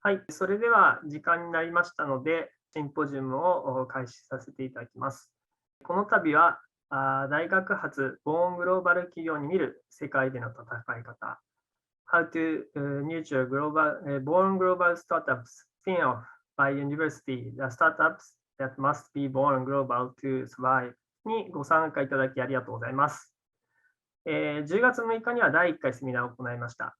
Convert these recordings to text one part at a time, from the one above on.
はい、それでは時間になりましたので、シンポジウムを開始させていただきます。この度は、大学発ボーングローバル企業に見る世界での戦い方、How to nurture born global startups spin-off by university, the startups that must be born global to survive にご参加いただきありがとうございます。10月6日には第1回セミナーを行いました。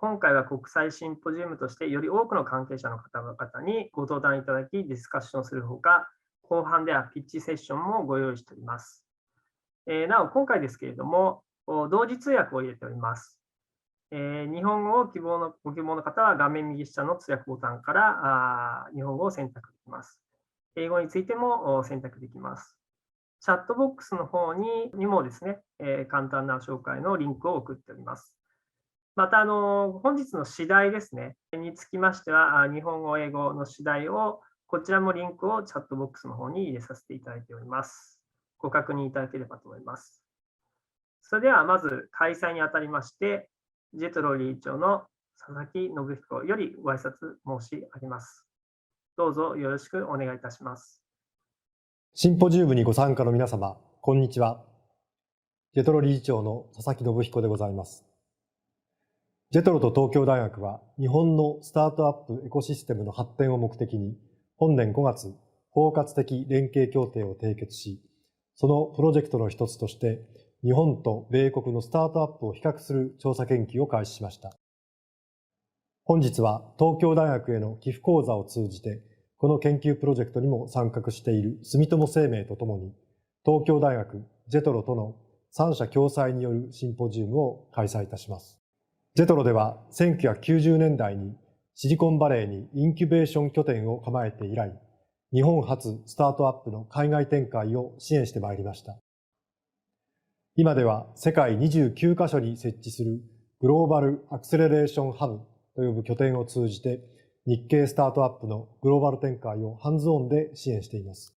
今回は国際シンポジウムとしてより多くの関係者の方々にご登壇いただきディスカッションするほか、後半ではピッチセッションもご用意しております。なお、今回ですけれども、同時通訳を入れております。日本語をご希望の方は画面右下の通訳ボタンから日本語を選択できます。英語についても選択できます。チャットボックスの方にもですね、簡単な紹介のリンクを送っております。また、本日の次第ですね、につきましては、日本語、英語の次第を、こちらもリンクをチャットボックスの方に入れさせていただいております。ご確認いただければと思います。それでは、まず開催にあたりまして、JETRO理事長の佐々木信彦よりご挨拶申し上げます。どうぞよろしくお願いいたします。シンポジウムにご参加の皆様、こんにちは。JETRO理事長の佐々木信彦でございます。JETROと東京大学は日本のスタートアップエコシステムの発展を目的に本年5月、包括的連携協定を締結し、そのプロジェクトの一つとして日本と米国のスタートアップを比較する調査研究を開始しました。本日は東京大学への寄付講座を通じてこの研究プロジェクトにも参画している住友生命とともに東京大学、JETROとの3者共催によるシンポジウムを開催いたします。JETROでは1990年代にシリコンバレーにインキュベーション拠点を構えて以来、日本初スタートアップの海外展開を支援してまいりました。今では世界29カ所に設置するグローバルアクセレレーションハブと呼ぶ拠点を通じて日系スタートアップのグローバル展開をハンズオンで支援しています。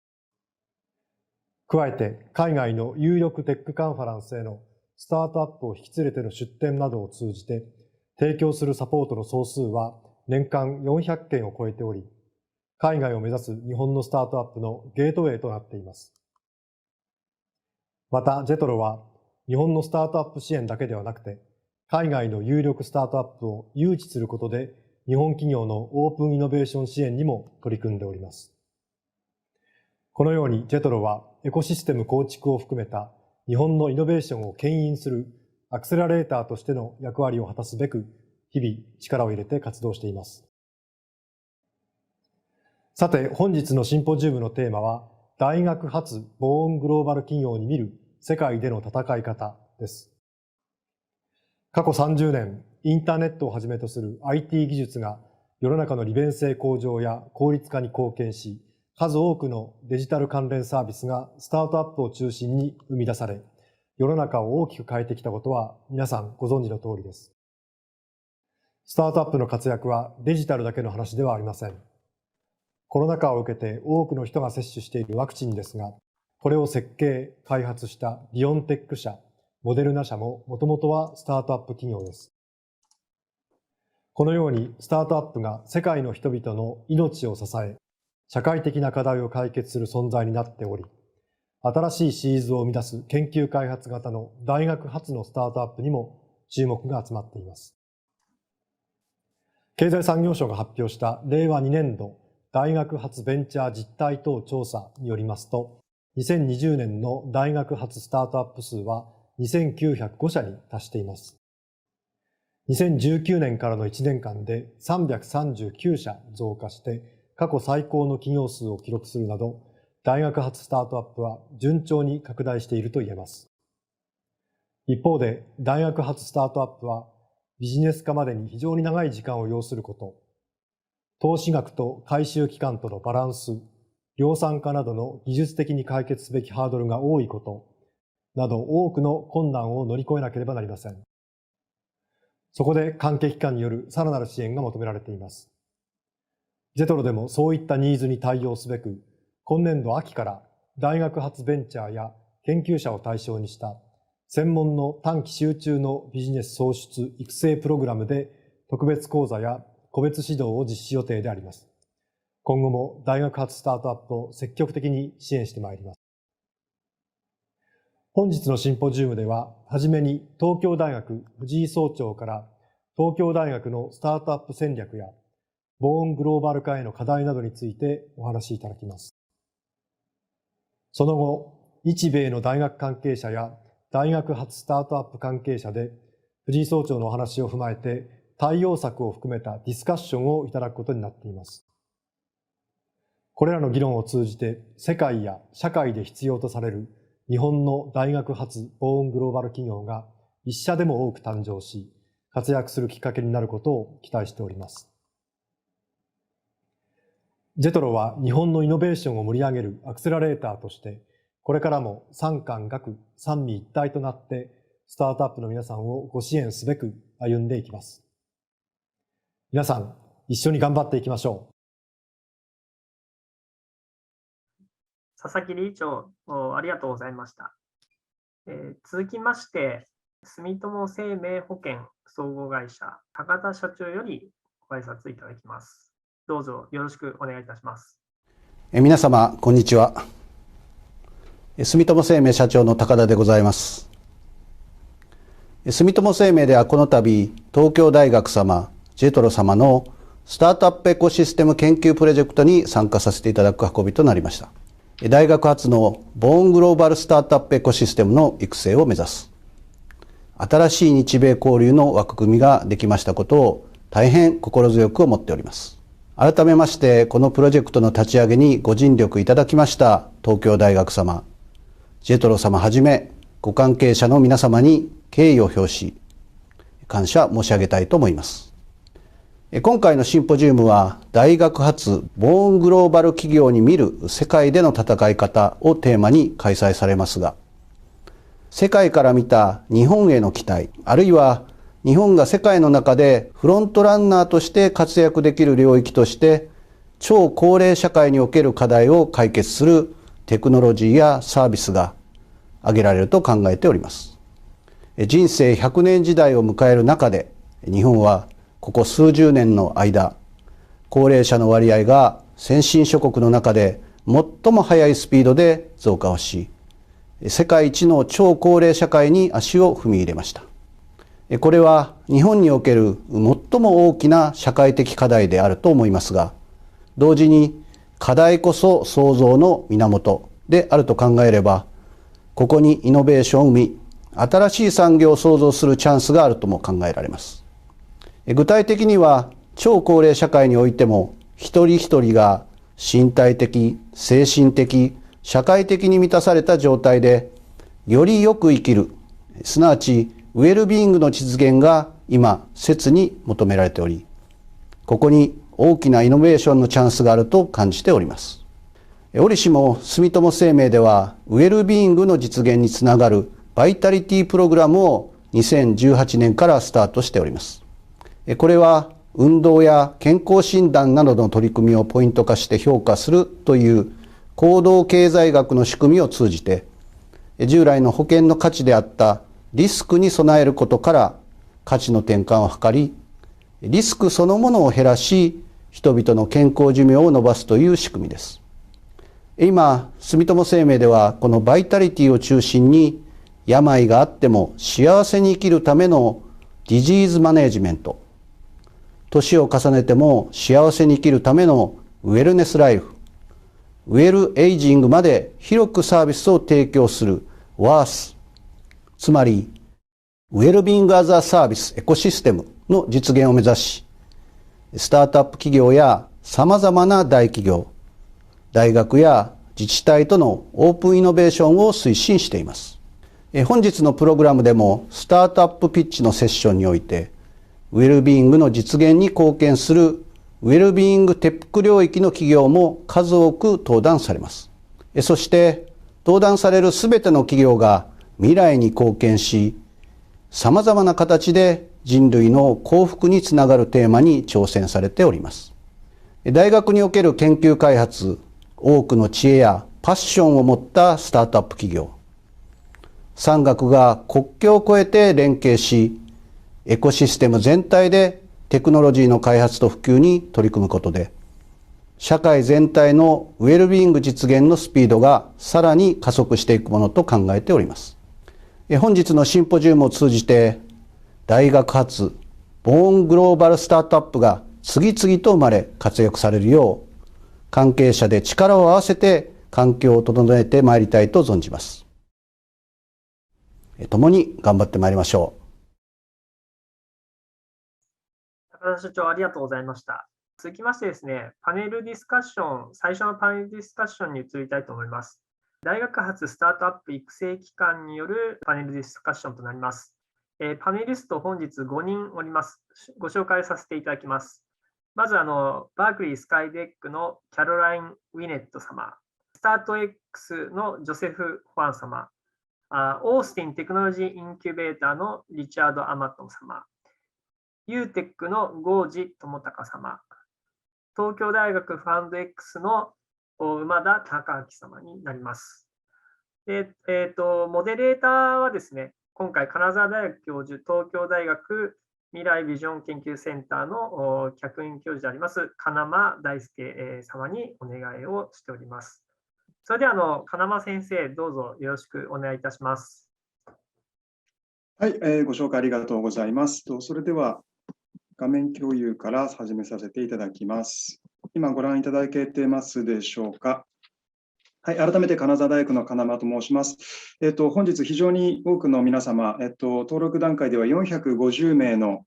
加えて海外の有力テックカンファランスへのスタートアップを引き連れての出展などを通じて提供するサポートの総数は年間400件を超えており、海外を目指す日本のスタートアップのゲートウェイとなっています。また、JETROは日本のスタートアップ支援だけではなくて、海外の有力スタートアップを誘致することで、日本企業のオープンイノベーション支援にも取り組んでおります。このようにJETROはエコシステム構築を含めた日本のイノベーションを牽引するアクセラレーターとしての役割を果たすべく、日々力を入れて活動しています。さて、本日のシンポジウムのテーマは、大学発ボーングローバル企業に見る世界での戦い方です。過去30年、インターネットをはじめとする IT 技術が世の中の利便性向上や効率化に貢献し、数多くのデジタル関連サービスがスタートアップを中心に生み出され、世の中を大きく変えてきたことは皆さんご存知の通りです。スタートアップの活躍はデジタルだけの話ではありません。コロナ禍を受けて多くの人が接種しているワクチンですが、これを設計、開発したビオンテック社、モデルナ社ももともとはスタートアップ企業です。このようにスタートアップが世界の人々の命を支え、社会的な課題を解決する存在になっており、新しいシリーズを生み出す研究開発型の大学発のスタートアップにも注目が集まっています。経済産業省が発表した令和2年度大学発ベンチャー実態等調査によりますと、2020年の大学発スタートアップ数は2905社に達しています。2019年からの1年間で339社増加して過去最高の企業数を記録するなど、大学発スタートアップは順調に拡大していると言えます。一方で、大学発スタートアップはビジネス化までに非常に長い時間を要すること、投資額と回収期間とのバランス、量産化などの技術的に解決すべきハードルが多いことなど多くの困難を乗り越えなければなりません。そこで関係機関によるさらなる支援が求められています。JETROでもそういったニーズに対応すべく、今年度秋から大学発ベンチャーや研究者を対象にした専門の短期集中のビジネス創出育成プログラムで特別講座や個別指導を実施予定であります。今後も大学発スタートアップを積極的に支援してまいります。本日のシンポジウムでは、はじめに東京大学藤井総長から東京大学のスタートアップ戦略やボーングローバル化への課題などについてお話しいただきます。その後、日米の大学関係者や大学発スタートアップ関係者で藤井総長のお話を踏まえて対応策を含めたディスカッションをいただくことになっています。これらの議論を通じて世界や社会で必要とされる日本の大学発ボーングローバル企業が一社でも多く誕生し活躍するきっかけになることを期待しております。JETROは日本のイノベーションを盛り上げるアクセラレーターとしてこれからも産官学三位一体となってスタートアップの皆さんをご支援すべく歩んでいきます。皆さん一緒に頑張っていきましょう。佐々木理事長、ありがとうございました。続きまして、住友生命保険総合会社、高田社長よりご挨拶いただきます。どうぞよろしくお願いいたします。皆様、こんにちは。住友生命社長の高田でございます。住友生命ではこの度、東京大学様、JETRO様のスタートアップエコシステム研究プロジェクトに参加させていただく運びとなりました。大学発のボーングローバルスタートアップエコシステムの育成を目指す。新しい日米交流の枠組みができましたことを大変心強く思っております。改めましてこのプロジェクトの立ち上げにご尽力いただきました東京大学様、JETRO様はじめご関係者の皆様に敬意を表し、感謝申し上げたいと思います。今回のシンポジウムは大学発ボーングローバル企業に見る世界での戦い方をテーマに開催されますが、世界から見た日本への期待、あるいは日本が世界の中でフロントランナーとして活躍できる領域として超高齢社会における課題を解決するテクノロジーやサービスが挙げられると考えております。人生100年時代を迎える中で日本はここ数十年の間、高齢者の割合が先進諸国の中で最も速いスピードで増加をし、世界一の超高齢社会に足を踏み入れました。これは日本における最も大きな社会的課題であると思いますが、同時に課題こそ創造の源であると考えれば、ここにイノベーションを生み、新しい産業を創造するチャンスがあるとも考えられます。具体的には超高齢社会においても一人一人が身体的、精神的、社会的に満たされた状態でよりよく生きる、すなわちウェルビーイングの実現が今切に求められており、ここに大きなイノベーションのチャンスがあると感じております。折しも住友生命ではウェルビーイングの実現につながるバイタリティプログラムを2018年からスタートしております。これは運動や健康診断などの取り組みをポイント化して評価するという行動経済学の仕組みを通じて、従来の保険の価値であったリスクに備えることから価値の転換を図り、リスクそのものを減らし、人々の健康寿命を伸ばすという仕組みです。今、住友生命ではこのバイタリティを中心に、病があっても幸せに生きるためのディジーズマネジメント、年を重ねても幸せに生きるためのウェルネスライフ、ウェルエイジングまで広くサービスを提供するワース、つまりウェルビーイングアザーサービスエコシステムの実現を目指し、スタートアップ企業やさまざまな大企業、大学や自治体とのオープンイノベーションを推進しています。本日のプログラムでもスタートアップピッチのセッションにおいて、ウェルビーイングの実現に貢献するウェルビーイングテック領域の企業も数多く登壇されます。そして登壇されるすべての企業が未来に貢献し、さまざまな形で人類の幸福につながるテーマに挑戦されております。大学における研究開発、多くの知恵やパッションを持ったスタートアップ企業、産学が国境を越えて連携し、エコシステム全体でテクノロジーの開発と普及に取り組むことで、社会全体のウェルビーイング実現のスピードがさらに加速していくものと考えております。本日のシンポジウムを通じて、大学発ボーングローバルスタートアップが次々と生まれ活躍されるよう、関係者で力を合わせて環境を整えてまいりたいと存じます。共に頑張ってまいりましょう。高田社長、ありがとうございました。続きましてですね、パネルディスカッション、最初のパネルディスカッションに移りたいと思います。大学発スタートアップ育成機関によるパネルディスカッションとなります。パネリスト本日5人おります。ご紹介させていただきます。まず、バークリースカイデックのキャロライン・ウィネット様、StartX のジョセフ・ファン様、オースティンテクノロジーインキュベーターのリチャード・アマト様、UTEC の郷路智隆様、東京大学ファンド X の馬田隆明様になります。でモデレーターはですね、今回、金沢大学教授、東京大学未来ビジョン研究センターの客員教授であります、金間大輔様にお願いをしております。それでは、金間先生、どうぞよろしくお願いいたします。はい、ご紹介ありがとうございます。それでは、画面共有から始めさせていただきます。今ご覧いただけてますでしょうか。はい、改めて金沢大学の金間と申します。本日非常に多くの皆様、登録段階では450名の、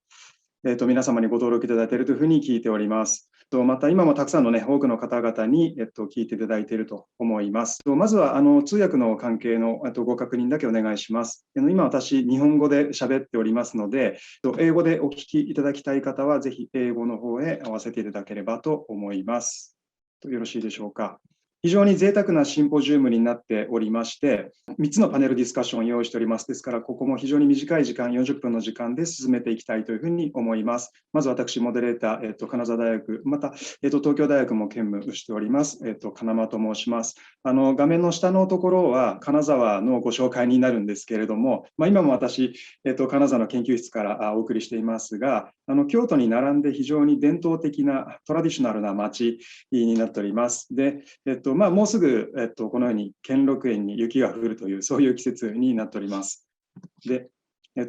皆様にご登録いただいているというふうに聞いております。また今もたくさんの、多くの方々に、聞いていただいていると思います。まずは通訳の関係のご確認だけお願いします。今私、日本語で喋っておりますので、英語でお聞きいただきたい方は、ぜひ英語の方へ合わせていただければと思います。よろしいでしょうか。非常に贅沢なシンポジウムになっておりまして、3つのパネルディスカッションを用意しております。ですから、ここも非常に短い時間、40分の時間で進めていきたいというふうに思います。まず私、モデレーター、金沢大学、また、東京大学も兼務しております、金間と申します。画面の下のところは、金沢のご紹介になるんですけれども、今も私、金沢の研究室からお送りしていますが、京都に並んで非常に伝統的なトラディショナルな街になっております。で、もうすぐ、このように兼六園に雪が降るという、そういう季節になっております。で、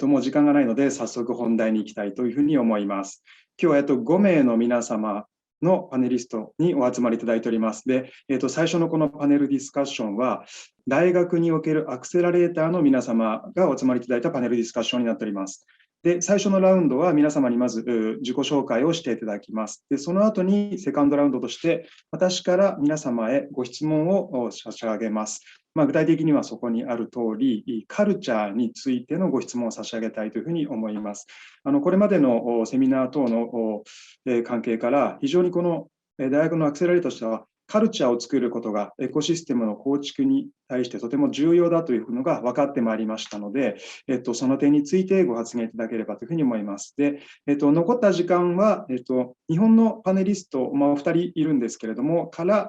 もう時間がないので、早速本題に行きたいというふうに思います。今日は5名の皆様のパネリストにお集まりいただいております。で、最初のこのパネルディスカッションは、大学におけるアクセラレーターの皆様がお集まりいただいたパネルディスカッションになっております。で、最初のラウンドは皆様にまず自己紹介をしていただきます。で、その後にセカンドラウンドとして、私から皆様へご質問を差し上げます。具体的にはそこにある通り、カルチャーについてのご質問を差し上げたいというふうに思います。これまでのセミナー等の関係から、非常にこの大学のアクセラレーターとしては、カルチャーを作ることがエコシステムの構築に対してとても重要だというのが分かってまいりましたので、その点についてご発言いただければというふうに思います。で、残った時間は、日本のパネリスト、お二人いるんですけれども、から、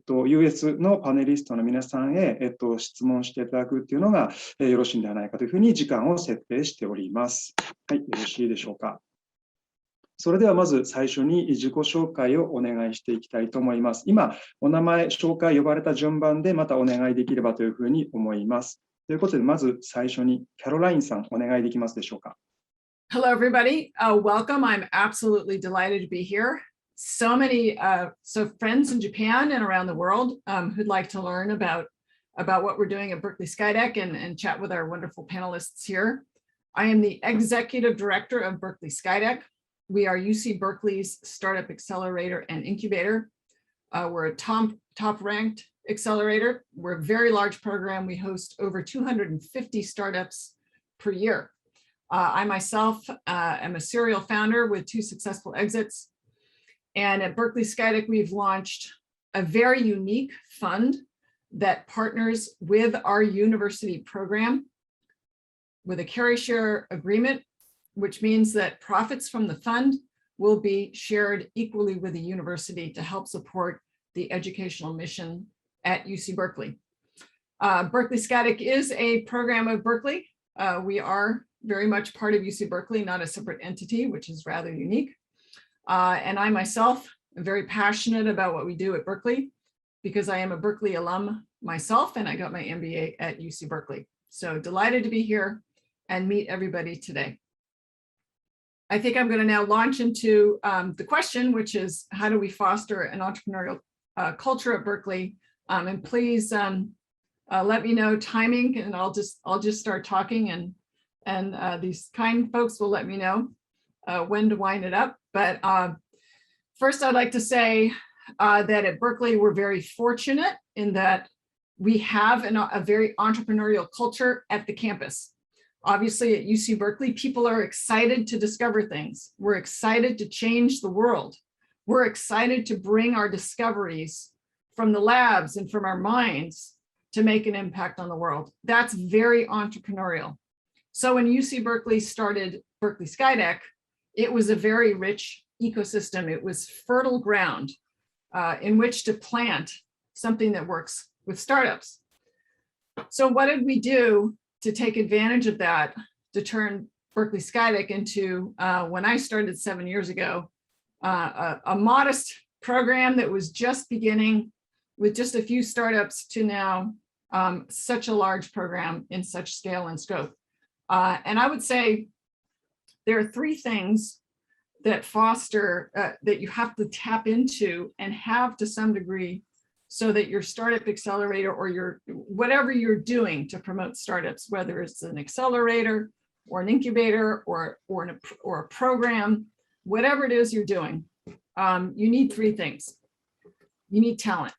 US のパネリストの皆さんへ、質問していただくというのが、よろしいんではないかというふうに時間を設定しております。はい、よろしいでしょうか。それではまず最初に自己紹介をお願いしていきたいと思います。今、お名前、紹介、呼ばれた順番でまたお願いできればというふうに思います。ということで、まず最初にキャロラインさん、お願いできますでしょうか。Hello, everybody. Welcome. I'm absolutely delighted to be here. So many friends in Japan and around the world who'd like to learn about what we're doing at Berkeley SkyDeck and chat with our wonderful panelists here. I am the executive director of Berkeley SkyDeck. We are UC Berkeley's startup accelerator and incubator. We're a top ranked accelerator. We're a very large program. We host over 250 startups per year. I myself am a serial founder with 2 successful exits. And at Berkeley SkyDeck, we've launched a very unique fund that partners with our university program with a carry share agreement, which means that profits from the fund will be shared equally with the university to help support the educational mission at UC Berkeley. Berkeley SkyDeck is a program of Berkeley. We are very much part of UC Berkeley, not a separate entity, which is rather unique. And I myself am very passionate about what we do at Berkeley because I am a Berkeley alum myself and I got my MBA at UC Berkeley. So delighted to be here and meet everybody today. I think I'm going to now launch into the question, which is how do we foster an entrepreneurial culture at Berkeley? And please let me know timing, and I'll just start talking, and these kind folks will let me know when to wind it up. But first, I'd like to say that at Berkeley we're very fortunate in that we have a very entrepreneurial culture at the campus. Obviously, at UC Berkeley, people are excited to discover things. We're excited to change the world. We're excited to bring our discoveries from the labs and from our minds to make an impact on the world. That's very entrepreneurial. So when UC Berkeley started Berkeley SkyDeck, it was a very rich ecosystem. It was fertile ground in which to plant something that works with startups. So what did we do to take advantage of that, to turn Berkeley SkyDeck into, when I started 7 years ago, a modest program that was just beginning with just a few startups to now such a large program in such scale and scope. And I would say there are three things that foster, that you have to tap into and have to some degree so that your startup accelerator or your whatever you're doing to promote startups, whether it's an accelerator or an incubator or a program, whatever it is you're doing, you need three things. You need talent.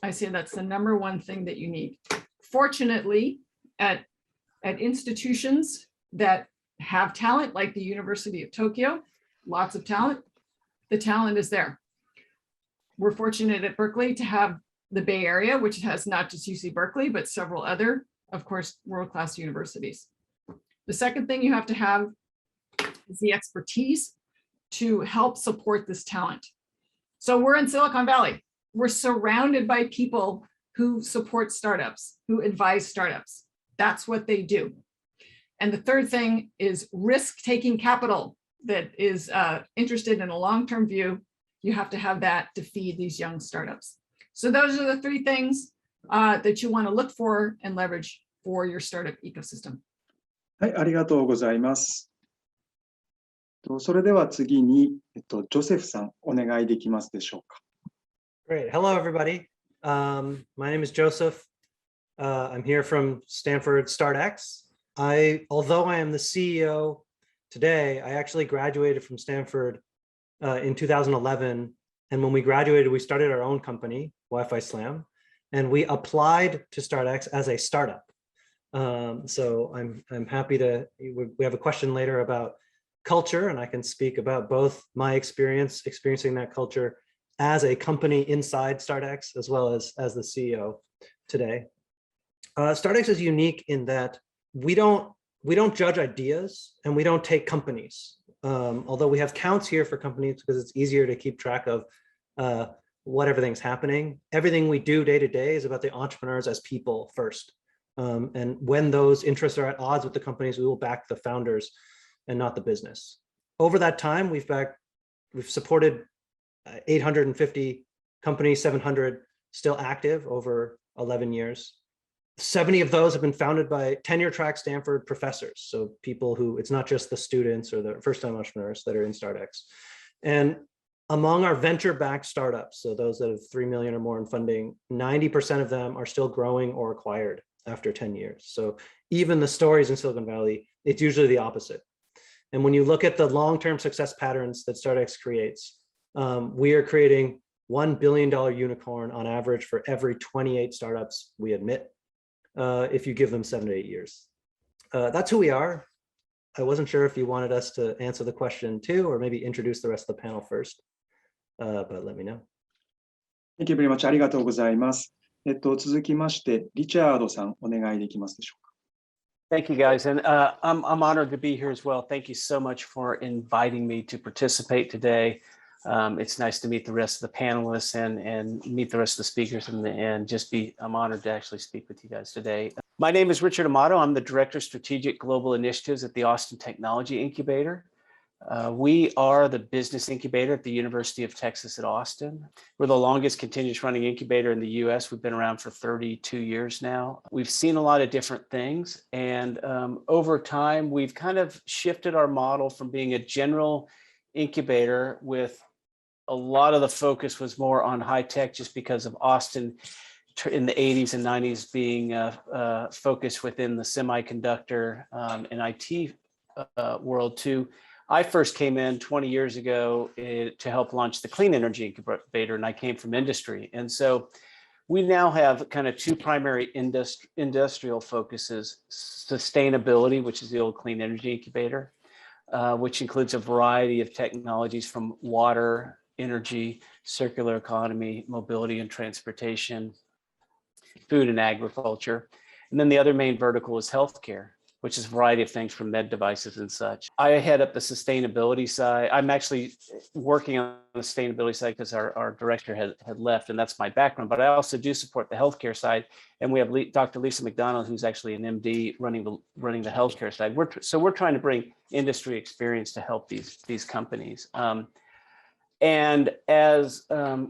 I say that's the number one thing that you need. Fortunately, at institutions that have talent, like the University of Tokyo, lots of talent, the talent is there. We're fortunate at Berkeley to have the Bay Area, which has not just UC Berkeley, but several other, of course, world-class universities. The second thing you have to have is the expertise to help support this talent. So we're in Silicon Valley. We're surrounded by people who support startups, who advise startups. That's what they do. And the third thing is risk-taking capital that is interested in a long-term view. You have to have that to feed these young startups. So those are the three things that you want to look for and leverage for your startup ecosystem. はい、ありがとうございます。それでは次に、ジョセフさん、お願いできますでしょうか。Great. Hello, everybody. My name is Joseph. I'm here from Stanford StartX. Although I am the CEO today, I actually graduated from Stanford in 2011. And when we graduated, we started our own company, Wi-Fi Slam, and we applied to StartX as a startup. So I'm happy to, we have a question later about culture, and I can speak about both my experiencing that culture as a company inside StartX, as well as the CEO today. StartX is unique in that we don't judge ideas and we don't take companies. Although we have counts here for companies because it's easier to keep track of what everything's happening. Everything we do day to day is about the entrepreneurs as people first. And when those interests are at odds with the companies, we will back the founders and not the business. Over that time, we've supported 850 companies, 700 still active over 11 years. 70 of those have been founded by tenure track Stanford professors. So people who, it's not just the students or the first time entrepreneurs that are in StartX. And among our venture-backed startups, so those that have 3 million or more in funding, 90% of them are still growing or acquired after 10 years. So even the stories in Silicon Valley, it's usually the opposite. And when you look at the long-term success patterns that StartX creates, we are creating $1 billion unicorn on average for every 28 startups we admit, if you give them 7 to 8 years. That's who we are. I wasn't sure if you wanted us to answer the question too, or maybe introduce the rest of the panel first, but let me know. Thank you very much. ありがとうございます。続きまして、リチャードさん、お願いできますでしょうか。Thank you, guys. And I'm honored to be here as well. Thank you so much for inviting me to participate today. It's nice to meet the rest of the panelists and meet the rest of the speakers and I'm honored to actually speak with you guys today. My name is Richard Amato. I'm the Director of Strategic Global Initiatives at the Austin Technology Incubator. We are the business incubator at the University of Texas at Austin. We're the longest continuous running incubator in the US. We've been around for 32 years now. We've seen a lot of different things. And over time, we've kind of shifted our model from being a general incubator with a lot of the focus was more on high tech just because of Austin in the 80s and 90s being focused within the semiconductor and IT world to I first came in 20 years ago to help launch the clean energy incubator, and I came from industry. And so we now have kind of two primary industrial focuses: sustainability, which is the old clean energy incubator, which includes a variety of technologies from water, energy, circular economy, mobility and transportation, food and agriculture. And then the other main vertical is healthcare, which is a variety of things from med devices and such. I head up the sustainability side. I'm actually working on the sustainability side because our director had left, and that's my background, but I also do support the healthcare side. And we have Dr. Lisa McDonald, who's actually an MD running the healthcare side. So we're trying to bring industry experience to help these companies. And as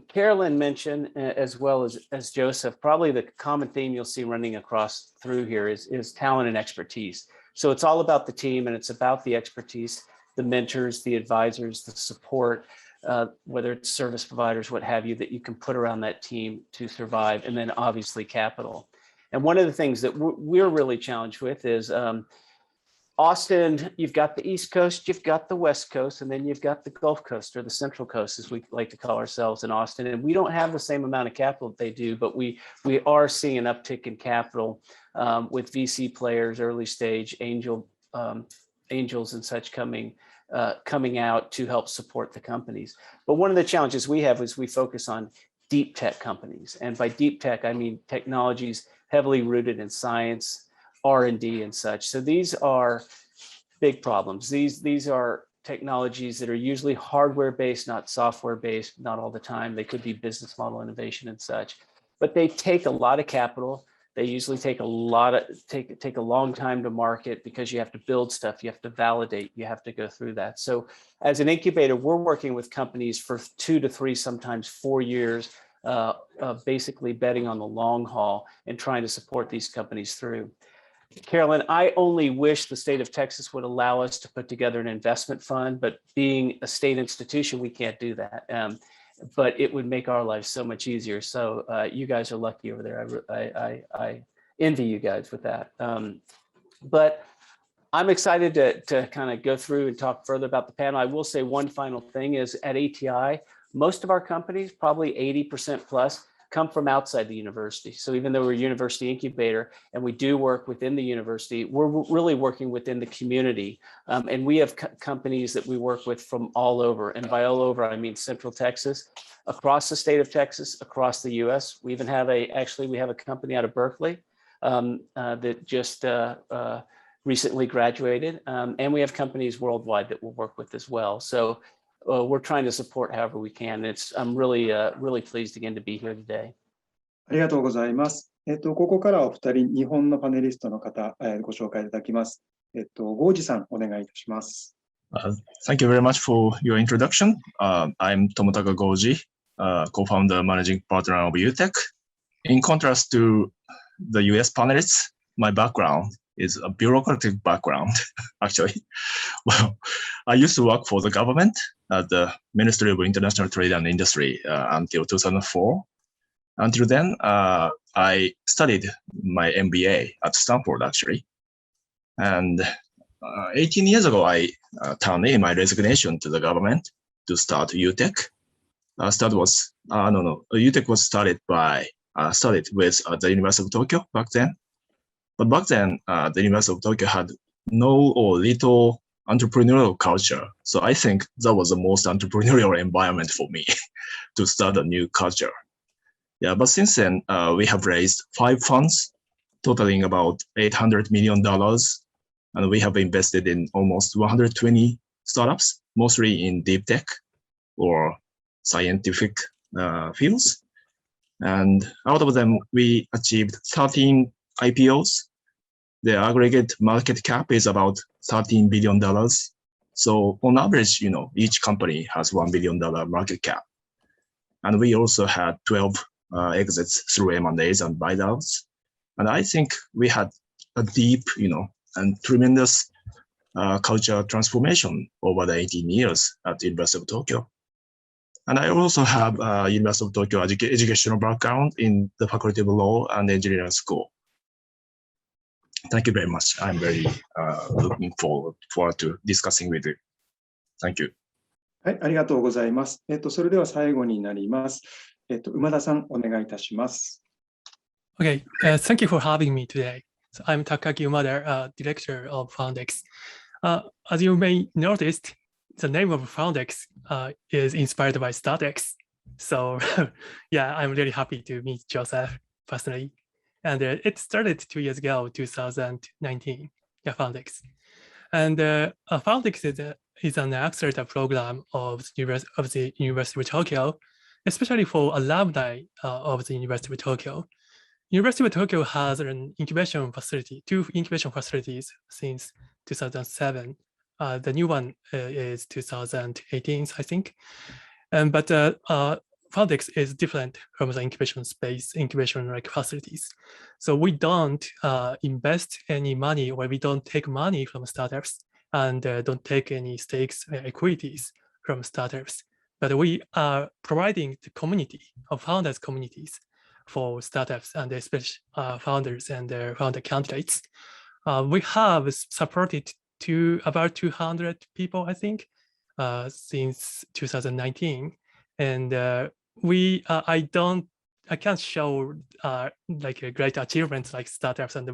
Carolyn mentioned, as well as Joseph, probably the common theme you'll see running across through here is talent and expertise. So it's all about the team, and it's about the expertise, the mentors, the advisors, the support, whether it's service providers, what have you, that you can put around that team to survive, and then obviously capital. And one of the things that we're really challenged with is Austin, you've got the East Coast, you've got the West Coast, and then you've got the Gulf Coast, or the Central Coast, as we like to call ourselves in Austin. And we don't have the same amount of capital that they do, but we are seeing an uptick in capital with VC players, early stage angels and such coming out to help support the companies. But one of the challenges we have is we focus on deep tech companies. And by deep tech, I mean technologies heavily rooted in science, R&D and such. So these are big problems. These are technologies that are usually hardware based, not software based, not all the time. They could be business model innovation and such, but they take a lot of capital. They usually take a long time to market because you have to build stuff, you have to validate, you have to go through that. So as an incubator, we're working with companies for 2 to 3, sometimes 4 years, basically betting on the long haul and trying to support these companies through. Carolyn, I only wish the state of Texas would allow us to put together an investment fund, but being a state institution, we can't do that. But it would make our lives so much easier. So you guys are lucky over there. I envy you guys with that. But I'm excited to kind of go through and talk further about the panel. I will say one final thing is at ATI, most of our companies, probably 80% plus, come from outside the university. So even though we're a university incubator and we do work within the university, we're really working within the community. And we have companies that we work with from all over. And by all over, I mean Central Texas, across the state of Texas, across the US. We even have we have a company out of Berkeley that just recently graduated. And we have companies worldwide that we'll work with as well. So we're trying to support however we can. I'm really pleased again to be here today. ありがとうございます。ここからお二人、日本のパネリストの方、ご紹介いただきます。郷司さん、お願いいたします。Thank you very much for your introduction. I'm Tomotaka Goji, co-founder, managing partner of UTech. In contrast to the US panelists, my background is a bureaucratic background, actually. Well, I used to work for the government at the Ministry of International Trade and Industry until 2004. Until then, I studied my MBA at Stanford, actually. And 18 years ago, I turned in my resignation to the government to start UTech. UTech was started with the University of Tokyo back then. But back then, the University of Tokyo had no or little entrepreneurial culture. So I think that was the most entrepreneurial environment for me to start a new culture. Yeah, but since then, we have raised 5 funds totaling about $800 million. And we have invested in almost 120 startups, mostly in deep tech or scientific fields. And out of them, we achieved 13 IPOs. The aggregate market cap is about $13 billion. So on average, each company has $1 billion market cap. And we also had 12 exits through M&As and buy-downs. And I think we had a deep, and tremendous culture transformation over the 18 years at the University of Tokyo. And I also have a University of Tokyo educational background in the Faculty of Law and Engineering School. Thank you very much. I'm very looking forward to discussing with you. Thank you. はい、ありがとうございます。それでは最後になります。馬田さん、お願いいたします。Okay, thank you for having me today. So I'm Takaki Umada, director of FoundX. As you may notice, the name of FoundX is inspired by StartX. So yeah, I'm really happy to meet Joseph personally. And it started 2 years ago, 2019, FoundX. And FoundX is an accelerator program of the University of Tokyo, especially for alumni of the University of Tokyo. University of Tokyo has an incubation facility, 2 incubation facilities since 2007. The new one is 2018, I think. But FoundX is different from the incubation space, incubation-like facilities. So we don't invest any money, or we don't take money from startups, and don't take any stakes, equities from startups. But we are providing the community of founders communities for startups and especially founders and their founder candidates. We have supported about 200 people, I think, since 2019. And I can't show like a great achievements like startups and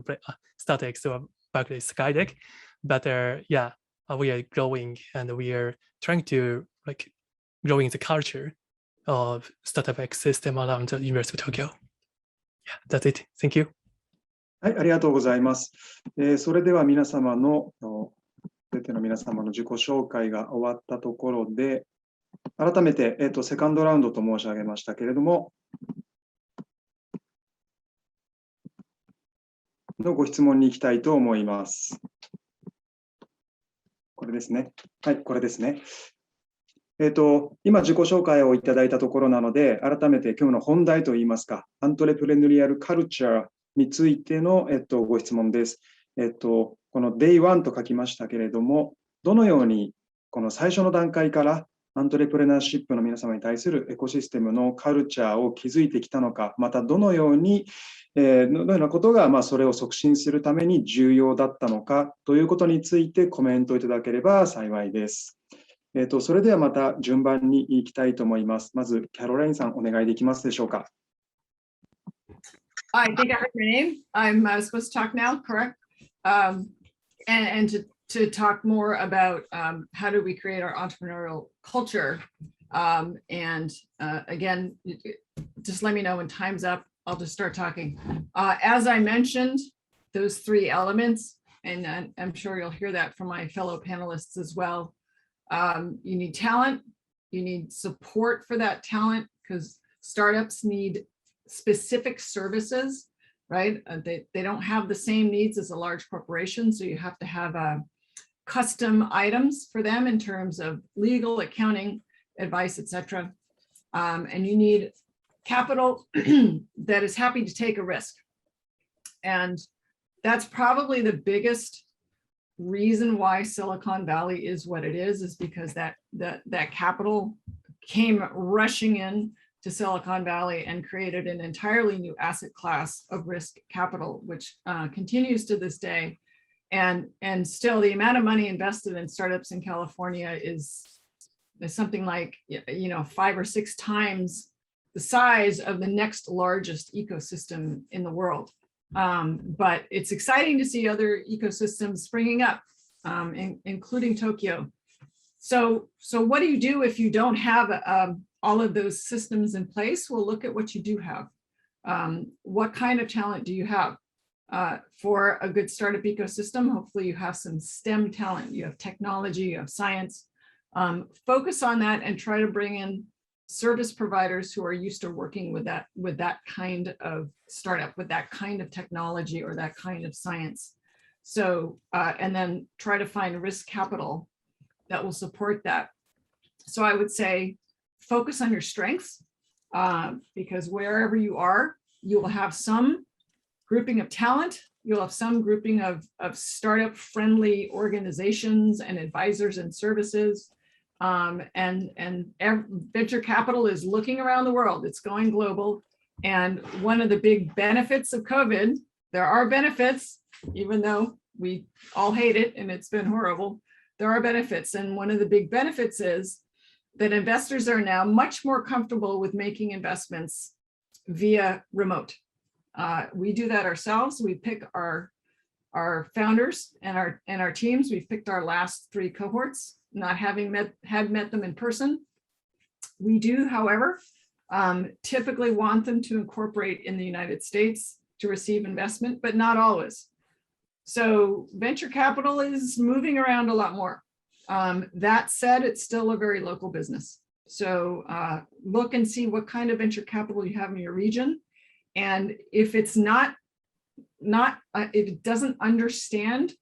StartX or Berkeley SkyDeck, but yeah, we are growing and we are trying to like growing the culture of startup ecosystem around the University of Tokyo. Yeah, that's it. Thank you. はい、ありがとうございます。それでは皆様の、すべての皆様の自己紹介が終わったところで、改めて、セカンドラウンドと申し上げましたけれども、のご質問に行きたいと思います。これですね。はい、これですね。今、自己紹介をいただいたところなので、改めて今日の本題といいますか、アントレプレノリアルカルチャーについての、ご質問です。この Day1 と書きましたけれども、どのようにこの最初の段階からアントレプレナーシップの皆様に対するエコシステムのカルチャーを築いてきたのか、またどのようなことがそれを促進するために重要だったのかということについてコメントいただければ幸いです。それではまた順番に行きたいと思います。まず、キャロラインさん、お願いできますでしょうか。I think I heard your name. I'm supposed to talk now, correct? And to talk more about how do we create our entrepreneurial culture. And again, just let me know when time's up. I'll just start talking. As I mentioned, those 3 elements, and I'm sure you'll hear that from my fellow panelists as well. You need talent, you need support for that talent, because startups need specific services, right? They don't have the same needs as a large corporation, so you have to have custom items for them in terms of legal, accounting, advice, etc. And you need capital that is happy to take a risk. And that's probably the biggest reason why Silicon Valley is what it is because that capital came rushing in to Silicon Valley and created an entirely new asset class of risk capital, which continues to this day. And still the amount of money invested in startups in California is something like 5 or 6 times the size of the next largest ecosystem in the world. But it's exciting to see other ecosystems springing up, including Tokyo. So what do you do if you don't have all of those systems in place? Well, look at what you do have. What kind of talent do you have? For a good startup ecosystem, hopefully you have some STEM talent, you have technology, you have science. Focus on that and try to bring in service providers who are used to working with that kind of startup, with that kind of technology or that kind of science. So, and then try to find risk capital that will support that. So I would say focus on your strengths, because wherever you are, you will have some grouping of talent. You'll have some grouping of startup friendly organizations and advisors and services. Venture capital is looking around the world. It's going global. And one of the big benefits of COVID, there are benefits, even though we all hate it and it's been horrible, there are benefits. And one of the big benefits is that investors are now much more comfortable with making investments via remote. We do that ourselves. We pick our founders and our teams. We've picked our last 3 cohorts, not having met them in person. We do, however, typically want them to incorporate in the United States to receive investment, but not always. So venture capital is moving around a lot more. That said, it's still a very local business. So look and see what kind of venture capital you have in your region. And if it's if it doesn't understand,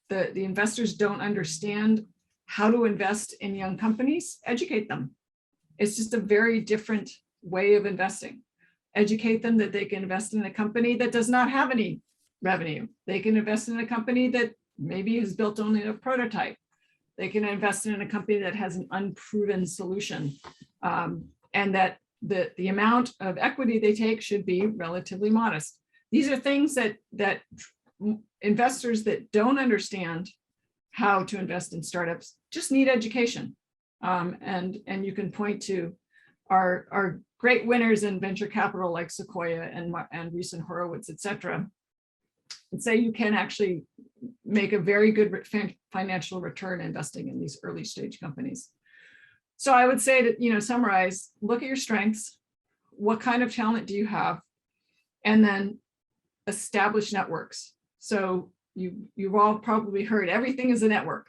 the investors don't understand how to invest in young companies, educate them. It's just a very different way of investing. Educate them that they can invest in a company that does not have any revenue. They can invest in a company that maybe has built only a prototype. They can invest in a company that has an unproven solution, and that the amount of equity they take should be relatively modest. These are things that investors that don't understand how to invest in startups just need education. And you can point to our great winners in venture capital like Sequoia and recent Horowitz, et cetera, and say you can actually make a very good financial return investing in these early stage companies. So I would say that, summarize, look at your strengths, what kind of talent do you have, and then establish networks. So you've all probably heard everything is a network,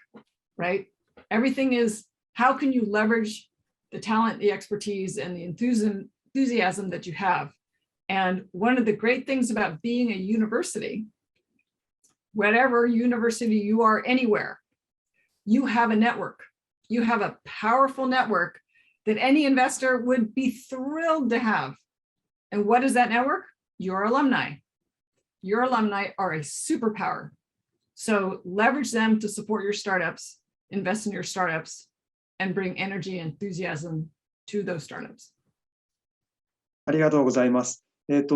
right? Everything is, how can you leverage the talent, the expertise, and the enthusiasm that you have? And one of the great things about being a university, whatever university you are anywhere, you have a network. You have a powerful network that any investor would be thrilled to have. And what is that network? Your alumni. Your alumni are a superpower. So leverage them to support your startups, invest in your startups, and bring energy and enthusiasm to those startups. ありがとうございます。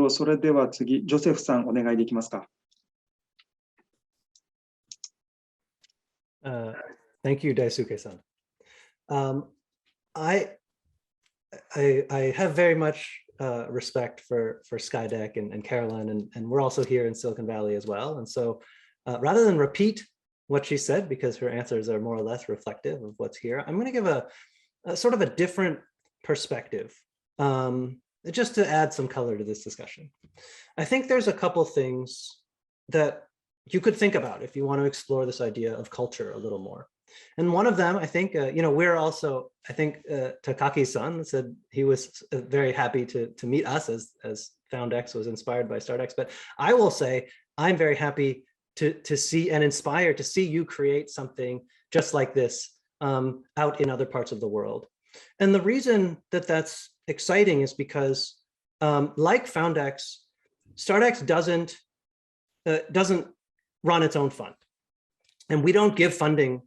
それでは次、ジョセフさん、お願いできますか。Thank you, Daisuke-san. I have very much respect for SkyDeck and Caroline, and we're also here in Silicon Valley as well. And so rather than repeat what she said, because her answers are more or less reflective of what's here, I'm going to give a sort of a different perspective, just to add some color to this discussion. I think there's a couple things that you could think about if you want to explore this idea of culture a little more. And one of them, I think, we're also, I think Takaki-san said he was very happy to meet us as FoundX was inspired by StartX. But I will say, I'm very happy to see and inspired to see you create something just like this out in other parts of the world. And the reason that that's exciting is because like FoundX, StartX doesn't run its own fund. And we don't give funding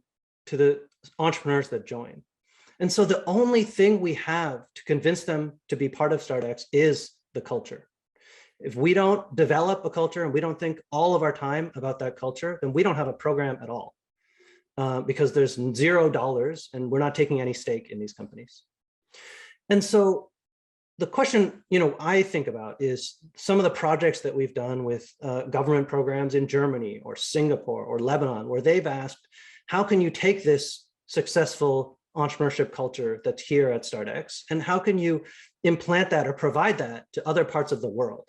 to the entrepreneurs that join. And so the only thing we have to convince them to be part of StartX is the culture. If we don't develop a culture and we don't think all of our time about that culture, then we don't have a program at all, because there's $0 and we're not taking any stake in these companies. And so the question, I think about is some of the projects that we've done with government programs in Germany or Singapore or Lebanon, where they've asked, how can you take this successful entrepreneurship culture that's here at StartX, and how can you implant that or provide that to other parts of the world?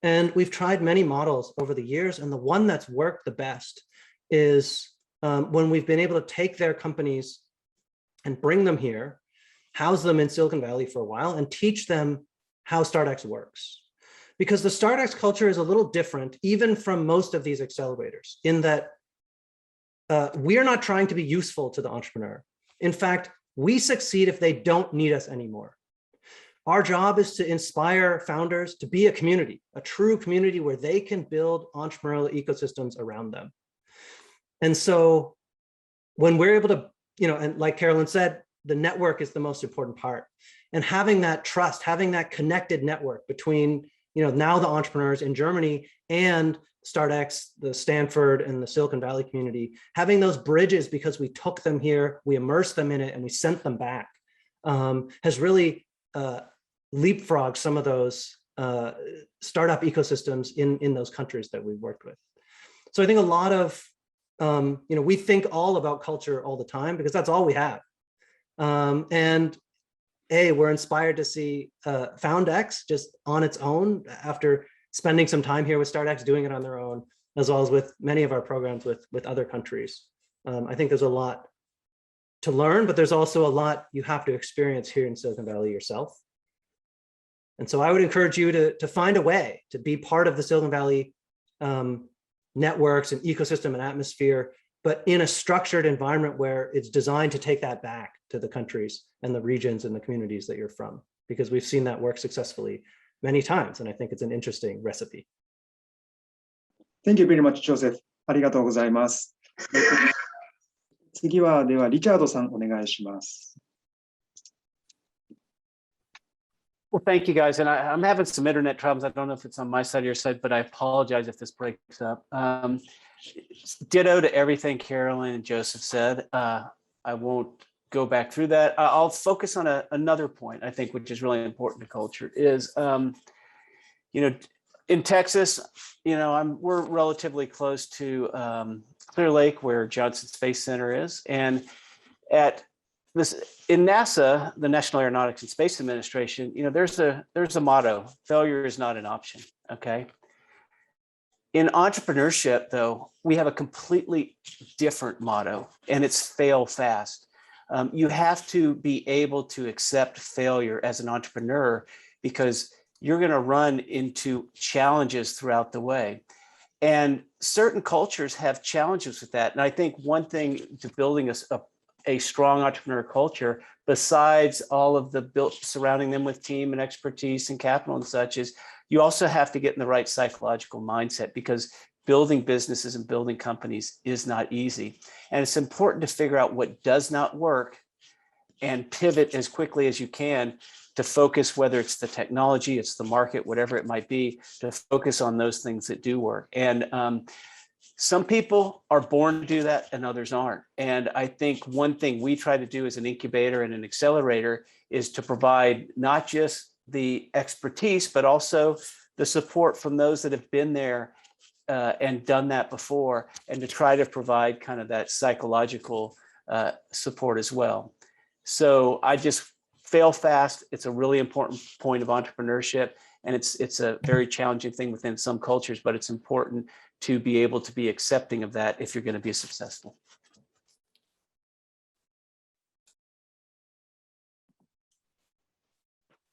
And we've tried many models over the years, and the one that's worked the best is when we've been able to take their companies and bring them here, house them in Silicon Valley for a while, and teach them how StartX works. Because the StartX culture is a little different, even from most of these accelerators, in that we are not trying to be useful to the entrepreneur. In fact, we succeed if they don't need us anymore. Our job is to inspire founders to be a community, a true community where they can build entrepreneurial ecosystems around them. And so when we're able to, and like Carolyn said, the network is the most important part. And having that trust, having that connected network between, now the entrepreneurs in Germany and StartX, the Stanford and the Silicon Valley community, having those bridges because we took them here, we immersed them in it, and we sent them back, has really leapfrogged some of those startup ecosystems in those countries that we've worked with. So I think a lot of, we think all about culture all the time because that's all we have. And we're inspired to see FoundX just on its own after spending some time here with StartX, doing it on their own, as well as with many of our programs with other countries. I think there's a lot to learn, but there's also a lot you have to experience here in Silicon Valley yourself. And so I would encourage you to find a way to be part of the Silicon Valley networks and ecosystem and atmosphere, but in a structured environment where it's designed to take that back to the countries and the regions and the communities that you're from, because we've seen that work successfully many times, and I think it's an interesting recipe. Thank you very much, Joseph. ありがとうございます。次は、では、リチャードさん、お願いします。Well, thank you guys. And I'm having some internet troubles. I don't know if it's on my side or your side, but I apologize if this breaks up. Ditto to everything Carolyn and Joseph said. I won't go back through that. I'll focus on another point, I think, which is really important to culture is, in Texas, we're relatively close to Clear Lake, where Johnson Space Center is. And in NASA, the National Aeronautics and Space Administration, there's a motto: failure is not an option. Okay. In entrepreneurship, though, we have a completely different motto, and it's fail fast. You have to be able to accept failure as an entrepreneur because you're going to run into challenges throughout the way. And certain cultures have challenges with that. And I think one thing to building a strong entrepreneur culture, besides all of the built surrounding them with team and expertise and capital and such, is you also have to get in the right psychological mindset, because building businesses and building companies is not easy. And it's important to figure out what does not work and pivot as quickly as you can to focus, whether it's the technology, it's the market, whatever it might be, to focus on those things that do work. And some people are born to do that and others aren't. And I think one thing we try to do as an incubator and an accelerator is to provide not just the expertise, but also the support from those that have been there and done that before, and to try to provide kind of that psychological support as well. So I just fail fast. It's a really important point of entrepreneurship, and it's a very challenging thing within some cultures, but it's important to be able to be accepting of that if you're going to be successful.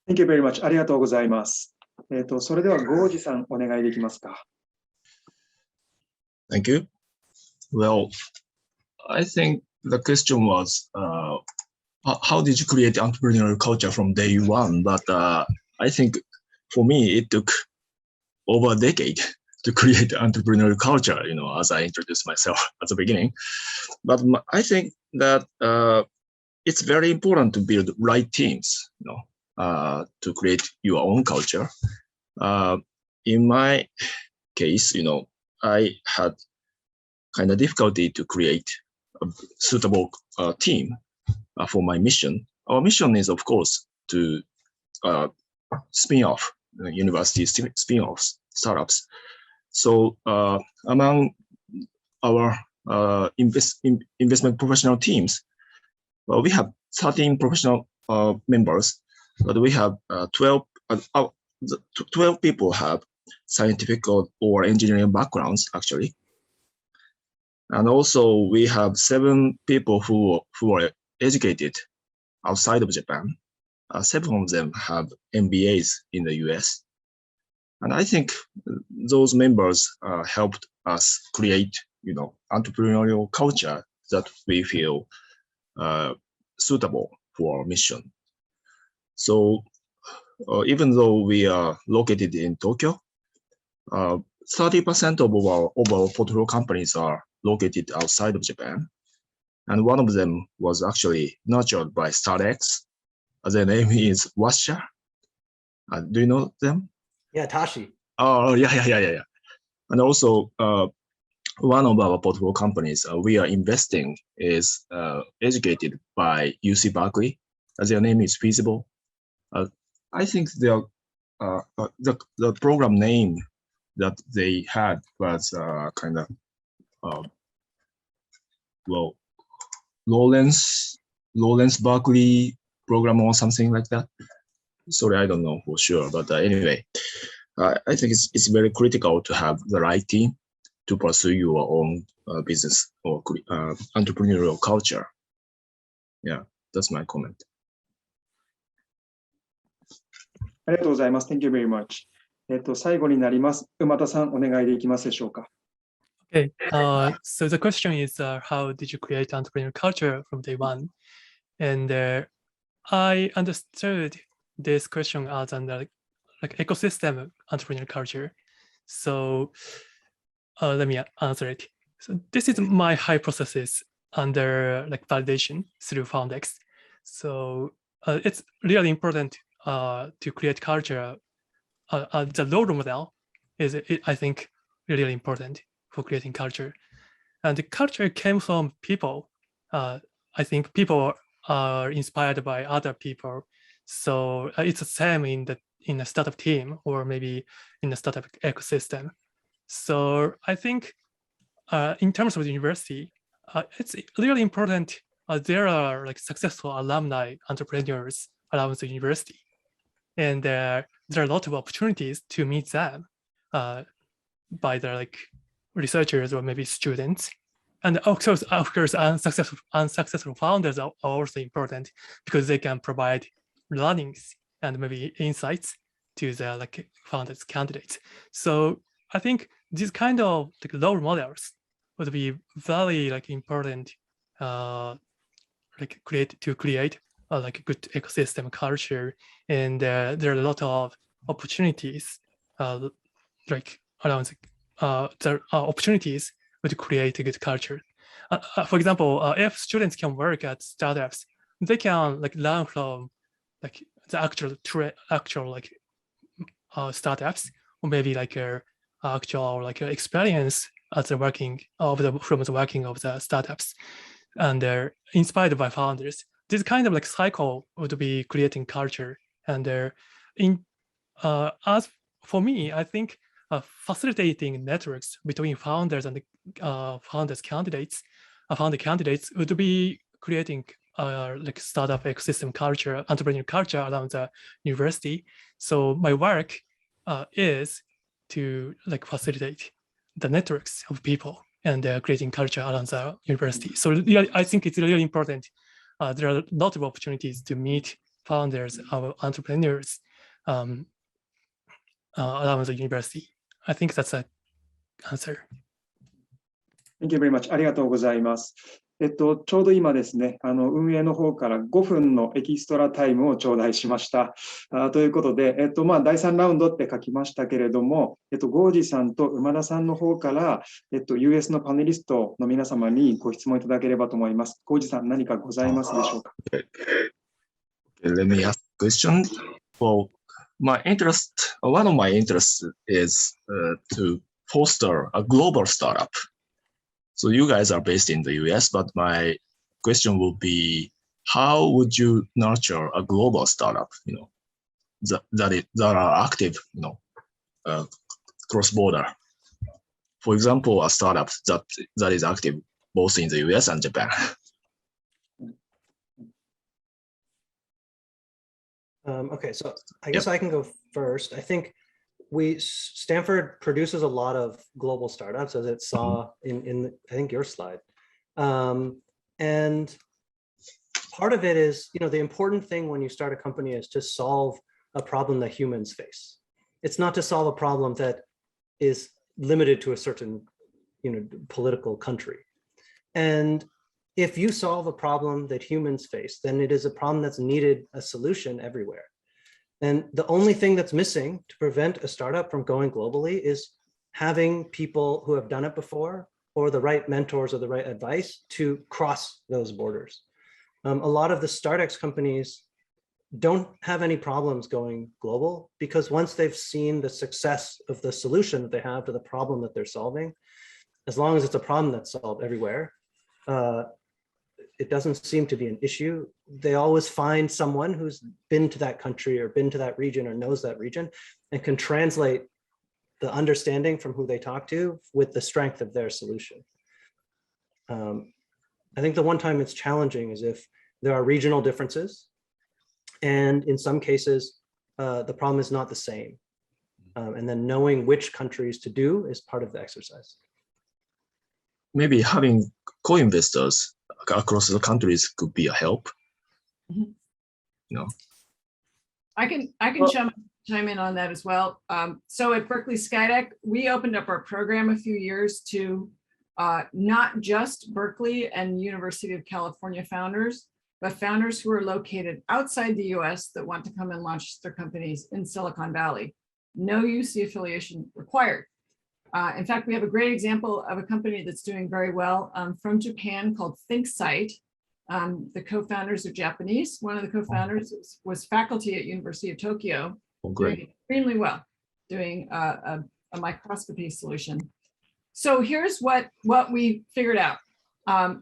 Thank you very much. ありがとうございます。それでは、ゴージさん、お願いできますか。Thank you. Well, I think the question was, how did you create entrepreneurial culture from day one? But I think for me, it took over a decade to create entrepreneurial culture, as I introduced myself at the beginning. But I think that it's very important to build right teams, to create your own culture. In my case, I had kind of difficulty to create a suitable team for my mission. Our mission is, of course, to spin off university spin-offs, startups. So among our investment professional teams, well, we have 13 professional members, but we have 12 people have scientific or engineering backgrounds, actually. And also we have 7 people who are educated outside of Japan. 7 of them have MBAs in the US. And I think those members helped us create entrepreneurial culture that we feel suitable for our mission. So even though we are located in Tokyo, 30% of our portfolio companies are located outside of Japan. And one of them was actually nurtured by StartX. Their name is Washa. Do you know them? Yeah, Tashi. Oh, yeah. And also, one of our portfolio companies we are investing is educated by UC Berkeley. Their name is Feasible. I think the program name that they had was kind of Lawrence Berkeley program or something like that. Sorry, I don't know for sure, but anyway, I think it's very critical to have the right team to pursue your own business or entrepreneurial culture. Yeah, that's my comment. ありがとうございます。Thank you very much. 最後になります。馬田さん、お願いできますでしょうか。Okay, so the question is, how did you create entrepreneurial culture from day one? And I understood this question as an like ecosystem entrepreneurial culture. So let me answer it. So this is my hypothesis under like validation through Foundex. So it's really important to create culture. The role model is, I think, really important for creating culture. And the culture came from people. I think people are inspired by other people. So it's the same in a startup team or maybe in a startup ecosystem. So I think in terms of the university, it's really important. There are like successful alumni entrepreneurs around the university. And there are a lot of opportunities to meet them by the like researchers or maybe students. And of course, unsuccessful founders are also important because they can provide learnings and maybe insights to the like founders candidates. So I think these kind of like role models would be very like important like create like a good ecosystem culture. And there are a lot of opportunities like around there are opportunities to create a good culture. For example, if students can work at startups, they can like learn from like the actual like startups, or maybe like actual like experience as the working of the startups, and they're inspired by founders. This kind of like cycle would be creating culture. And as for me, I think facilitating networks between founders and founder candidates would be creating like startup ecosystem culture, entrepreneurial culture around the university. So my work is to like facilitate the networks of people and creating culture around the university. So yeah, I think it's really important. There are a lot of opportunities to meet founders or entrepreneurs around the university. I think that's an answer. Thank you very much. ありがとうございます。ちょうど今ですね、運営の方から5分のエキストラタイムを頂戴しました。ということで、第3ラウンドって書きましたけれども、ゴージさんと馬田さんの方から、US のパネリストの皆様にご質問いただければと思います。ゴージさん、何かございますでしょうか。Let me ask a question. Well, one of my interests is to foster a global startup. So you guys are based in the US, but my question would be, how would you nurture a global startup, that are active, cross-border? For example, a startup that is active both in the US and Japan. Okay, so I guess I can go first. I think Stanford produces a lot of global startups, as it saw in I think your slide. And part of it is, the important thing when you start a company is to solve a problem that humans face. It's not to solve a problem that is limited to a certain political country. And if you solve a problem that humans face, then it is a problem that's needed a solution everywhere. And the only thing that's missing to prevent a startup from going globally is having people who have done it before, or the right mentors or the right advice to cross those borders. A lot of the StartX companies don't have any problems going global, because once they've seen the success of the solution that they have to the problem that they're solving, as long as it's a problem that's solved everywhere, it doesn't seem to be an issue. They always find someone who's been to that country or been to that region or knows that region and can translate the understanding from who they talk to with the strength of their solution. I think the one time it's challenging is if there are regional differences, and in some cases, the problem is not the same. And then knowing which countries to do is part of the exercise. Maybe having co-investors across the countries could be a help. Mhm. No. I can chime in on that as well. So at Berkeley SkyDeck, we opened up our program a few years to not just Berkeley and University of California founders, but founders who are located outside the US that want to come and launch their companies in Silicon Valley. No UC affiliation required. In fact, we have a great example of a company that's doing very well from Japan called ThinkSight. The co-founders are Japanese. One of the co-founders was faculty at University of Tokyo, doing extremely well, doing a microscopy solution. So here's what we figured out.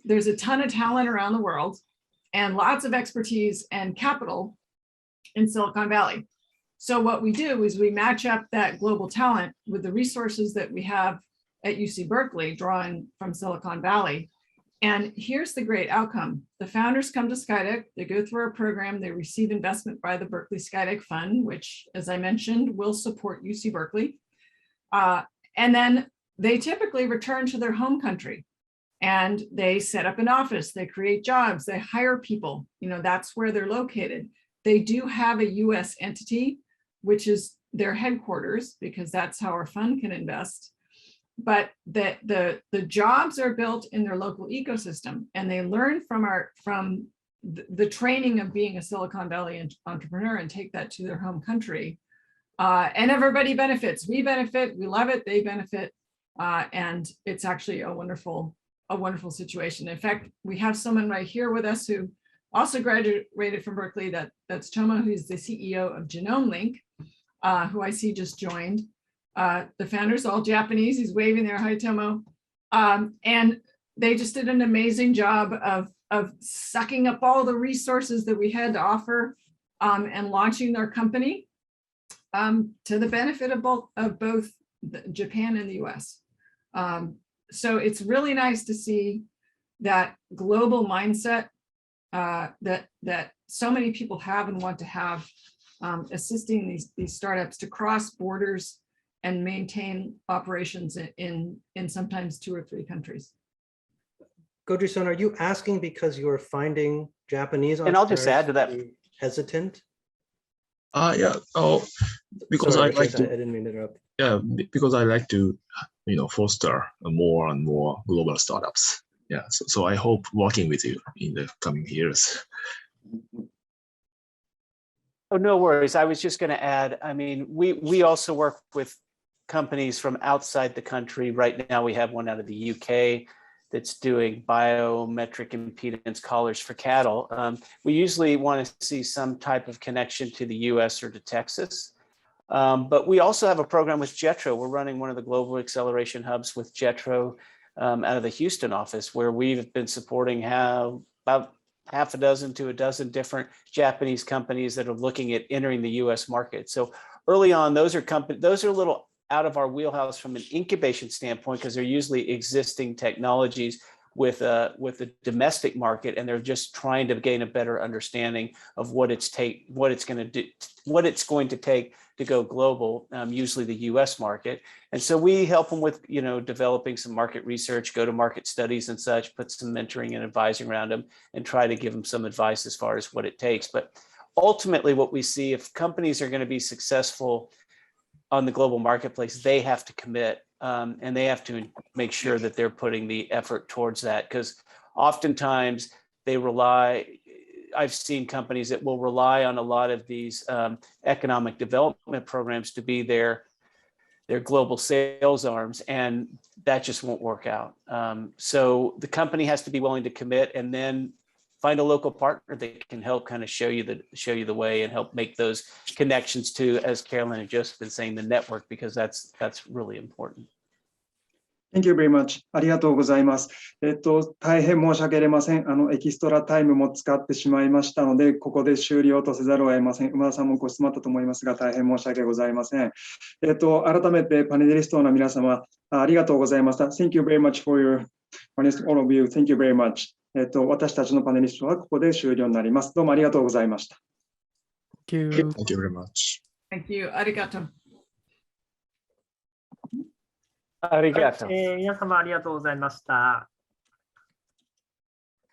There's a ton of talent around the world and lots of expertise and capital in Silicon Valley. So what we do is we match up that global talent with the resources that we have at UC Berkeley, drawing from Silicon Valley. And here's the great outcome. The founders come to SkyDeck, they go through our program, they receive investment by the Berkeley SkyDeck Fund, which, as I mentioned, will support UC Berkeley. And then they typically return to their home country and they set up an office, they create jobs, they hire people, that's where they're located. They do have a US entity, which is their headquarters, because that's how our fund can invest. But the jobs are built in their local ecosystem, and they learn from the training of being a Silicon Valley entrepreneur and take that to their home country. And everybody benefits. We benefit, we love it, they benefit. And it's actually a wonderful situation. In fact, we have someone right here with us who also graduated from Berkeley. That's Tomo, who's the CEO of GenomeLink, who I see just joined. The founders all Japanese. He's waving there. Hi, Tomo. And they just did an amazing job of sucking up all the resources that we had to offer and launching their company to the benefit of both Japan and the US. So it's really nice to see that global mindset that so many people have and want to have, assisting these startups to cross borders and maintain operations in sometimes 2 or 3 countries. Goji-san, are you asking because you are finding Japanese And I'll just add to that. Hesitant? Yeah. Oh, because Sorry, I like to. I didn't mean to interrupt. Yeah, because I like to, foster more and more global startups. Yeah. So I hope working with you in the coming years. Oh, no worries. I was just going to add, I mean, we also work with companies from outside the country. Right now, we have one out of the UK that's doing biometric impedance collars for cattle. We usually want to see some type of connection to the US or to Texas. But we also have a program with JETRO. We're running one of the global acceleration hubs with JETRO out of the Houston office, where we've been supporting about half a dozen to a dozen different Japanese companies that are looking at entering the US market. So early on, those are a little out of our wheelhouse from an incubation standpoint, because they're usually existing technologies with the domestic market, and they're just trying to gain a better understanding of what it's going to take to go global, usually the US market. And so we help them with, developing some market research, go to market studies and such, put some mentoring and advising around them, and try to give them some advice as far as what it takes. But ultimately what we see, if companies are going to be successful on the global marketplace, they have to commit and they have to make sure that they're putting the effort towards that, because oftentimes they rely, I've seen companies that will rely on a lot of these economic development programs to be their global sales arms, and that just won't work out. So the company has to be willing to commit, and then find a local partner that can help kind of show you the way and help make those connections to, as Carolyn and Joseph have been saying, the network, because that's really important. Thank you very much. ありがとうございます。大変申し訳ありません。エキストラタイムも使ってしまいましたので、ここで終了とせざるを得ません。馬田さんもご質問あったと思いますが、大変申し訳ございません。改めてパネリストの皆様、ありがとうございました。Thank you very much for your panelists, all of you. Thank you very much. 私たちのパネリストはここで終了になります。どうもありがとうございました。Thank you. Thank you very much. Thank you. Arigato. ありがとう。皆様ありがとうございました。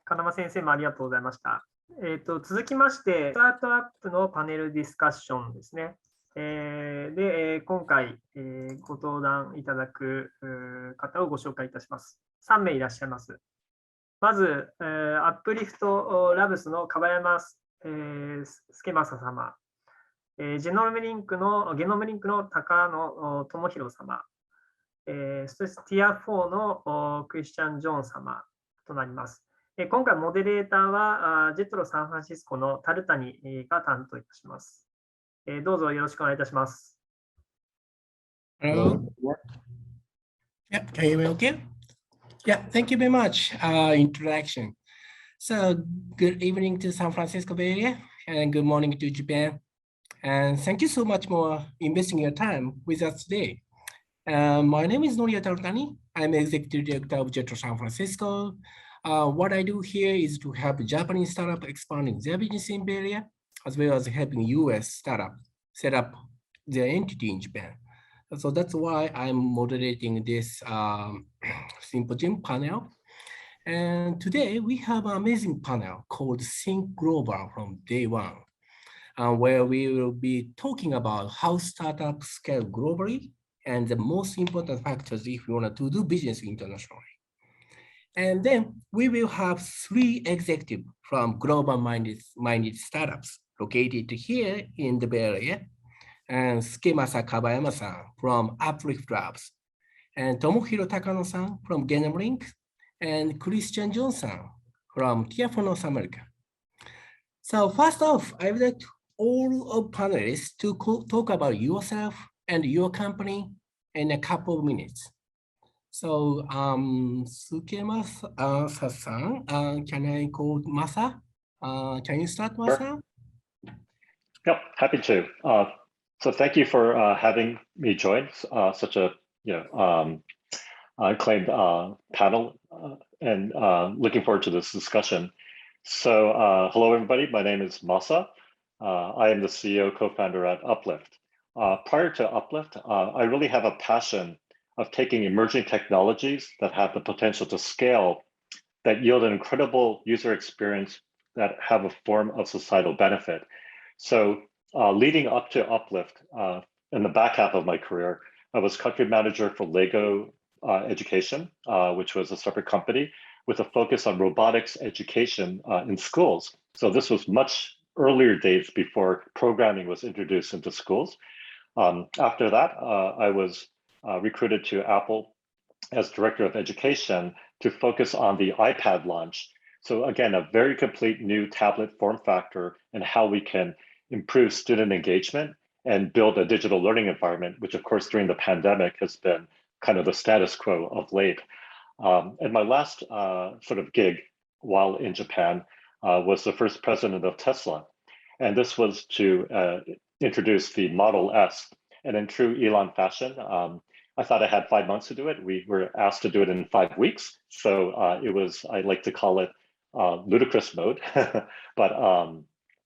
金間先生もありがとうございました。続きまして、スタートアップのパネルディスカッションですね。で、今回、ご登壇いただく方をご紹介いたします。3名いらっしゃいます。まず、アップリフトラブスの樺山助正様、ゲノムリンクの高野智弘様、そしてティア4のクリスチャン・ジョーン様となります。今回、モデレーターはJETROサンフランシスコのタルタニが担当いたします。どうぞよろしくお願いいたします。Hello. Yeah, can you hear me okay? Yeah, thank you very much. Introduction. So, good evening to San Francisco Bay Area, and good morning to Japan. And thank you so much for investing your time with us today. My name is Noria Tarutani. I'm Executive Director of JETRO San Francisco. What I do here is to help Japanese startups expanding their business in Bay Area, as well as helping US startups set up their entity in Japan. So that's why I'm moderating this symposium panel. And today we have an amazing panel called Think Global from Day One, where we will be talking about how startups scale globally and the most important factors if you want to do business internationally. And then we will have 3 executives from global-minded startups located here in the Bay Area, and Sukemasa Kabayama-san from Uplift Labs, and Tomohiro Takano-san from Genomlink, and Christian Johnson from Tier 4 North America. So first off, I would like all of panelists to talk about yourself and your company in a couple of minutes. So Sukemasa-san, can I call Masa? Can you start, Masa? Sure. Yep, happy to. So thank you for having me join such a acclaimed panel, and looking forward to this discussion. So hello everybody, my name is Masa. I am the CEO co-founder at Uplift. Prior to Uplift, I really have a passion of taking emerging technologies that have the potential to scale, that yield an incredible user experience, that have a form of societal benefit. So leading up to Uplift, in the back half of my career, I was country manager for Lego Education, which was a separate company with a focus on robotics education in schools. So this was much earlier days before programming was introduced into schools. After that, I was recruited to Apple as director of education to focus on the iPad launch. So again, a very complete new tablet form factor and how we can improve student engagement and build a digital learning environment, which of course during the pandemic has been kind of the status quo of late. And my last sort of gig while in Japan was the first president of Tesla. And this was to introduce the Model S. And in true Elon fashion, I thought I had 5 months to do it. We were asked to do it in 5 weeks. So it was, I like to call it ludicrous mode. But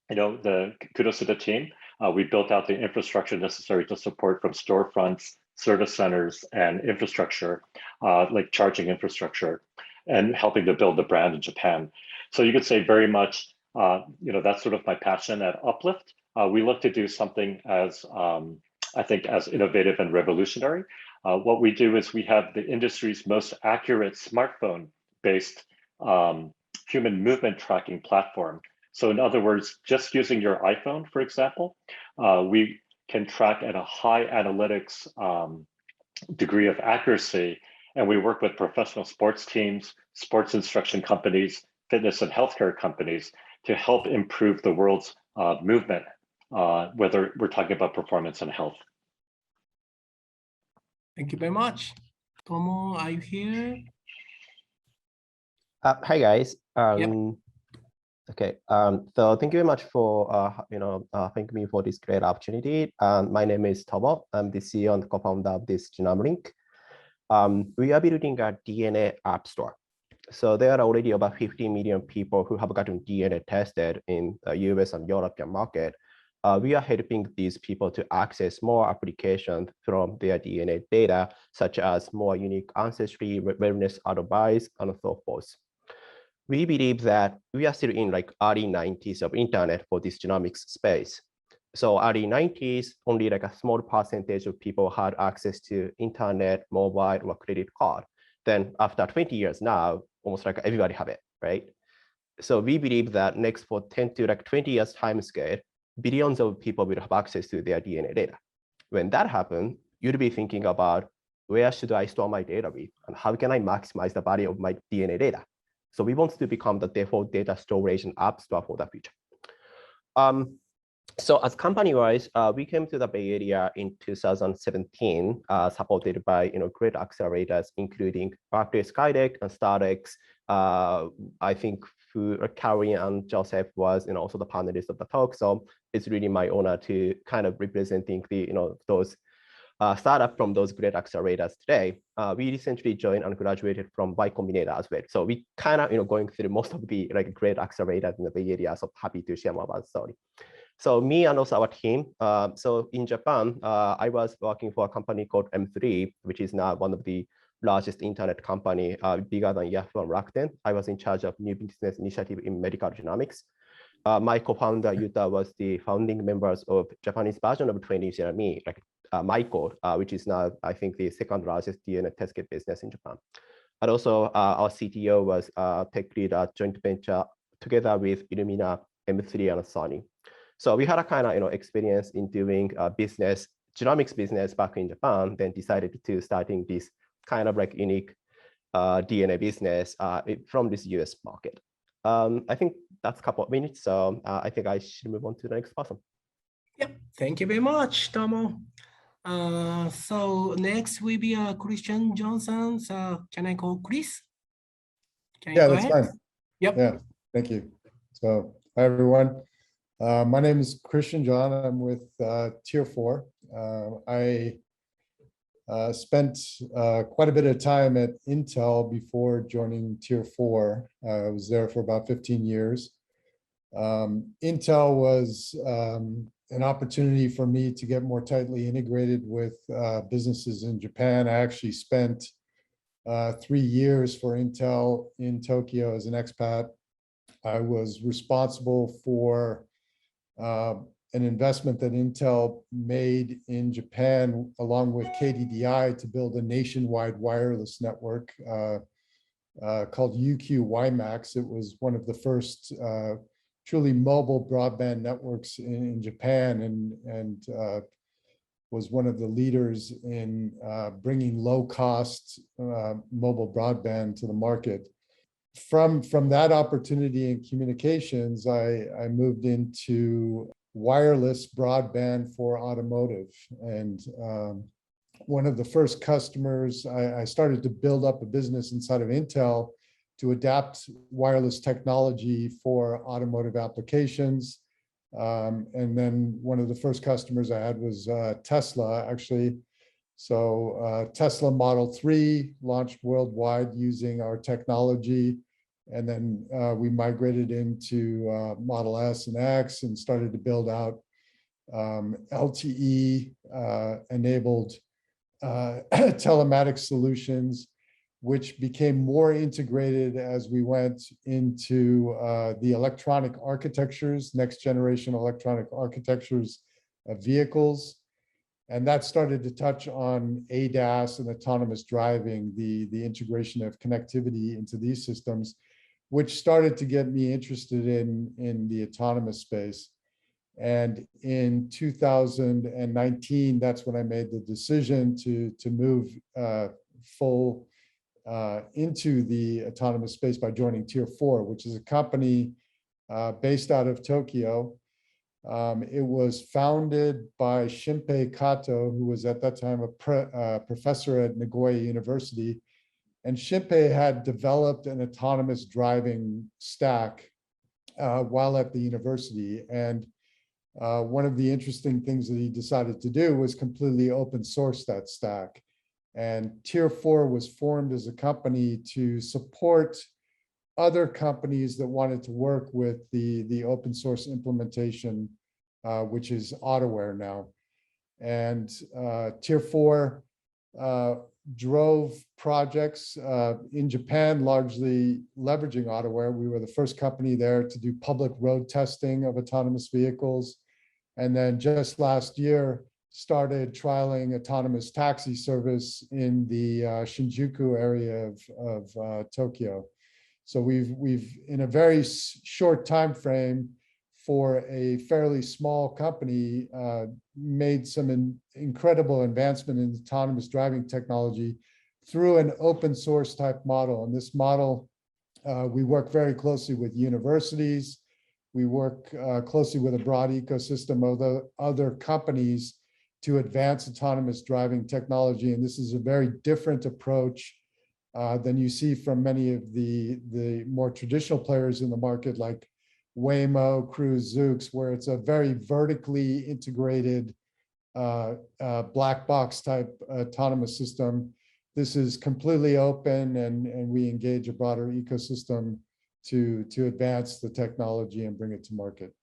the kudos to the team. We built out the infrastructure necessary to support from storefronts, service centers, and infrastructure, like charging infrastructure, and helping to build the brand in Japan. So you could say very much, that's sort of my passion at Uplift. We look to do something as, I think, as innovative and revolutionary What we do is we have the industry's most accurate smartphone-based human movement tracking platform. So in other words, just using your iPhone, for example, we can track at a high analytics degree of accuracy. And we work with professional sports teams, sports instruction companies, fitness and healthcare companies to help improve the world's movement, whether we're talking about performance and health. Thank you very much. Tomo, are you here? Hi guys. Yep. Okay. So thank you very much for thanking me for this great opportunity. My name is Tomo. I'm the CEO and co-founder of this Genome Link. We are building a DNA app store. So there are already about 50 million people who have gotten DNA tested in the US and European market. We are helping these people to access more applications from their DNA data, such as more unique ancestry, wellness advice, and so forth. We believe that we are still in like early 90s of internet for this genomics space. So early 90s, only like a small percentage of people had access to internet, mobile, or credit card. Then after 20 years now, almost like everybody have it, right? So we believe that next for 10 to like 20 years time scale, billions of people will have access to their DNA data. When that happens, you'll be thinking about where should I store my data with and how can I maximize the value of my DNA data? So we want to become the default data storage and app store for the future. So as company-wise, we came to the Bay Area in 2017, supported by great accelerators, including Berkeley, SkyDeck, and StartX. I think Carrie and Joseph was also the panelists of the talk. So it's really my honor to kind of representing the those startup from those great accelerators today. We recently joined and graduated from Y Combinator as well. So we kind of going through most of the great accelerators in the Bay Area. So happy to share more about the story. So me and also our team. So in Japan, I was working for a company called M3, which is now one of the largest internet company, bigger than Yahoo and Rakuten. I was in charge of new business initiative in medical genomics. My co-founder Yuta was the founding members of Japanese version of 23andMe, like Michael, which is now I think the second largest DNA test kit business in Japan. And also our CTO was tech lead at joint venture together with Illumina, M3, and Sony. So we had a kind of experience in doing business, genomics business back in Japan, then decided to starting this kind of like unique DNA business from this US market. I think that's a couple of minutes, so I think I should move on to the next person. Yep, thank you very much, Tomo. So next will be Christian Johnson. So can I call Chris? Yeah, that's fine. Yep. Yeah, thank you. So hi everyone. My name is Christian John. I'm with Tier 4. I spent quite a bit of time at Intel before joining Tier 4. I was there for about 15 years. Intel was an opportunity for me to get more tightly integrated with businesses in Japan. I actually spent 3 years for Intel in Tokyo as an expat. I was responsible for an investment that Intel made in Japan along with KDDI to build a nationwide wireless network called UQ WiMAX. It was one of the first truly mobile broadband networks in Japan and was one of the leaders in bringing low-cost mobile broadband to the market. From that opportunity in communications, I moved into wireless broadband for automotive. And one of the first customers, I started to build up a business inside of Intel to adapt wireless technology for automotive applications. And then one of the first customers I had was Tesla, actually. So Tesla Model 3 launched worldwide using our technology. And then we migrated into Model S and X and started to build out LTE enabled telematics solutions, which became more integrated as we went into the electronic architectures, next generation electronic architectures of vehicles. And that started to touch on ADAS and autonomous driving, the integration of connectivity into these systems, which started to get me interested in the autonomous space. And in 2019, that's when I made the decision to move full into the autonomous space by joining Tier 4, which is a company based out of Tokyo. It was founded by Shinpei Kato, who was at that time a professor at Nagoya University. And Shinpei had developed an autonomous driving stack while at the university. And one of the interesting things that he decided to do was completely open source that stack. And Tier 4 was formed as a company to support other companies that wanted to work with the open source implementation, which is Autoware now. And Tier 4 drove projects in Japan, largely leveraging Autoware. We were the first company there to do public road testing of autonomous vehicles. And then just last year, started trialing autonomous taxi service in the Shinjuku area of Tokyo. So we've in a very short time frame for a fairly small company made some incredible advancement in autonomous driving technology through an open source type model. And this model, we work very closely with universities. We work closely with a broad ecosystem of other companies to advance autonomous driving technology. And this is a very different approach than you see from many of the more traditional players in the market, like Waymo, Cruise, Zoox, where it's a very vertically integrated black box type autonomous system. This is completely open, and we engage a broader ecosystem to advance the technology and bring it to market.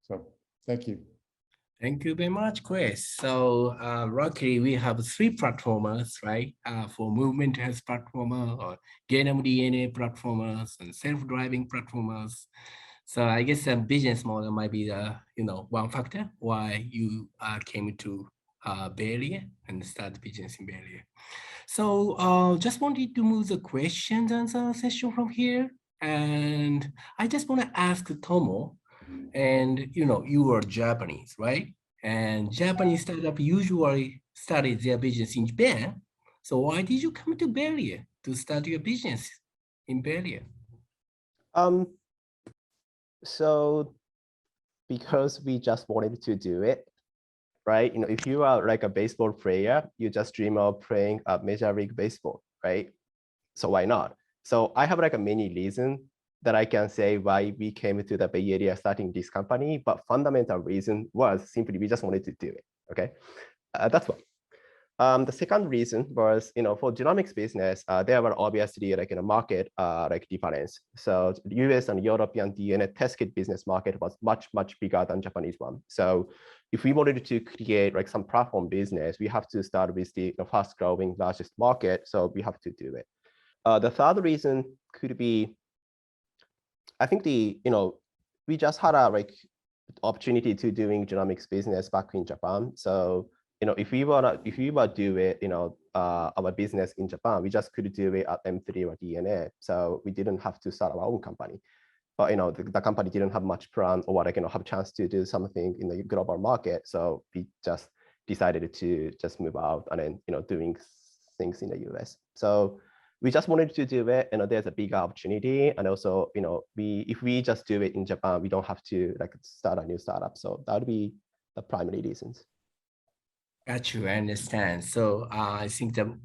So thank you. Thank you very much, Chris. So luckily we have 3 platformers, right? For movement health platformer, or genome DNA platformers, and self-driving platformers. So I guess the business model might be the one factor why you came to Bay Area and start business in Bay Area. So just wanted to move the questions and answer session from here. And I just want to ask Tomo, and you are Japanese, right? And Japanese startup usually started their business in Japan. So why did you come to Bay Area to start your business in Bay Area? So because we just wanted to do it, right? If you are like a baseball player, you just dream of playing a Major League Baseball, right? So why not? So I have like a many reason that I can say why we came to the Bay Area starting this company, but fundamental reason was simply we just wanted to do it, okay? That's one. The second reason was, for genomics business, there were obviously like market like difference. So the US and European DNA test kit business market was much bigger than Japanese one. So if we wanted to create like some platform business, we have to start with the fast growing largest market. So we have to do it. The third reason could be, I think we just had a like opportunity to doing genomics business back in Japan. So if we were do it, our business in Japan, we just could do it at M3 or DNA. So we didn't have to start our own company. But the company didn't have much plan or have chance to do something in the global market. So we just decided to just move out and then doing things in the US. So we just wanted to do it, there's a big opportunity. And also, if we just do it in Japan, we don't have to like start a new startup. So that would be the primary reasons. Got you, I understand. So I think the,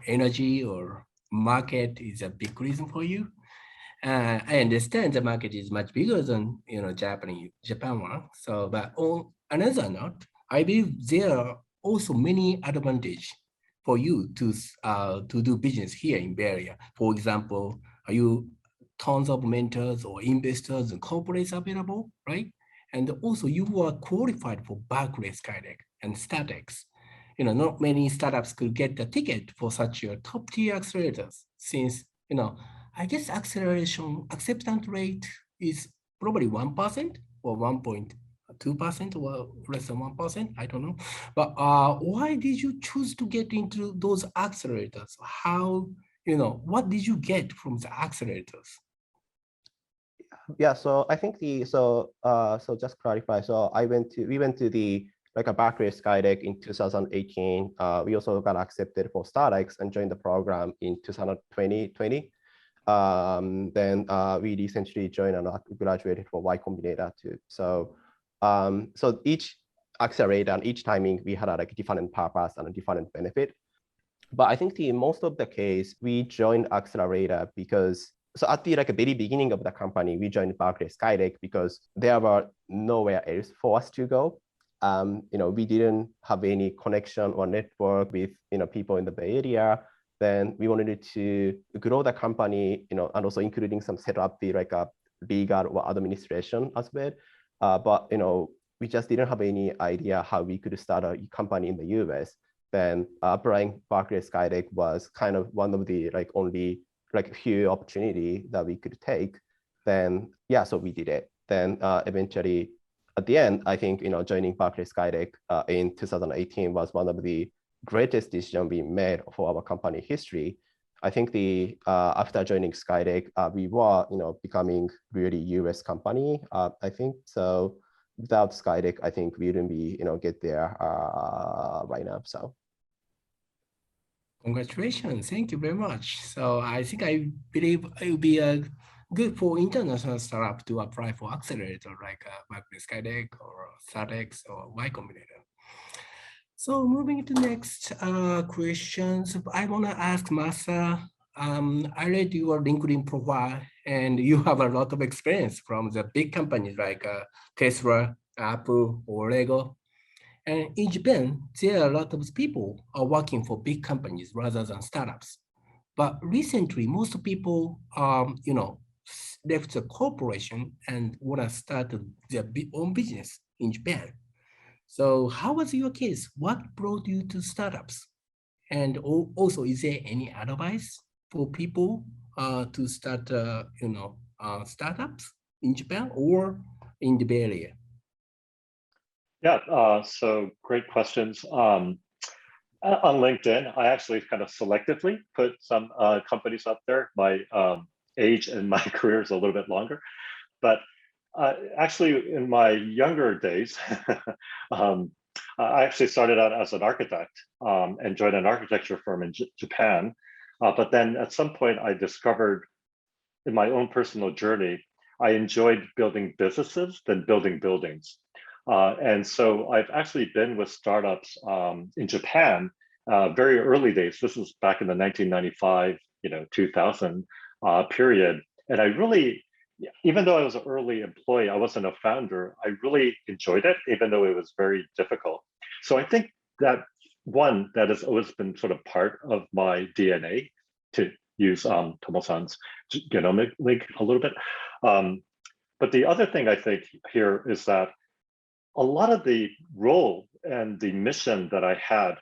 energy or market is a big reason for you. I understand the market is much bigger than, Japan one. So, but on another note, I believe there are also many advantages for you to do business here in Bay Area. For example, are you tons of mentors or investors and corporates available, right? And also you are qualified for Berkeley, SkyDeck, and StartX. Not many startups could get the ticket for such a top tier accelerators since, I guess acceleration acceptance rate is probably 1% or 2% or less than 1%, I don't know. But why did you choose to get into those accelerators? How, what did you get from the accelerators? Yeah, so I think so just clarify. So we went to the like a Berkeley SkyDeck in 2018. We also got accepted for StartX and joined the program in 2020. Then we recently joined and graduated for Y Combinator too. So so each accelerator and each timing we had a like different purpose and a different benefit. But I think most of the case we joined accelerator because so at the like very beginning of the company we joined Berkeley SkyDeck because there were nowhere else for us to go. We didn't have any connection or network with people in the Bay Area. Then we wanted to grow the company, and also including some set up the like a legal or administration as well. But we just didn't have any idea how we could start a company in the US. Then applying Berkeley SkyDeck was kind of one of the like only like few opportunity that we could take. Then yeah, so we did it. Then eventually at the end, I think joining Berkeley SkyDeck in 2018 was one of the greatest decision we made for our company history. I think after joining SkyDeck, we were becoming really US company. I think so. Without SkyDeck, I think we wouldn't be get there right now. So. Congratulations! Thank you very much. So I believe it will be good for international startup to apply for accelerator like Berkeley SkyDeck or StartX or Y Combinator. So moving to next questions, I want to ask Masa. I read your LinkedIn profile, and you have a lot of experience from the big companies like Tesla, Apple, or Lego. And in Japan, there are a lot of people are working for big companies rather than startups. But recently, most people, left the corporation and want to start their own business in Japan. So how was your case? What brought you to startups? And also, is there any advice for people to start, startups in Japan or in the Bay Area? Yeah, so great questions. On LinkedIn, I actually kind of selectively put some companies up there. My age and my career is a little bit longer, but actually in my younger days, I actually started out as an architect and joined an architecture firm in Japan. But then at some point I discovered in my own personal journey, I enjoyed building businesses than building buildings. And so I've actually been with startups in Japan very early days. This was back in the 1995, 2000 period. And I really, even though I was an early employee, I wasn't a founder, I really enjoyed it, even though it was very difficult. So I think that one, that has always been sort of part of my DNA, to use Tomo-san's genomic link a little bit. But the other thing I think here is that a lot of the role and the mission that I had,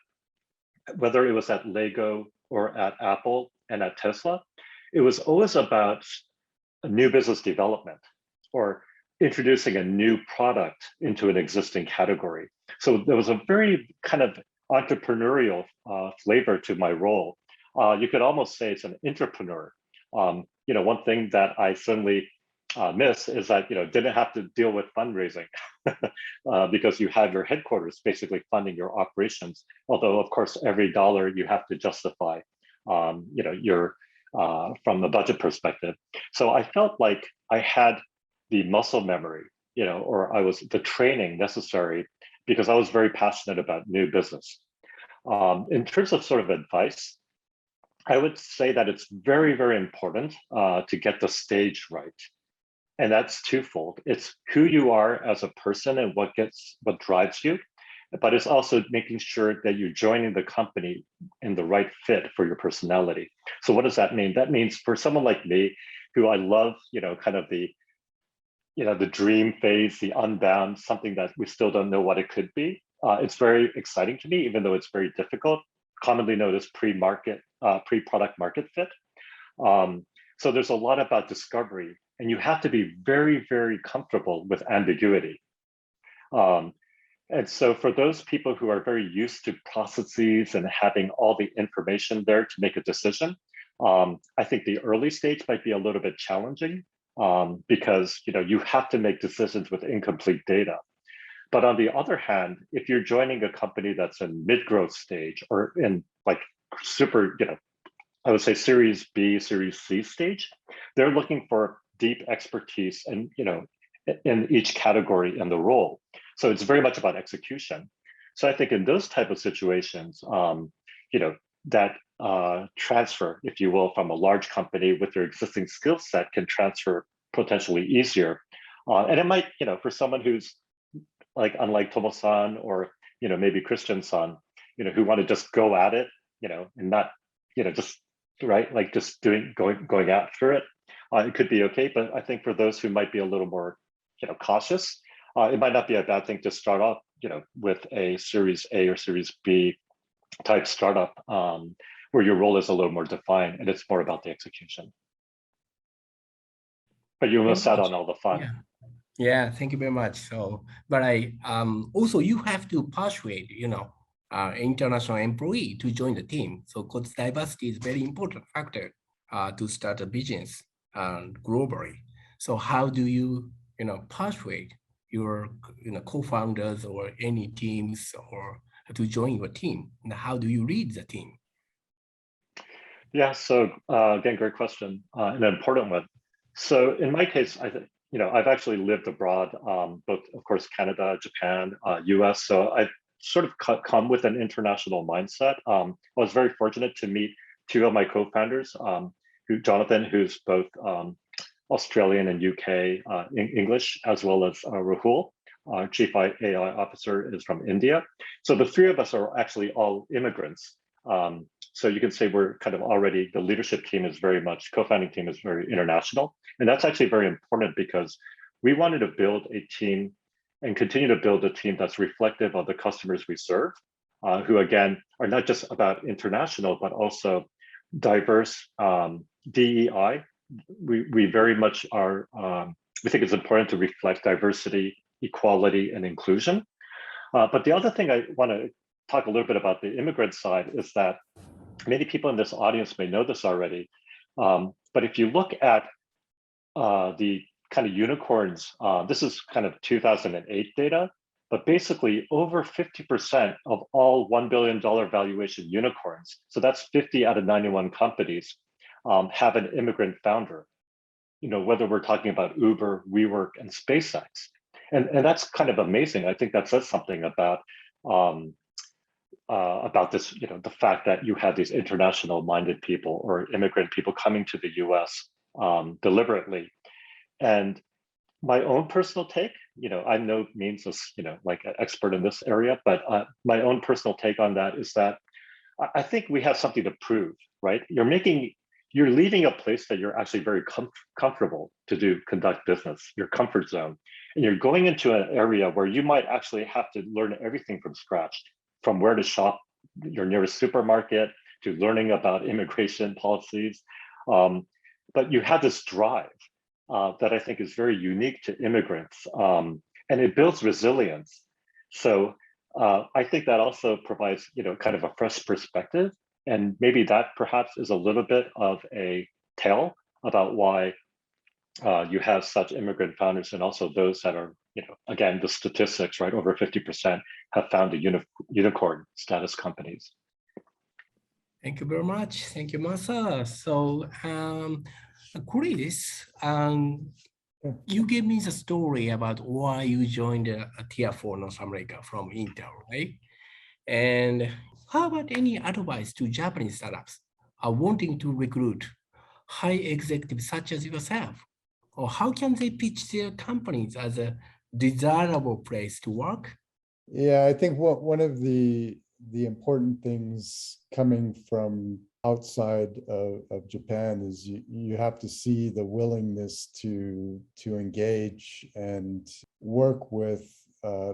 whether it was at Lego or at Apple and at Tesla, it was always about a new business development or introducing a new product into an existing category. So there was a very kind of entrepreneurial flavor to my role. You could almost say it's an entrepreneur. One thing that I certainly miss is that didn't have to deal with fundraising because you have your headquarters basically funding your operations. Although of course every dollar you have to justify, your from the budget perspective. So I felt like I had the muscle memory, or I was the training necessary because I was very passionate about new business. In terms of sort of advice, I would say that it's very, very important to get the stage right. And that's twofold. It's who you are as a person and what drives you, but it's also making sure that you're joining the company in the right fit for your personality. So what does that mean? That means for someone like me, who I love, kind of the dream phase, the unbound, something that we still don't know what it could be. It's very exciting to me, even though it's very difficult, commonly known as pre-product market fit. So there's a lot about discovery, and you have to be very, very comfortable with ambiguity. And so for those people who are very used to processes and having all the information there to make a decision, I think the early stage might be a little bit challenging because you have to make decisions with incomplete data. But on the other hand, if you're joining a company that's in mid-growth stage or in like super, I would say Series B, Series C stage, they're looking for deep expertise and in each category in the role. So it's very much about execution. So I think in those type of situations, that transfer, if you will, from a large company with their existing skill set can transfer potentially easier. And it might, for someone who's like unlike Tomo-san or maybe Christian-san, who want to just go at it, and not, just right, like just going after it, it could be okay. But I think for those who might be a little more, cautious, it might not be a bad thing to start off, with a Series A or Series B type startup where your role is a little more defined and it's more about the execution. But you miss out on all the fun. Yeah, thank you very much. So, but I also you have to persuade, international employee to join the team. So, because diversity is very important factor to start a business globally. So, how do you, persuade your, co-founders or any teams or to join your team? And how do you lead the team? Yeah. So again, great question, an important one. So in my case, I think, I've actually lived abroad, both, of course, Canada, Japan, US. So I've sort of come with an international mindset. I was very fortunate to meet two of my co-founders, Jonathan, who's both Australian and UK English, as well as Rahul, our Chief AI Officer, is from India. So the three of us are actually all immigrants. So you can say we're kind of already, the leadership team is very much, co-founding team is very international. And that's actually very important because we wanted to build a team and continue to build a team that's reflective of the customers we serve, who again, are not just about international, but also diverse DEI. We very much are, we think it's important to reflect diversity, equality, and inclusion. But the other thing I want to talk a little bit about the immigrant side is that many people in this audience may know this already. But if you look at the kind of unicorns, this is kind of 2008 data, but basically over 50% of all $1 billion valuation unicorns, so that's 50 out of 91 companies, have an immigrant founder, whether we're talking about Uber, WeWork, and SpaceX. And that's kind of amazing. I think that says something about this, the fact that you have these international minded people or immigrant people coming to the US deliberately. And my own personal take, I'm no means like an expert in this area, but my own personal take on that is that I think we have something to prove, right? You're leaving a place that you're actually very comfortable to conduct business, your comfort zone. And you're going into an area where you might actually have to learn everything from scratch, from where to shop your nearest supermarket to learning about immigration policies. But you have this drive that I think is very unique to immigrants, and it builds resilience. So I think that also provides, kind of a fresh perspective. And maybe that perhaps is a little bit of a tale about why you have such immigrant founders and also those that are, again, the statistics, right? Over 50% have found a unicorn status companies. Thank you very much. Thank you, Masa. So, Chris, you gave me the story about why you joined a Tier 4 North America from Intel, right? And how about any advice to Japanese startups are wanting to recruit high executives such as yourself? Or how can they pitch their companies as a desirable place to work? Yeah, I think one of the important things coming from outside of Japan is you have to see the willingness to engage and work with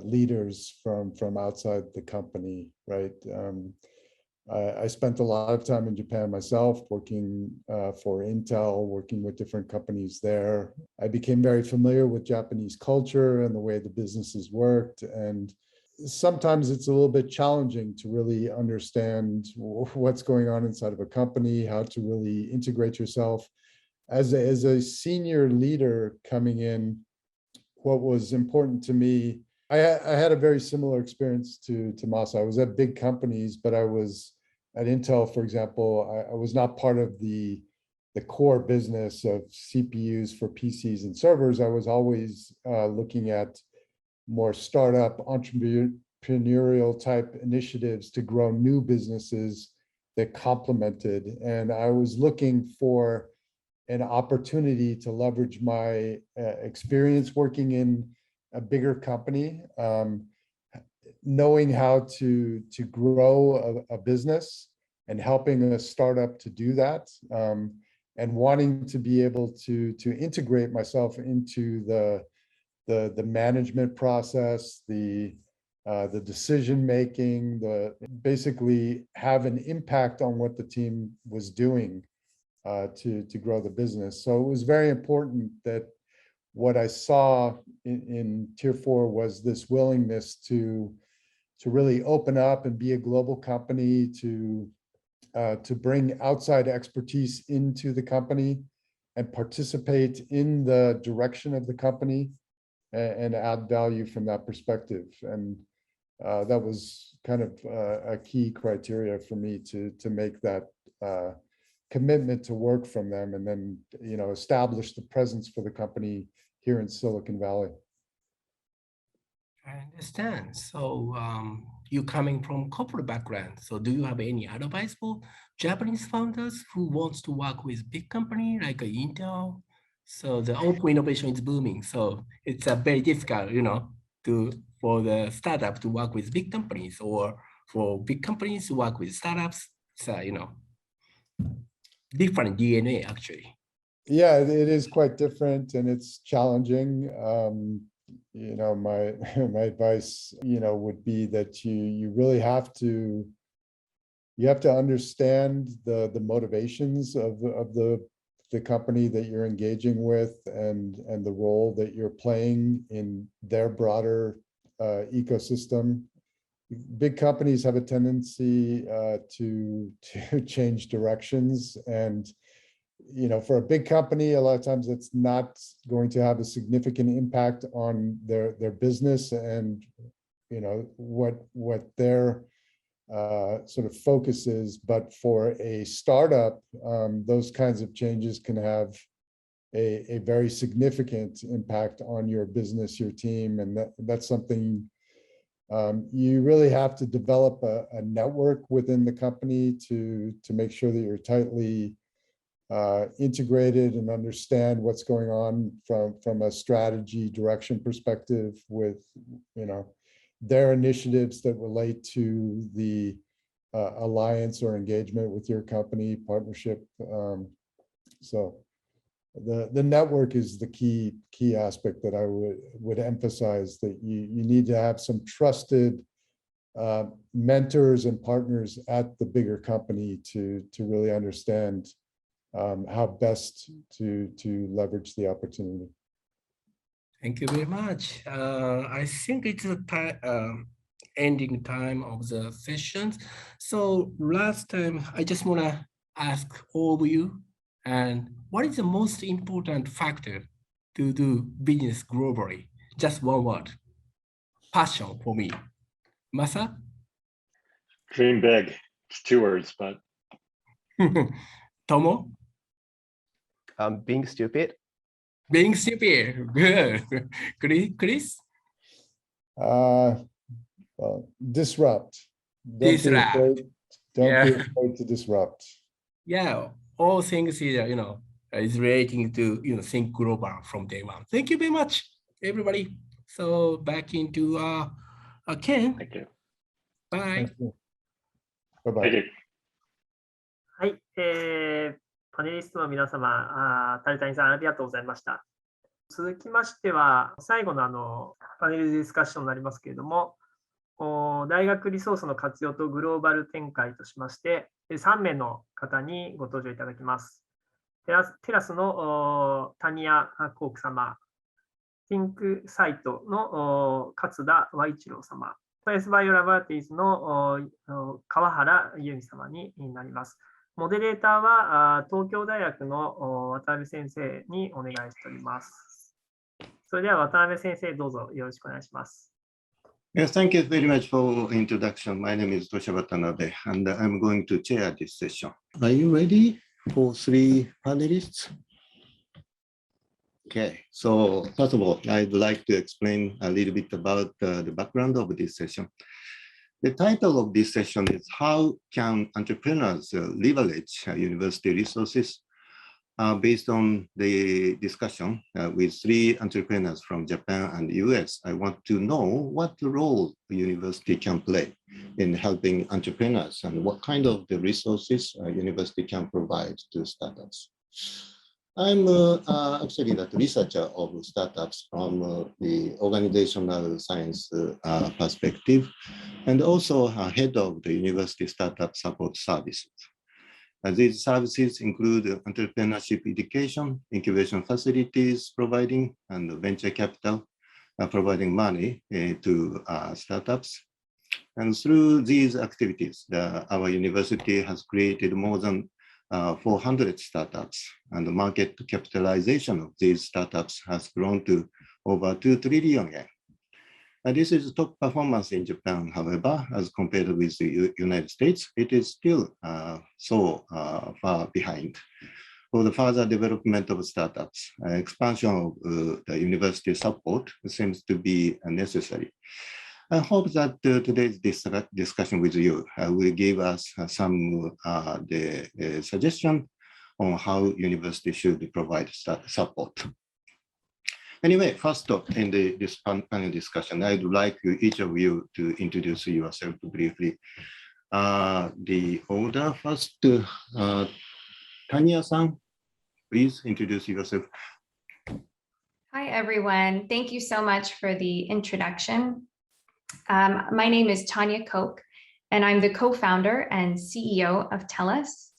leaders from outside the company, right? I spent a lot of time in Japan myself, working for Intel, working with different companies there. I became very familiar with Japanese culture and the way the businesses worked. And sometimes it's a little bit challenging to really understand what's going on inside of a company, how to really integrate yourself. As a senior leader coming in, what was important to me, I had a very similar experience to Masa. I was at big companies, but I was at Intel, for example, I was not part of the core business of CPUs for PCs and servers. I was always looking at more startup entrepreneurial type initiatives to grow new businesses that complemented. And I was looking for an opportunity to leverage my experience working in a bigger company, knowing how to grow a business and helping a startup to do that, and wanting to be able to integrate myself into the management process, the decision making, basically have an impact on what the team was doing to grow the business. So it was very important that what I saw in Tier 4 was this willingness to really open up and be a global company, to bring outside expertise into the company and participate in the direction of the company and add value from that perspective. And that was kind of a key criteria for me to make that commitment to work from them, and then establish the presence for the company here in Silicon Valley. I understand. So you coming from corporate background. So do you have any advice for Japanese founders who wants to work with big company like Intel? So the open innovation is booming. So it's very difficult, for the startup to work with big companies, or for big companies to work with startups. So, different DNA actually. Yeah, it is quite different and it's challenging. My advice, would be that you really have to understand the motivations of the company that you're engaging with, and the role that you're playing in their broader ecosystem. Big companies have a tendency to change directions, and for a big company, a lot of times it's not going to have a significant impact on their business and what their sort of focus is. But for a startup, those kinds of changes can have a very significant impact on your business, your team, and that's something you really have to develop a network within the company to make sure that you're tightly integrated and understand what's going on from a strategy direction perspective with their initiatives that relate to the alliance or engagement with your company, partnership. So the network is the key aspect that I would emphasize, that you need to have some trusted mentors and partners at the bigger company to really understand how best to leverage the opportunity. Thank you very much. I think it's a ending time of the sessions. So last time, I just want to ask all of you, and what is the most important factor to do business globally? Just one word. Passion for me. Masa? Dream big. It's 2 words, but. Tomo? Being stupid. Being stupid. Good. Chris? Well, disrupt. Don't be afraid to disrupt. Yeah, all things here, is relating to think global from day one. Thank you very much, everybody. So back into Ken. Thank you. Bye. Bye-bye. Thank you. はい、パネリストの皆様、タルタニさんありがとうございました。続きましては、最後のパネルディスカッションになりますけれども、大学リソースの活用とグローバル展開としまして、3名の方にご登場いただきます。テラスのタニア・コーク様、ティンクサイトの勝田和一郎様、Sバイオラバーティーズの川原由美様になります。モデレーターは東京大学の渡辺先生にお願いしております。それでは渡辺先生、どうぞよろしくお願いします。Yes, thank you very much for introduction. My name is Tosha Watanabe, and I'm going to chair this session. Are you ready for 3 panelists? Okay, so first of all, I'd like to explain a little bit about the background of this session. The title of this session is How Can Entrepreneurs Leverage University Resources? Based on the discussion with 3 entrepreneurs from Japan and the US, I want to know what role the university can play in helping entrepreneurs and what kind of the resources a university can provide to startups. I'm actually the researcher of startups from the organizational science perspective, and also head of the University Startup Support Services. These services include entrepreneurship education, incubation facilities providing, and venture capital providing money to startups. And through these activities, our university has created more than 400 startups, and the market capitalization of these startups has grown to over 2 trillion yen. This is top performance in Japan, however, as compared with the United States, it is still so far behind. For the further development of startups, expansion of the university support seems to be necessary. I hope that today's discussion with you will give us some suggestion on how university should provide support. Anyway, first in this panel discussion, I'd like each of you to introduce yourself briefly. The order first, Tanya-san, please introduce yourself. Hi, everyone. Thank you so much for the introduction. My name is Tanya Koch, and I'm the co-founder and CEO of TELUS.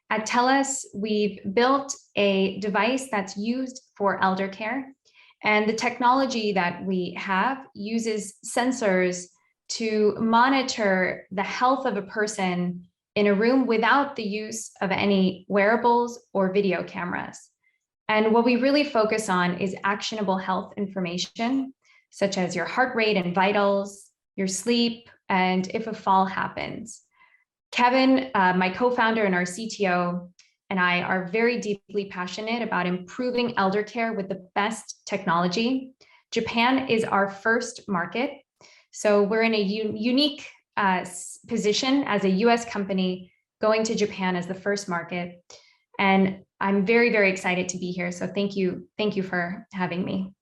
At TELUS, we've built a device that's used for elder care. And the technology that we have uses sensors to monitor the health of a person in a room without the use of any wearables or video cameras. And what we really focus on is actionable health information, such as your heart rate and vitals, your sleep, and if a fall happens. Kevin, my co-founder and our CTO, and I are very deeply passionate about improving elder care with the best technology. Japan is our first market. So we're in a unique position as a US company going to Japan as the first market. And I'm very, very excited to be here. So thank you for having me.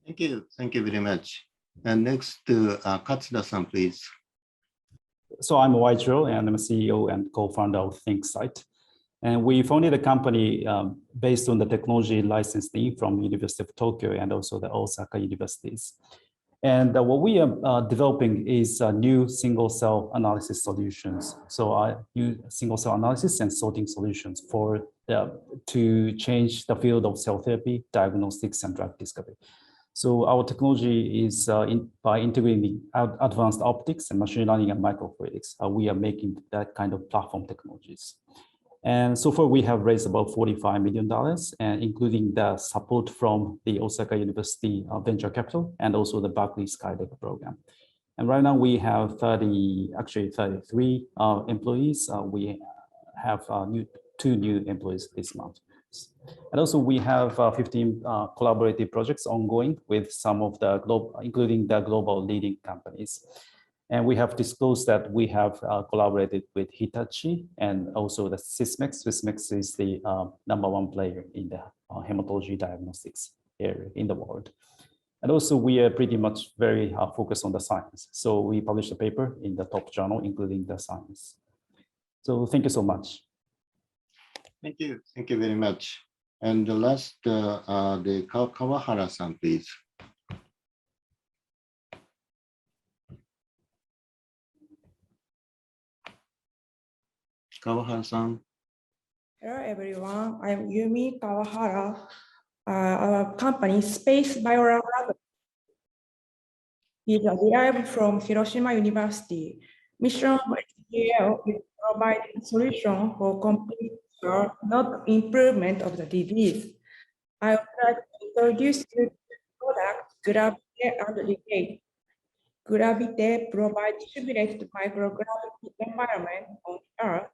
Thank you very much. And next, Katsuda-san, please. So I'm JETRO, and I'm a CEO and co-founder of ThinkSight. And we founded a company based on the technology licensing from University of Tokyo and also the Osaka universities. And what we are developing is new single cell analysis solutions. So new single cell analysis and sorting solutions to change the field of cell therapy, diagnostics, and drug discovery. So our technology is by integrating advanced optics and machine learning and microfluidics, we are making that kind of platform technologies. And so far, we have raised about $45 million, and including the support from the Osaka University Venture Capital and also the Berkeley SkyDeck program. And right now, we have 33 employees. We have 2 new employees this month. And also, we have 15 collaborative projects ongoing with some of the including the global leading companies. And we have disclosed that we have collaborated with Hitachi and also the Sysmex. Sysmex is the #1 player in the hematology diagnostics area in the world. And also we are pretty much very focused on the science. So we published a paper in the top journal, including the science. So thank you so much. Thank you very much. And the last, the Kawahara-san, please. Kawahara-san. Hello, everyone. I'm Yumi Kawahara. Our company, Space Biolab, is derived from Hiroshima University. Mission of HBL is providing solution for complete cure, not improvement of the disease. I would like to introduce you to the product Gravite and Ligate. Gravite provides distributed microgravity environment on Earth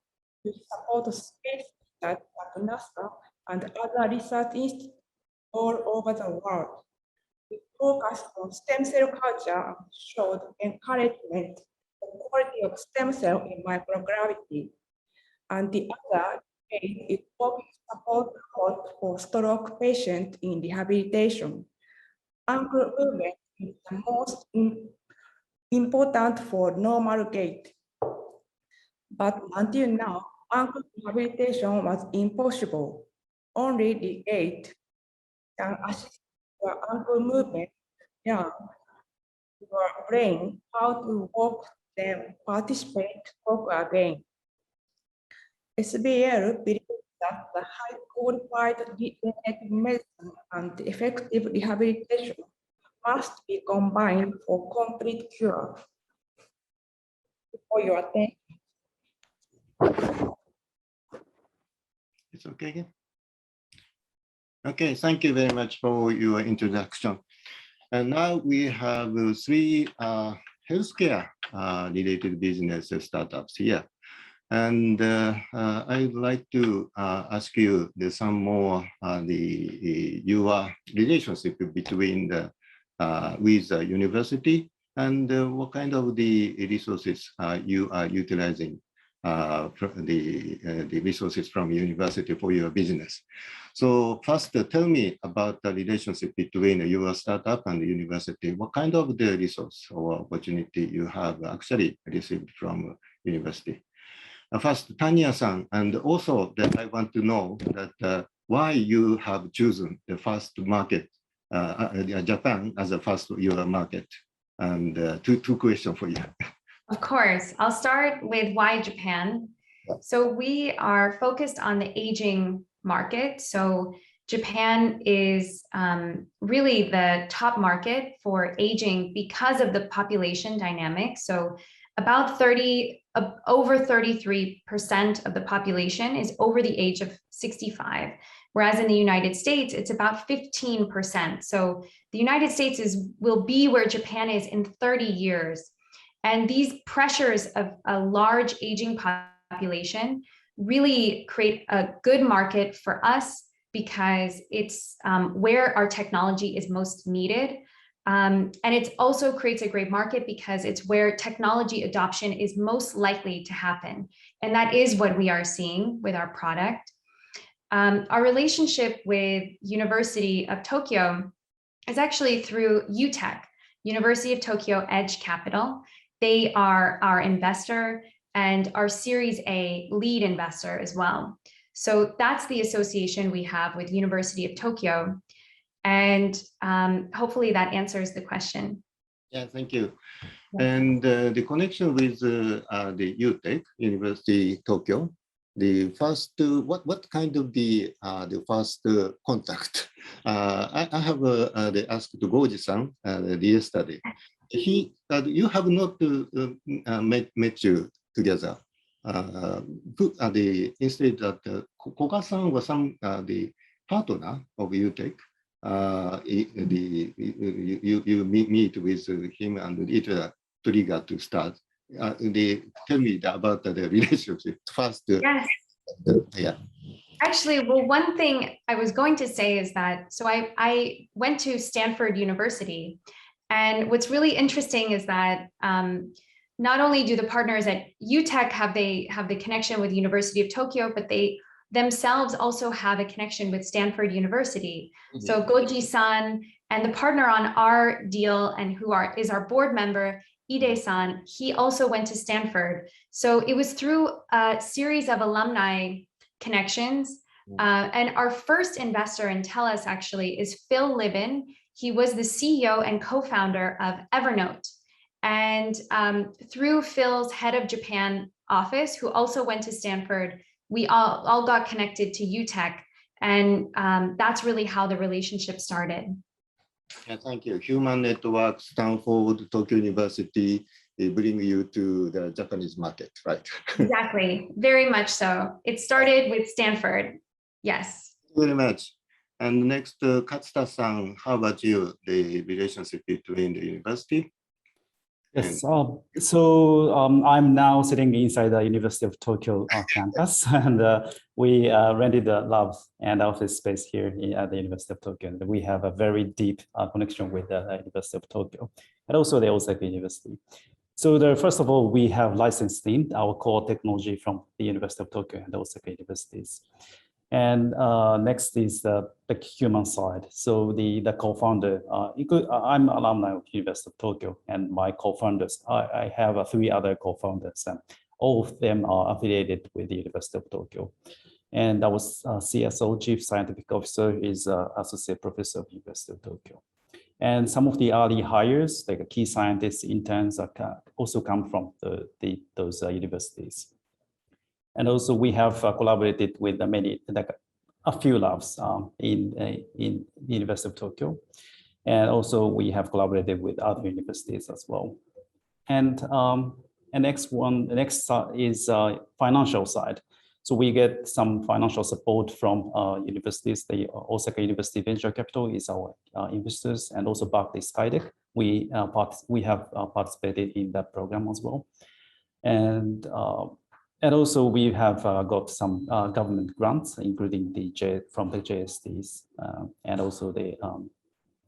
to support space research at NASA and other research institutes all over the world. We focus on stem cell culture and showed encouragement of quality of stem cell in microgravity. And the other is working support for stroke patients in rehabilitation. Ankle movement is the most important for normal gait. But until now, ankle rehabilitation was impossible. Only the gait can assist your ankle movement, your brain, how to walk, then participate, walk again. SBL believes that the high qualified regenerative medicine and effective rehabilitation must be combined for complete cure. For your attention. It's okay again. Okay, thank you very much for your introduction. And now we have three healthcare related business startups here. And I'd like to ask you some more your relationship between with the university and what kind of the resources you are utilizing the resources from university for your business. So first, tell me about the relationship between your startup and the university. What kind of the resource or opportunity you have actually received from university? First, Tanya-san, and also that I want to know that why you have chosen the first market, Japan as a first your market. And two questions for you. Of course, I'll start with why Japan. So we are focused on the aging market. So Japan is really the top market for aging because of the population dynamic. So about over 33% of the population is over the age of 65. Whereas in the United States, it's about 15%. So the United States will be where Japan is in 30 years. And these pressures of a large aging population really create a good market for us because it's where our technology is most needed. And it also creates a great market because it's where technology adoption is most likely to happen. And that is what we are seeing with our product. Our relationship with University of Tokyo is actually through UTech, University of Tokyo Edge Capital. They are our investor and our Series A lead investor as well. So that's the association we have with University of Tokyo. And hopefully that answers the question. Yeah, thank you. And the connection with the UTech, University Tokyo, the first, what kind of the first contact? I have asked Goji-san yesterday. You have not met you together. Instead that Koga-san was the partner of UTech. You meet with him and it triggered to start. They tell me about the relationship first. Yes. Yeah. Actually, well, one thing I was going to say is that, so I went to Stanford University, and what's really interesting is that not only do the partners at UTech have the connection with University of Tokyo, but they themselves also have a connection with Stanford University. Mm-hmm. So Goji-san and the partner on our deal and is our board member, Ide-san, he also went to Stanford. So it was through a series of alumni connections. And our first investor in TELUS actually is Phil Libin. He was the CEO and co-founder of Evernote. And through Phil's head of Japan office, who also went to Stanford, we all got connected to UTech. And that's really how the relationship started. Yeah, thank you. Human Network, Stanford, Tokyo University, they bring you to the Japanese market, right? Exactly, very much so. It started with Stanford, yes. Thank you very much. And next, Katsuta-san, how about you, the relationship between the university? Yes, I'm now sitting inside the University of Tokyo campus, and we rented the lab and office space here at the University of Tokyo. And we have a very deep connection with the University of Tokyo and also the Osaka University. So first of all, we have licensed in our core technology from the University of Tokyo and the Osaka universities. And next is the human side. So the co-founder, I'm alumni of University of Tokyo, and my co-founders, I have 3 other co-founders, and all of them are affiliated with the University of Tokyo. And our CSO, Chief Scientific Officer, is Associate Professor of University of Tokyo. And some of the early hires, like key scientists, interns, also come from those universities. And also we have collaborated with a few labs in the University of Tokyo. And also we have collaborated with other universities as well. And next is financial side. So we get some financial support from universities. The Osaka University Venture Capital is our investors, and also Berkeley SkyDeck. We have participated in that program as well. And also we have got some government grants, including from the JSTs, and also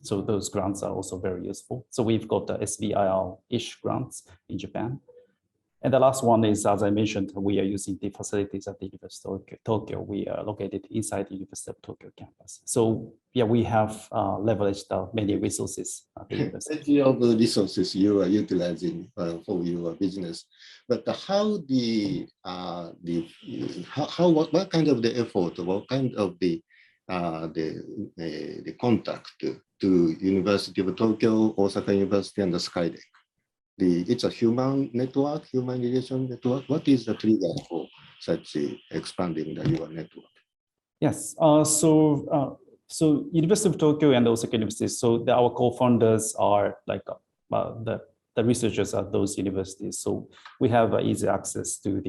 so those grants are also very useful. So we've got the SBIR-ish grants in Japan. And the last one is, as I mentioned, we are using the facilities at the University of Tokyo. We are located inside the University of Tokyo campus. So yeah, we have leveraged many resources at the university. Plenty of resources you are utilizing for your business. But what kind of the effort, what kind of the contact to University of Tokyo, Osaka University, and the SkyDeck? It's a human network, human relation network. What is the trigger for such expanding your network? Yes, so University of Tokyo and Osaka University, so our co-founders are like the researchers at those universities. So we have easy access to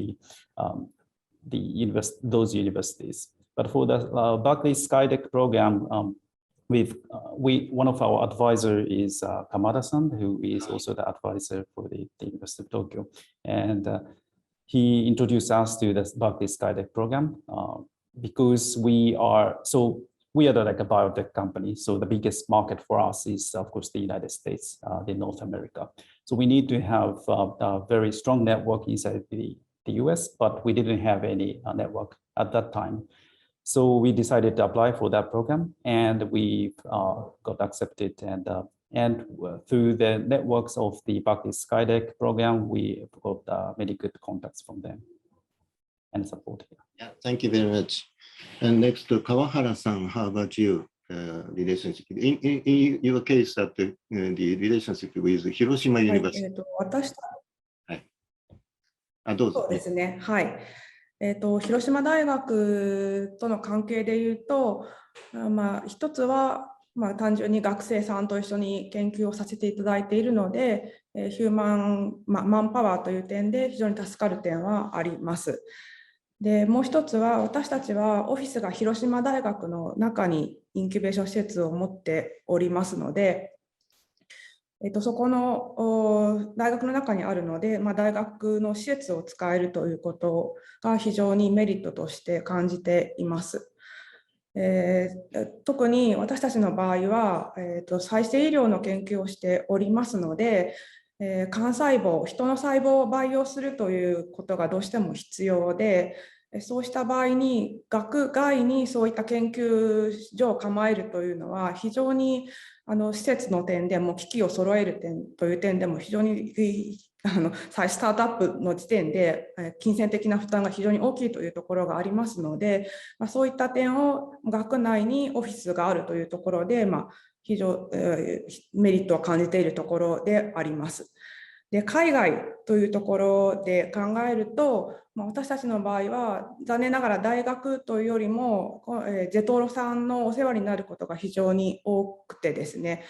those universities. But for the Berkeley SkyDeck program, one of our advisors is Kamada-san, who is also the advisor for the University of Tokyo. And he introduced us to the Berkeley SkyDeck program because we are like a biotech company. So the biggest market for us is, of course, the United States, the North America. So we need to have a very strong network inside the US, but we didn't have any network at that time. So we decided to apply for that program, and we got accepted. And through the networks of the Berkeley SkyDeck program, we got many good contacts from them and support here. Yeah, thank you very much. And next, Kawahara-san, how about you? Relationship in your case, that the relationship with Hiroshima University. どうぞ。そうですね。はい。広島大学との関係でいうと、一つは、単純に学生さんと一緒に研究をさせていただいているので、ヒューマン、マンパワーという点で非常に助かる点はあります。で、もう一つは、私たちはオフィスが広島大学の中にインキュベーション施設を持っておりますので、そこの大学の中にあるので、大学の施設を使えるということが非常にメリットとして感じています。特に私たちの場合は、再生医療の研究をしておりますので、幹細胞、人の細胞を培養するということがどうしても必要で、そうした場合に学外にそういった研究所を構えるというのは非常に施設の点でも機器を揃える点という点でも非常にスタートアップの時点で金銭的な負担が非常に大きいというところがありますので、そういった点を学内にオフィスがあるというところで非常メリットを感じているところであります。で、海外というところで考えると、私たちの場合は残念ながら大学というよりも、JETROさんのお世話になることが非常に多くてですね、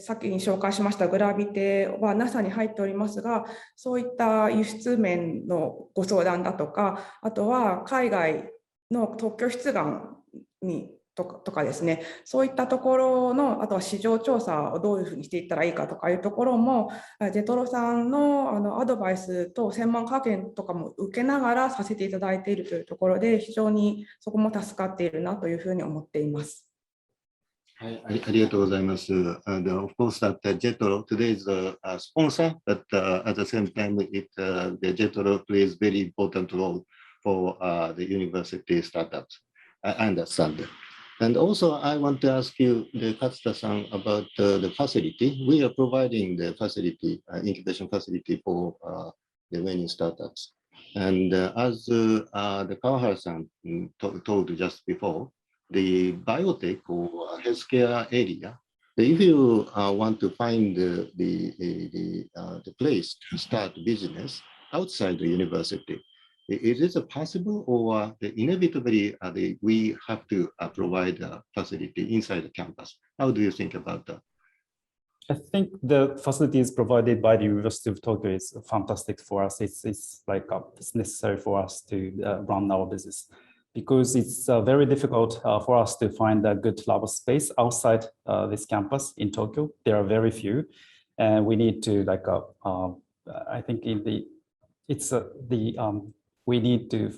さっきに紹介しましたグラビテは NASA に入っておりますが、そういった輸出面のご相談だとか、あとは海外の特許出願にとかですね、そういったところの、あとは市場調査をどういうふうにしていったらいいかとかいうところも、JETROさんのアドバイスと専門家見とかも受けながらさせていただいているというところで、非常にそこも助かっているなというふうに思っています。はい、ありがとうございます。Of course, that JETRO today is a sponsor, but at the same time, the JETRO plays very important role for the university startups. I understand. And also, I want to ask you, Katsuta-san, about the facility. We are providing the facility, incubation facility for the many startups. And as the Kawahara-san told just before, the biotech or healthcare area, if you want to find the place to start business outside the university, is it possible, or inevitably we have to provide a facility inside the campus? How do you think about that? I think the facilities provided by the University of Tokyo is fantastic for us. It's like it's necessary for us to run our business, because it's very difficult for us to find a good lab space outside this campus in Tokyo. There are very few, and we need to I think we need to,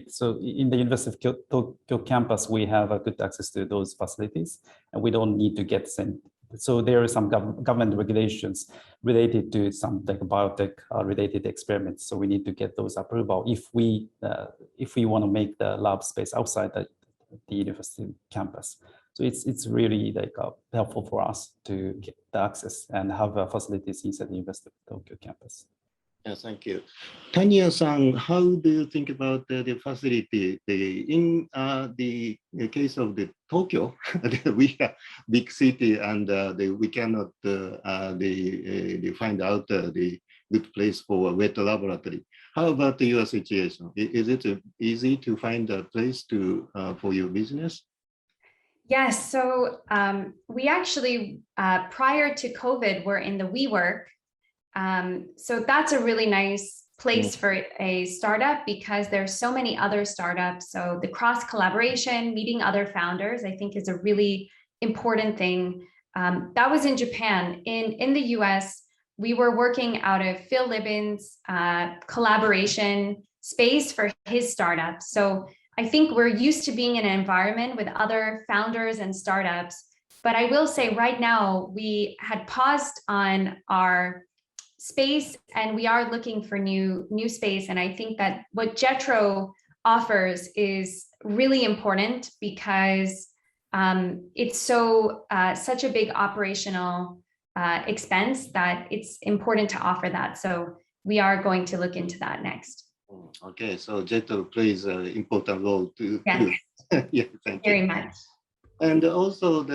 so in the University of Tokyo campus, we have a good access to those facilities, and we don't need to get sent. So there are some government regulations related to some biotech related experiments. So we need to get those approval if we want to make the lab space outside the university campus. So it's really helpful for us to get the access and have facilities inside the University of Tokyo campus. Yes, thank you. Tanya-san, how do you think about the facility? In the case of the Tokyo, we are big city, and we cannot find out the good place for a wet laboratory. How about your situation? Is it easy to find a place for your business? Yes, so we actually, prior to COVID, were in the WeWork. So that's a really nice place for a startup, because there's so many other startups. So the cross collaboration, meeting other founders, I think is a really important thing. That was in Japan. In the US, we were working out of Phil Libin's collaboration space for his startup. So I think we're used to being in an environment with other founders and startups. But I will say right now, we had paused on our space, and we are looking for new space. And I think that what JETRO offers is really important, because it's such a big operational expense that it's important to offer that. So we are going to look into that next. Okay, so JETRO plays an important role too. Yes. Yeah, thank you very much. And also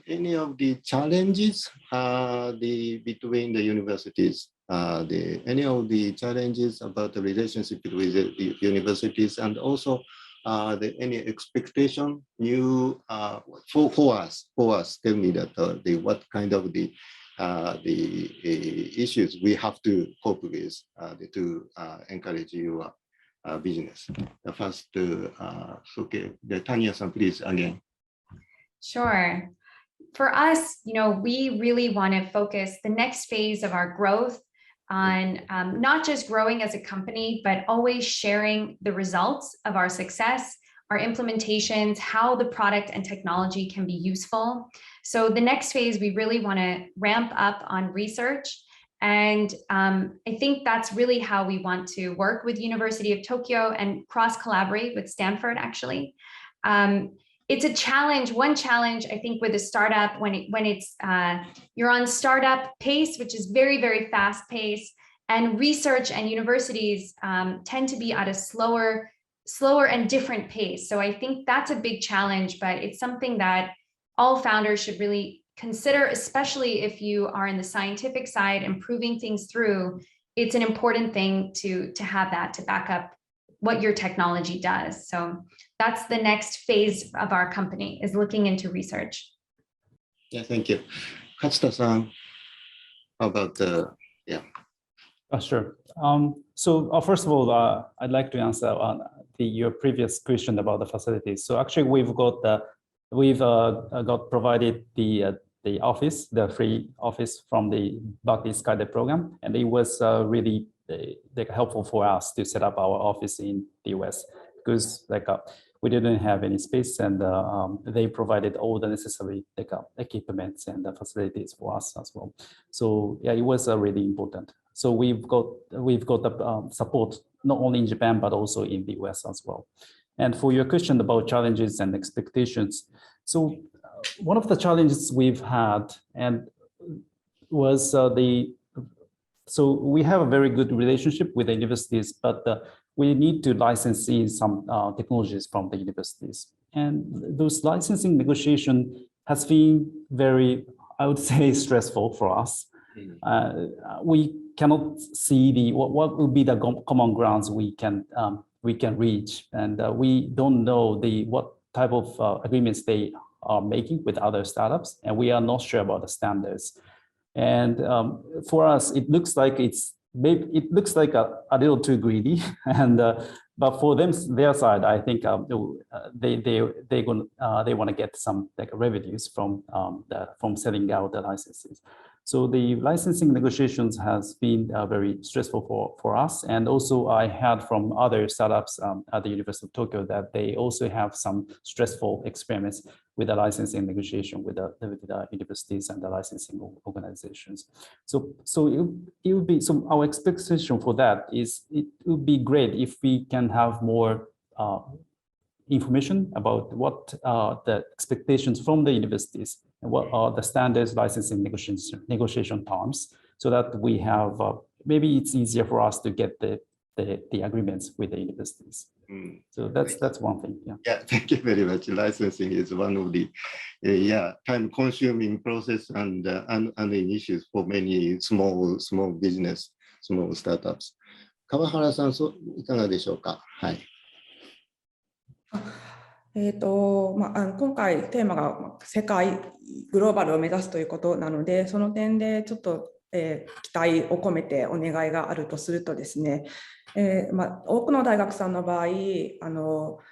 any of the challenges between the universities, any of the challenges about the relationship with the universities, and also any expectation new for us. Tell me that what kind of the issues we have to cope with to encourage your business. First, okay, Tanya-san, please again. Sure. For us, we really want to focus the next phase of our growth on not just growing as a company, but always sharing the results of our success, our implementations, how the product and technology can be useful. So the next phase, we really want to ramp up on research. And I think that's really how we want to work with University of Tokyo and cross-collaborate with Stanford, actually. It's a challenge. One challenge, I think, with a startup when it's you're on startup pace, which is very, very fast pace, and research and universities tend to be at a slower and different pace. So I think that's a big challenge, but it's something that all founders should really consider, especially if you are in the scientific side and proving things through, it's an important thing to have that to back up what your technology does. So that's the next phase of our company, is looking into research. Yeah, thank you. Katsuta-san, how about Sure. So first of all, I'd like to answer your previous question about the facilities. So actually, we've got provided the office, the free office from the Berkeley SkyDeck program, and it was really helpful for us to set up our office in the US, because we didn't have any space, and they provided all the necessary equipments and the facilities for us as well. So yeah, it was really important. So we've got the support not only in Japan but also in the US as well. And for your question about challenges and expectations, so one of the challenges we've had and was so we have a very good relationship with the universities, but we need to license in some technologies from the universities. And those licensing negotiation has been very, I would say, stressful for us. We cannot see what will be the common grounds we can reach, and we don't know what type of agreements they are making with other startups, and we are not sure about the standards. And for us, it looks like a little too greedy, and but for them, their side, I think they want to get some revenues from selling out the licenses. So the licensing negotiations has been very stressful for us. And also I heard from other startups at the University of Tokyo that they also have some stressful experiments with the licensing negotiation with the universities and the licensing organizations. So it would be, so our expectation for that is it would be great if we can have more information about what are the expectations from the universities and what are the standards licensing negotiation terms, so that we have maybe it's easier for us to get the agreements with the universities. So that's one thing. Yeah, thank you very much. Licensing is one of the time-consuming process and issues for many small business, small startups. 川原さん、いかがでしょうか。はい。今回テーマが世界グローバルを目指すということなので、その点でちょっと、期待を込めてお願いがあるとするとですね、多くの大学さんの場合、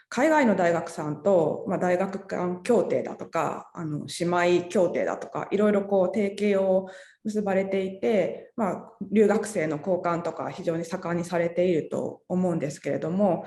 海外の大学さんと、大学間協定だとか姉妹協定だとかいろいろ提携を結ばれていて、留学生の交換とか非常に盛んにされていると思うんですけれども、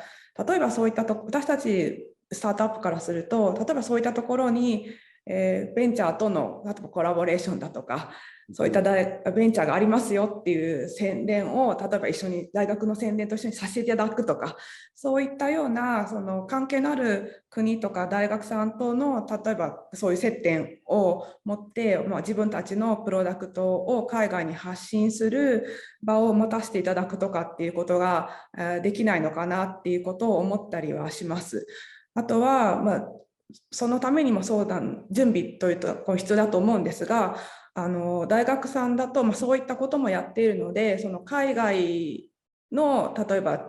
例えばそういった私たちスタートアップからすると、例えばそういったところに、ベンチャーとの例えばコラボレーションだとか、そういったベンチャーがありますよっていう宣伝を例えば一緒に大学の宣伝と一緒にさせていただくとか、そういったようなその関係のある国とか大学さんとの例えばそういう接点を持って、自分たちのプロダクトを海外に発信する場を持たせていただくとかっていうことができないのかなっていうことを思ったりはします。あとは、そのためにも準備というと必要だと思うんですが、大学さんだと、そういったこともやっているので、その海外の例えば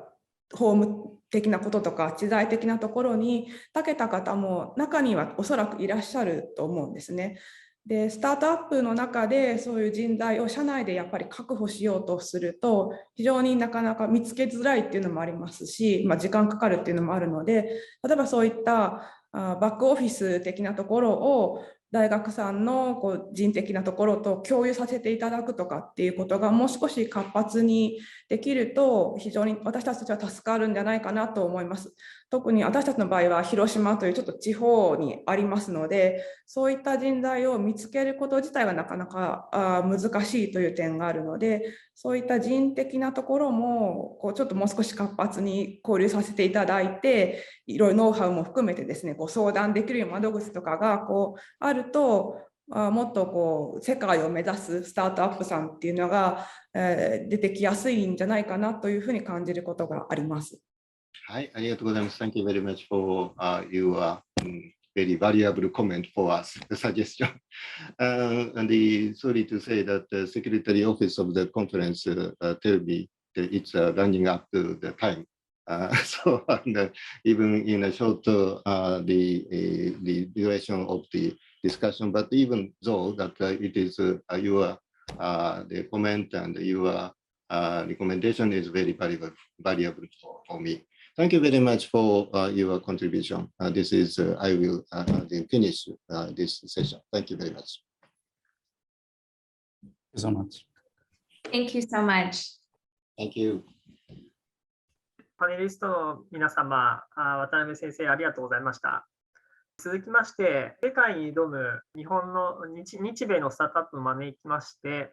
法務的なこととか知財的なところに長けた方も中にはおそらくいらっしゃると思うんですね。で、スタートアップの中でそういう人材を社内でやっぱり確保しようとすると非常になかなか見つけづらいっていうのもありますし、時間かかるっていうのもあるので、例えばそういったバックオフィス的なところを大学さんの人的なところと共有させていただくとかっていうことがもう少し活発にできると非常に私たちは助かるんじゃないかなと思います。特に私たちの場合は広島というちょっと地方にありますので、そういった人材を見つけること自体がなかなか難しいという点があるので、そういった人的なところもちょっともう少し活発に交流させていただいて、いろいろノウハウも含めてですね、相談できる窓口とかがあると、もっと世界を目指すスタートアップさんっていうのが出てきやすいんじゃないかなというふうに感じることがあります。はい、ありがとうございます。Thank you very much for your very valuable comment for us, the suggestion. Sorry to say that the secretary office of the conference tell me that it's running up to the time. So even in a short the duration of the discussion, but even though that it is your the comment and your recommendation is very valuable for me. Thank you very much for your contribution. This is I will finish this session. Thank you very much. Thank you so much. Thank you so much. Thank you. パネリストの皆様、渡辺先生、ありがとうございました。続きまして、世界に挑む日本の日米のスタートアップを招きまして、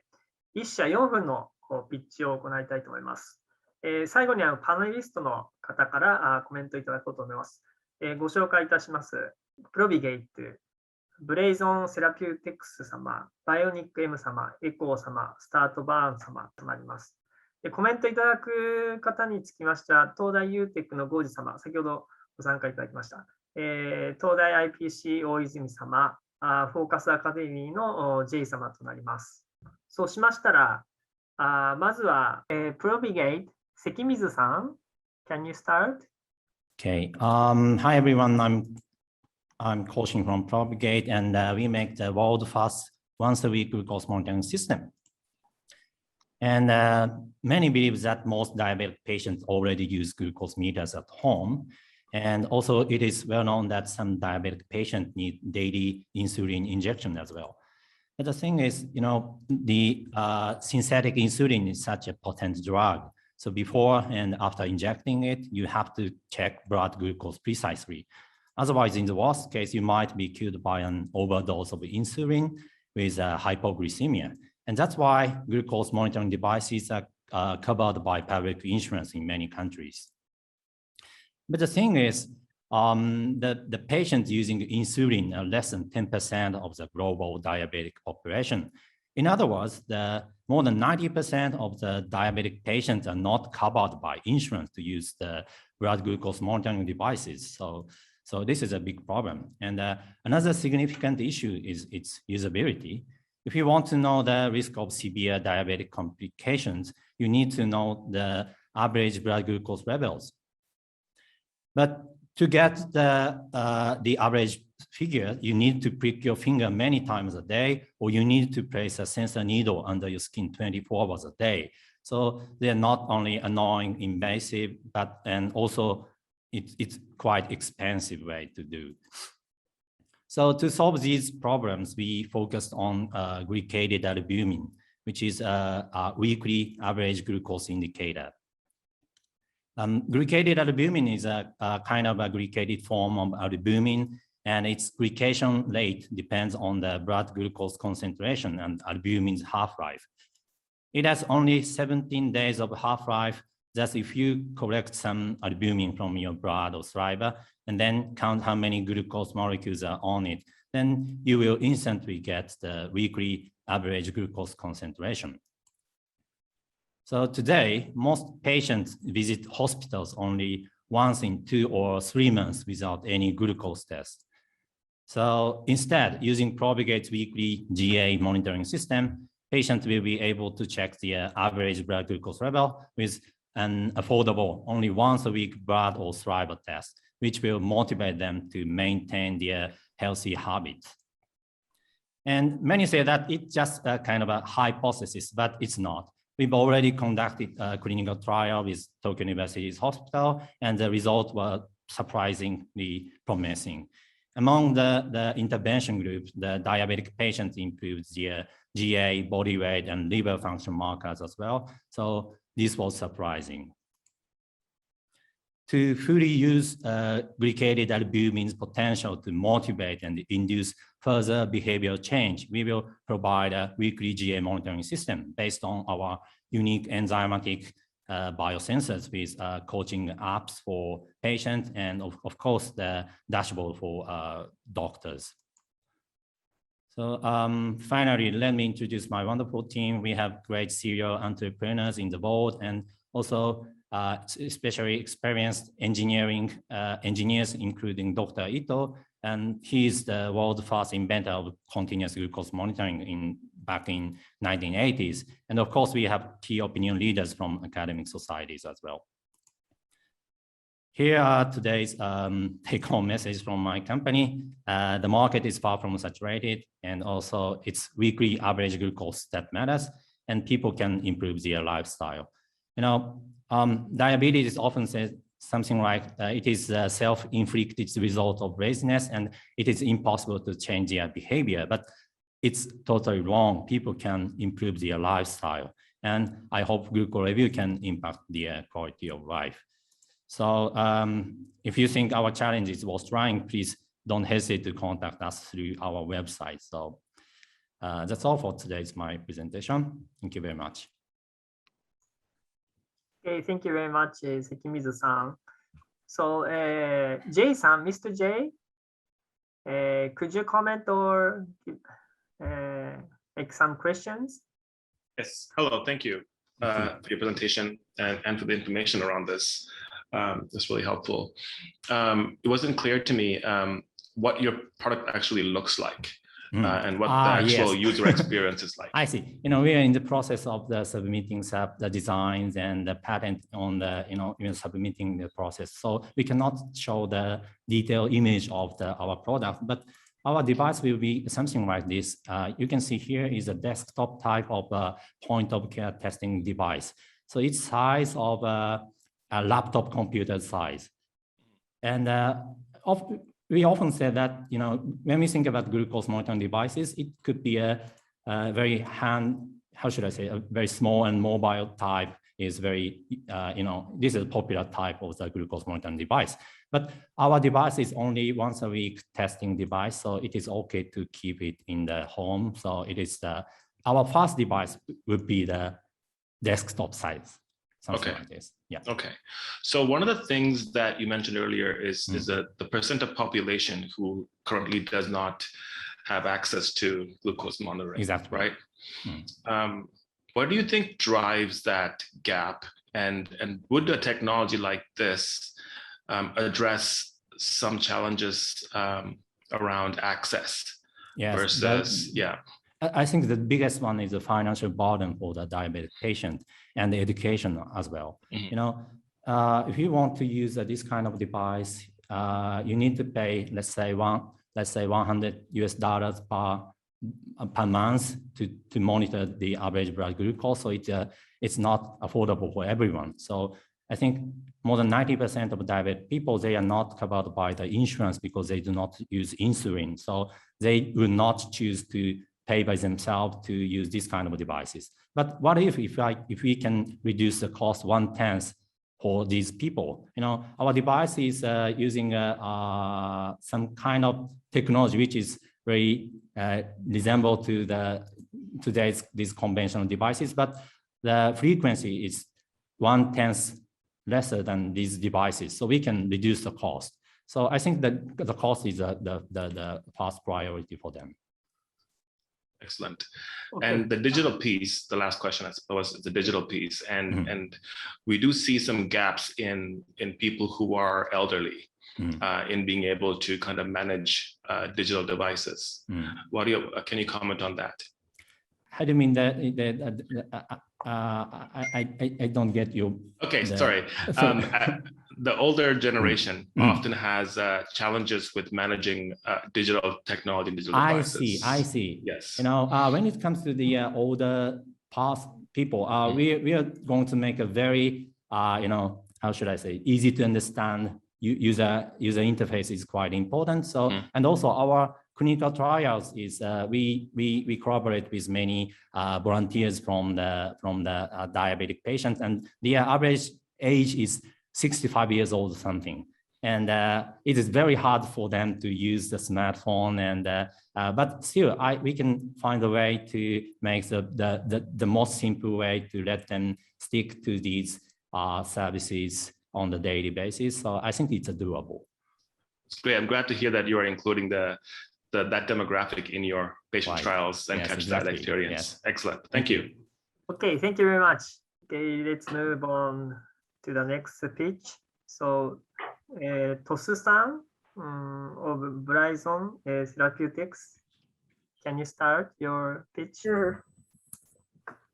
1社4分のピッチを行いたいと思います。最後にパネリストの方からコメントいただこうと思います。ご紹介いたします。プロビゲイト、ブレイゾンセラピューティクス様、バイオニック M 様、エコー様、スタートバーン様となります。コメントいただく方につきましては、東大 UTEC の郷司様、先ほどご参加いただきました。東大 IPC 大泉様、フォーカスアカデミーの J 様となります。そうしましたら、まずは、プロビゲイト、関水さん、Can you start? Okay. Hi everyone. I'm coaching from Propagate, and we make the world first once-a-week glucose monitoring system. And many believe that most diabetic patients already use glucose meters at home. And also it is well known that some diabetic patients need daily insulin injection as well. But the thing is, you know, the synthetic insulin is such a potent drug. So before and after injecting it, you have to check blood glucose precisely. Otherwise, in the worst case, you might be killed by an overdose of insulin with hypoglycemia. And that's why glucose monitoring devices are covered by public insurance in many countries. But the thing is, the patients using insulin are less than 10% of the global diabetic population. In other words, more than 90% of the diabetic patients are not covered by insurance to use the blood glucose monitoring devices. So this is a big problem. And another significant issue is its usability. If you want to know the risk of severe diabetic complications, you need to know the average blood glucose levels. But to get the average figure, you need to prick your finger many times a day, or you need to place a sensor needle under your skin 24 hours a day. So they're not only annoying, invasive, and also it's quite expensive way to do. So to solve these problems, we focused on glycated albumin, which is a weekly average glucose indicator. Glycated albumin is a kind of a glycated form of albumin, and its glycation rate depends on the blood glucose concentration and albumin's half-life. It has only 17 days of half-life. That's if you collect some albumin from your blood or saliva and then count how many glucose molecules are on it, then you will instantly get the weekly average glucose concentration. So today, most patients visit hospitals only once in 2 or 3 months without any glucose test. So instead, using Probigate's weekly GA monitoring system, patients will be able to check their average blood glucose level with an affordable, only once a week blood or saliva test, which will motivate them to maintain their healthy habits. And many say that it's just a kind of a hypothesis, but it's not. We've already conducted a clinical trial with Tokyo University's hospital, and the results were surprisingly promising. Among the intervention group, the diabetic patients improved their GA, body weight, and liver function markers as well. So this was surprising. To fully use glycated albumin's potential to motivate and induce further behavioral change, we will provide a weekly GA monitoring system based on our unique enzymatic biosensors with coaching apps for patients and of course the dashboard for doctors. So finally, let me introduce my wonderful team. We have great serial entrepreneurs in the board, and also especially experienced engineers, including Dr. Ito, and he's the world's first inventor of continuous glucose monitoring back in 1980s. And of course, we have key opinion leaders from academic societies as well. Here are today's take-home message from my company. The market is far from saturated, and also it's weekly average glucose that matters, and people can improve their lifestyle. Diabetes is often said something like it is a self-inflicted result of laziness, and it is impossible to change their behavior, but it's totally wrong. People can improve their lifestyle, and I hope glucose review can impact their quality of life. So if you think our challenge is worth trying, please don't hesitate to contact us through our website. So that's all for today's my presentation. Thank you very much. Okay, thank you very much, Sekimizu-san. So Jay-san, Mr. J, could you comment or make some questions? Yes, hello, thank you for your presentation and for the information around this. That's really helpful. It wasn't clear to me what your product actually looks like and what the actual user experience is like. I see. We are in the process of submitting the designs and the patent on the, even submitting the process. So we cannot show the detailed image of our product, but our device will be something like this. You can see here is a desktop type of point of care testing device. So it's size of a laptop computer size. And we often say that, when we think about glucose monitoring devices, it could be a very a very small and mobile type is very, this is a popular type of the glucose monitoring device. But our device is only once a week testing device, so it is okay to keep it in the home. So it is our first device would be the desktop size. Something like this. Yeah. Okay. So one of the things that you mentioned earlier is the percent of population who currently does not have access to glucose monitoring. Exactly. Right. What do you think drives that gap? And would a technology like this address some challenges around access versus, I think the biggest one is the financial burden for the diabetic patient and the education as well. If you want to use this kind of device, you need to pay, let's say $100 per month to monitor the average blood glucose. So it's not affordable for everyone. So I think more than 90% of diabetic people, they are not covered by the insurance because they do not use insulin. So they will not choose to pay by themselves to use this kind of devices. But what if we can reduce the cost 1/10 for these people? Our device is using some kind of technology which is very resemble to these conventional devices, but the frequency is 1/10 lesser than these devices, so we can reduce the cost. So I think that the cost is the first priority for them. Excellent. Okay. And the digital piece, the last question I suppose is the digital piece, and we do see some gaps in people who are elderly in being able to kind of manage digital devices. Can you comment on that? How do you mean that? I don't get you. Okay, sorry. The older generation often has challenges with managing digital technology and digital devices. I see. Yes. When it comes to the older past people, we are going to make a very, how should I say, easy to understand user interface is quite important. So, and also our clinical trials is we collaborate with many volunteers from the diabetic patients, and their average age is 65 years old or something. And it is very hard for them to use the smartphone, and but still we can find a way to make the most simple way to let them stick to these services on the daily basis. So I think it's doable. It's great. I'm glad to hear that you are including that demographic in your patient trials and catch that experience. Excellent. Thank you. Okay, thank you very much. Okay, let's move on to the next pitch. So, Tosu-san of Verizon Therapeutics, can you start your pitch? Sure.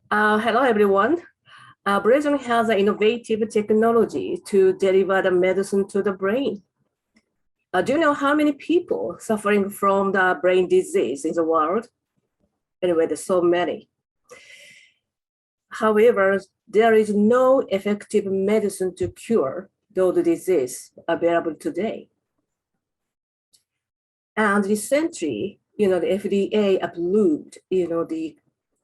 Hello, everyone. Verizon has an innovative technology to deliver the medicine to the brain. Do you know how many people suffering from the brain disease in the world? Anyway, there's so many. However, there is no effective medicine to cure those diseases available today. And recently, the FDA approved, the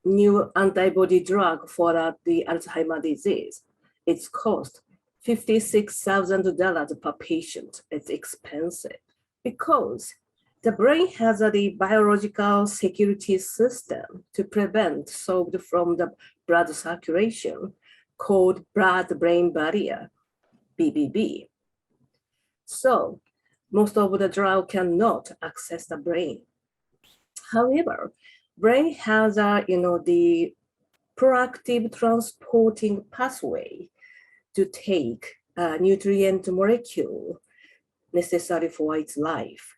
new antibody drug for the Alzheimer's disease. It's cost $56,000 per patient. It's expensive because the brain has the biological security system to prevent solved from the blood circulation called blood-brain barrier, BBB. So most of the drug cannot access the brain. However, brain has the proactive transporting pathway to take a nutrient molecule necessary for its life.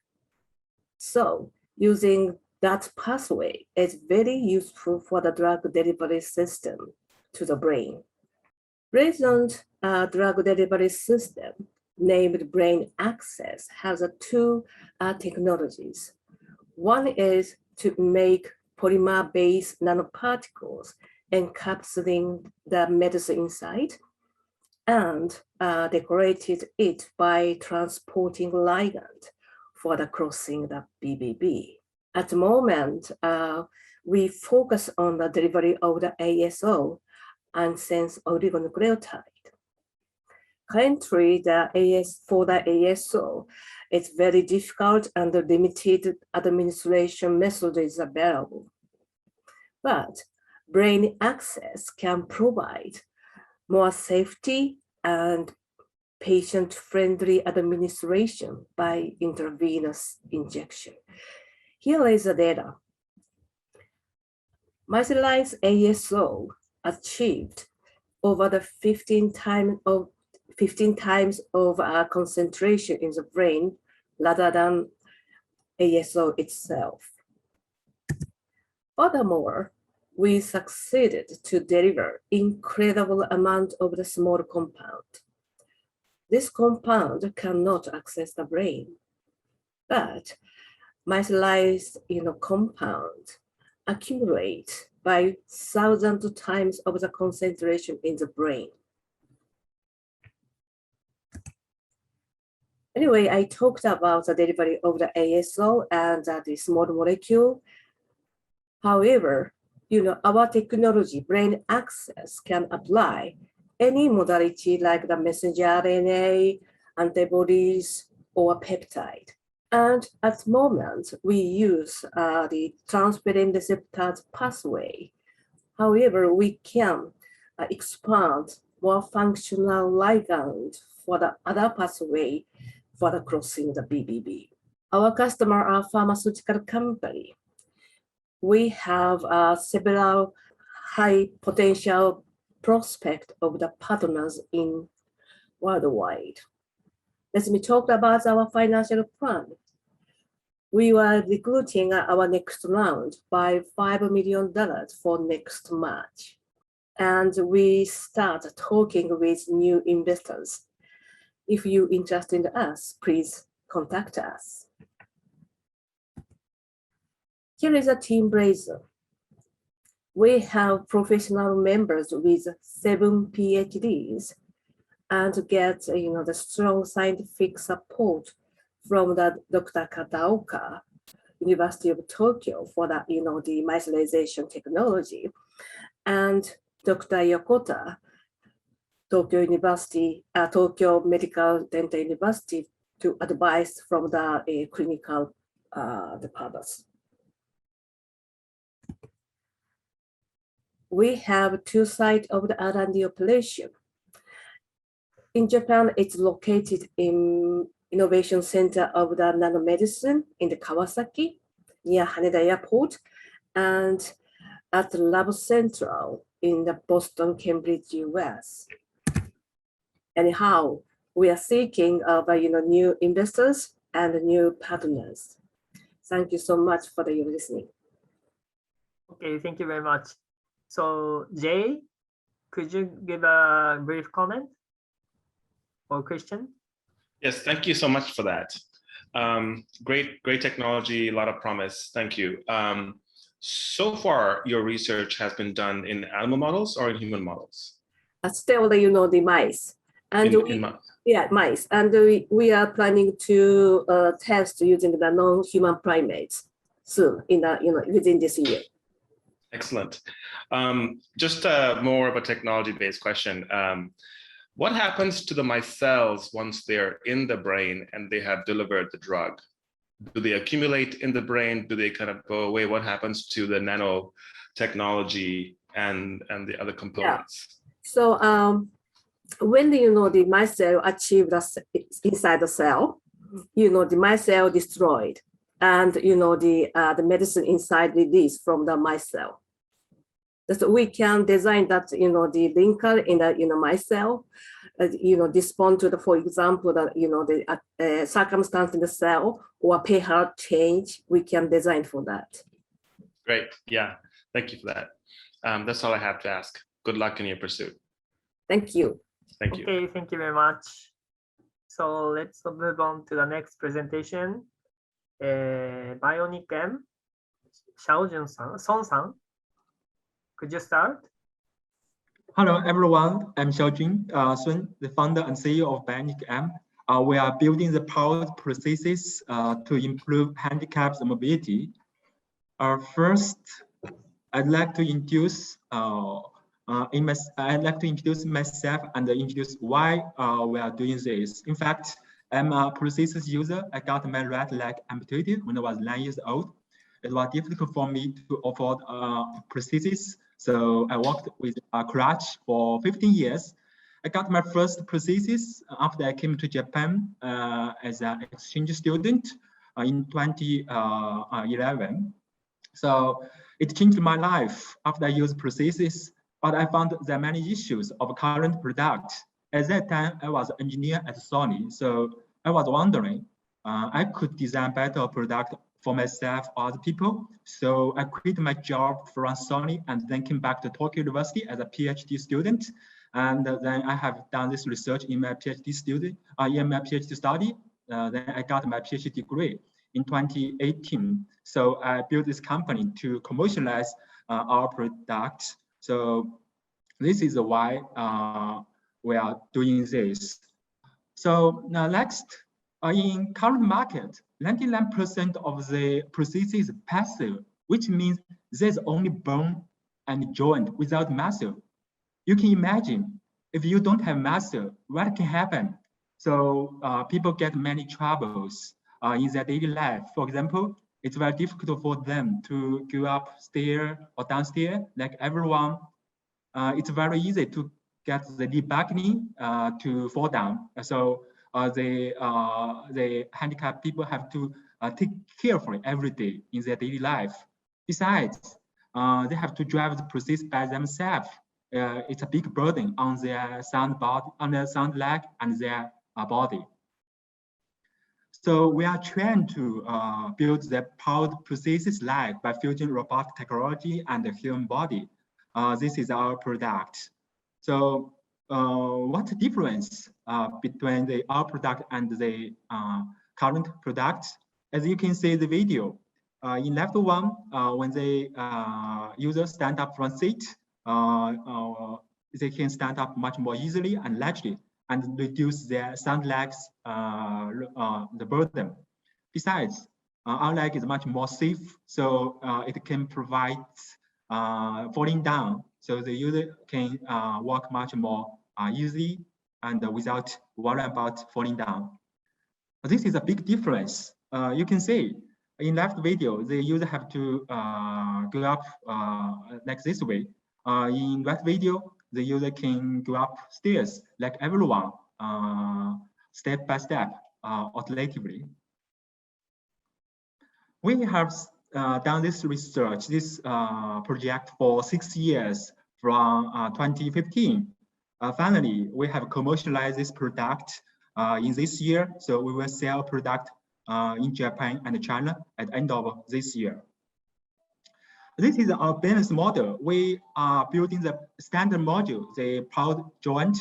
So using that pathway is very useful for the drug delivery system to the brain. Recent drug delivery system named Brain Access has two technologies. One is to make polymer-based nanoparticles encapsulating the medicine inside and decorated it by transporting ligand for the crossing the BBB. At the moment, we focus on the delivery of the ASO and sense oligonucleotide. Currently, for the ASO, it's very difficult and the limited administration method is available. But Brain Access can provide more safety and patient-friendly administration by intravenous injection. Here is the data. Methylized ASO achieved over the 15 times of concentration in the brain rather than ASO itself. Furthermore, we succeeded to deliver incredible amount of the small compound. This compound cannot access the brain, but methylized compound accumulate by thousands of times of the concentration in the brain. Anyway, I talked about the delivery of the ASO and the small molecule. However, our technology, Brain Access, can apply any modality like the messenger RNA, antibodies, or peptide. And at the moment, we use the transferrin receptors pathway. However, we can expand more functional ligand for the other pathway for the crossing the BBB. Our customer are pharmaceutical company. We have several high potential prospect of the partners in worldwide. Let me talk about our financial plan. We were recruiting our next round by $5 million for next March. And we start talking with new investors. If you're interested in us, please contact us. Here is a team Verizon. We have professional members with 7 PhDs and get the strong scientific support from the Dr. Kataoka, University of Tokyo for the the methylation technology, and Dr. Yokota, Tokyo Medical Dental University to advise from the clinical departments. We have 2 sites of the R&D operation. In Japan, it's located in Innovation Center of the Nanomedicine in the Kawasaki, near Haneda Airport, and at Lab Central in the Boston, Cambridge, US. and how we are seeking new investors and new partners. Thank you so much for your listening. Okay, thank you very much. So Jay, could you give a brief comment or question? Yes, thank you so much for that. Great technology, a lot of promise. Thank you. So far, your research has been done in animal models or in human models? Still, the mice. And mice. And we are planning to test using the non-human primates soon within this year. Excellent. Just more of a technology-based question. What happens to the mice cells once they're in the brain and they have delivered the drug? Do they accumulate in the brain? Do they kind of go away? What happens to the nanotechnology and the other components? Yeah. So when the mice cell achieve inside the cell, the mice cell destroyed, and the medicine inside released from the mice cell. So we can design that the linker in the mice cell, respond to for example, the circumstance in the cell or pH change. We can design for that. Great. Yeah. Thank you for that. That's all I have to ask. Good luck in your pursuit. Thank you. Thank you. Okay, thank you very much. So let's move on to the next presentation. Bionic M, Xiaojun-san, Son-san, could you start? Hello, everyone. I'm Xiaojun Sun, the founder and CEO of Bionic M. We are building the powered prosthesis to improve handicapped mobility. First, I'd like to introduce myself and introduce why we are doing this. In fact, I'm a prosthesis user. I got my right leg amputated when I was 9 years old. It was difficult for me to afford prosthesis, so I worked with a crutch for 15 years. I got my first prosthesis after I came to Japan as an exchange student in 2011. So it changed my life after I used prosthesis, but I found there are many issues of current product. At that time, I was an engineer at Sony, so I was wondering I could design better product for myself or other people. So I quit my job from Sony and then came back to Tokyo University as a PhD student. And then I have done this research in my PhD study. Then I got my PhD degree in 2018. So I built this company to commercialize our product. So this is why we are doing this. So now next, in current market, 99% of the prosthesis is passive, which means there's only bone and joint without muscle. You can imagine if you don't have muscle, what can happen? So people get many troubles in their daily life. For example, it's very difficult for them to go upstairs or downstairs like everyone. It's very easy to get the debuggy to fall down. So the handicapped people have to take carefully every day in their daily life. Besides, they have to drive the prosthesis by themselves. It's a big burden on their sound body, on their sound leg and their body. So we are trying to build the powered prosthesis leg by fusing robotic technology and the human body. This is our product. So what's the difference between our product and the current product? As you can see the video, in left one, when the user stand up from seat, they can stand up much more easily and largely and reduce their sound legs, the burden. Besides, our leg is much more safe, so it can provide falling down. So the user can walk much more easily and without worrying about falling down. This is a big difference. You can see in left video, the user have to go up like this way. In right video, the user can go upstairs like everyone, step by step, alternatively. We have done this research, this project for 6 years from 2015. finally, we have commercialized this product in this year. So we will sell product in Japan and China at the end of this year. This is our business model. We are building the standard module, the pod joint,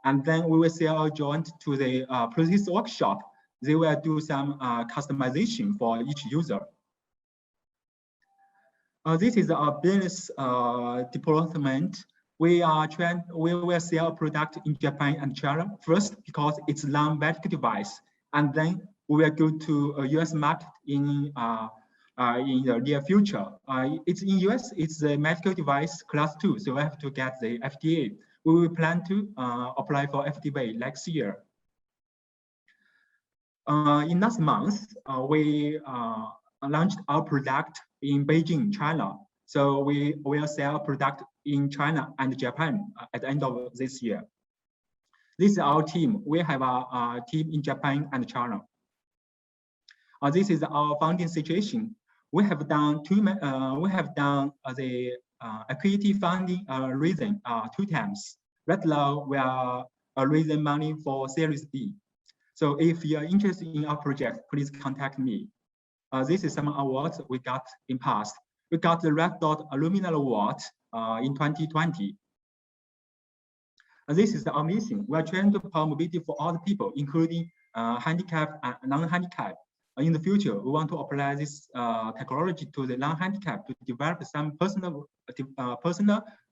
and then we will sell our joint to the process workshop. They will do some customization for each user. This is our business deployment. We will sell product in Japan and China first because it's a non-medical device, and then we will go to a US market in the near future. It's in US, it's a medical device class 2, so we have to get the FDA. We will plan to apply for FDA next year. In last month, we launched our product in Beijing, China. So we will sell product in China and Japan at the end of this year. This is our team. We have a team in Japan and China. This is our funding situation. We have done the equity funding raising 2 times. Right now, we are raising money for Series B. So if you are interested in our project, please contact me. This is some awards we got in past. We got the Red Dot Aluminum Award in 2020. This is our mission. We are trying to promote mobility for all the people, including handicapped and non-handicapped. In the future, we want to apply this technology to the non-handicapped to develop some personal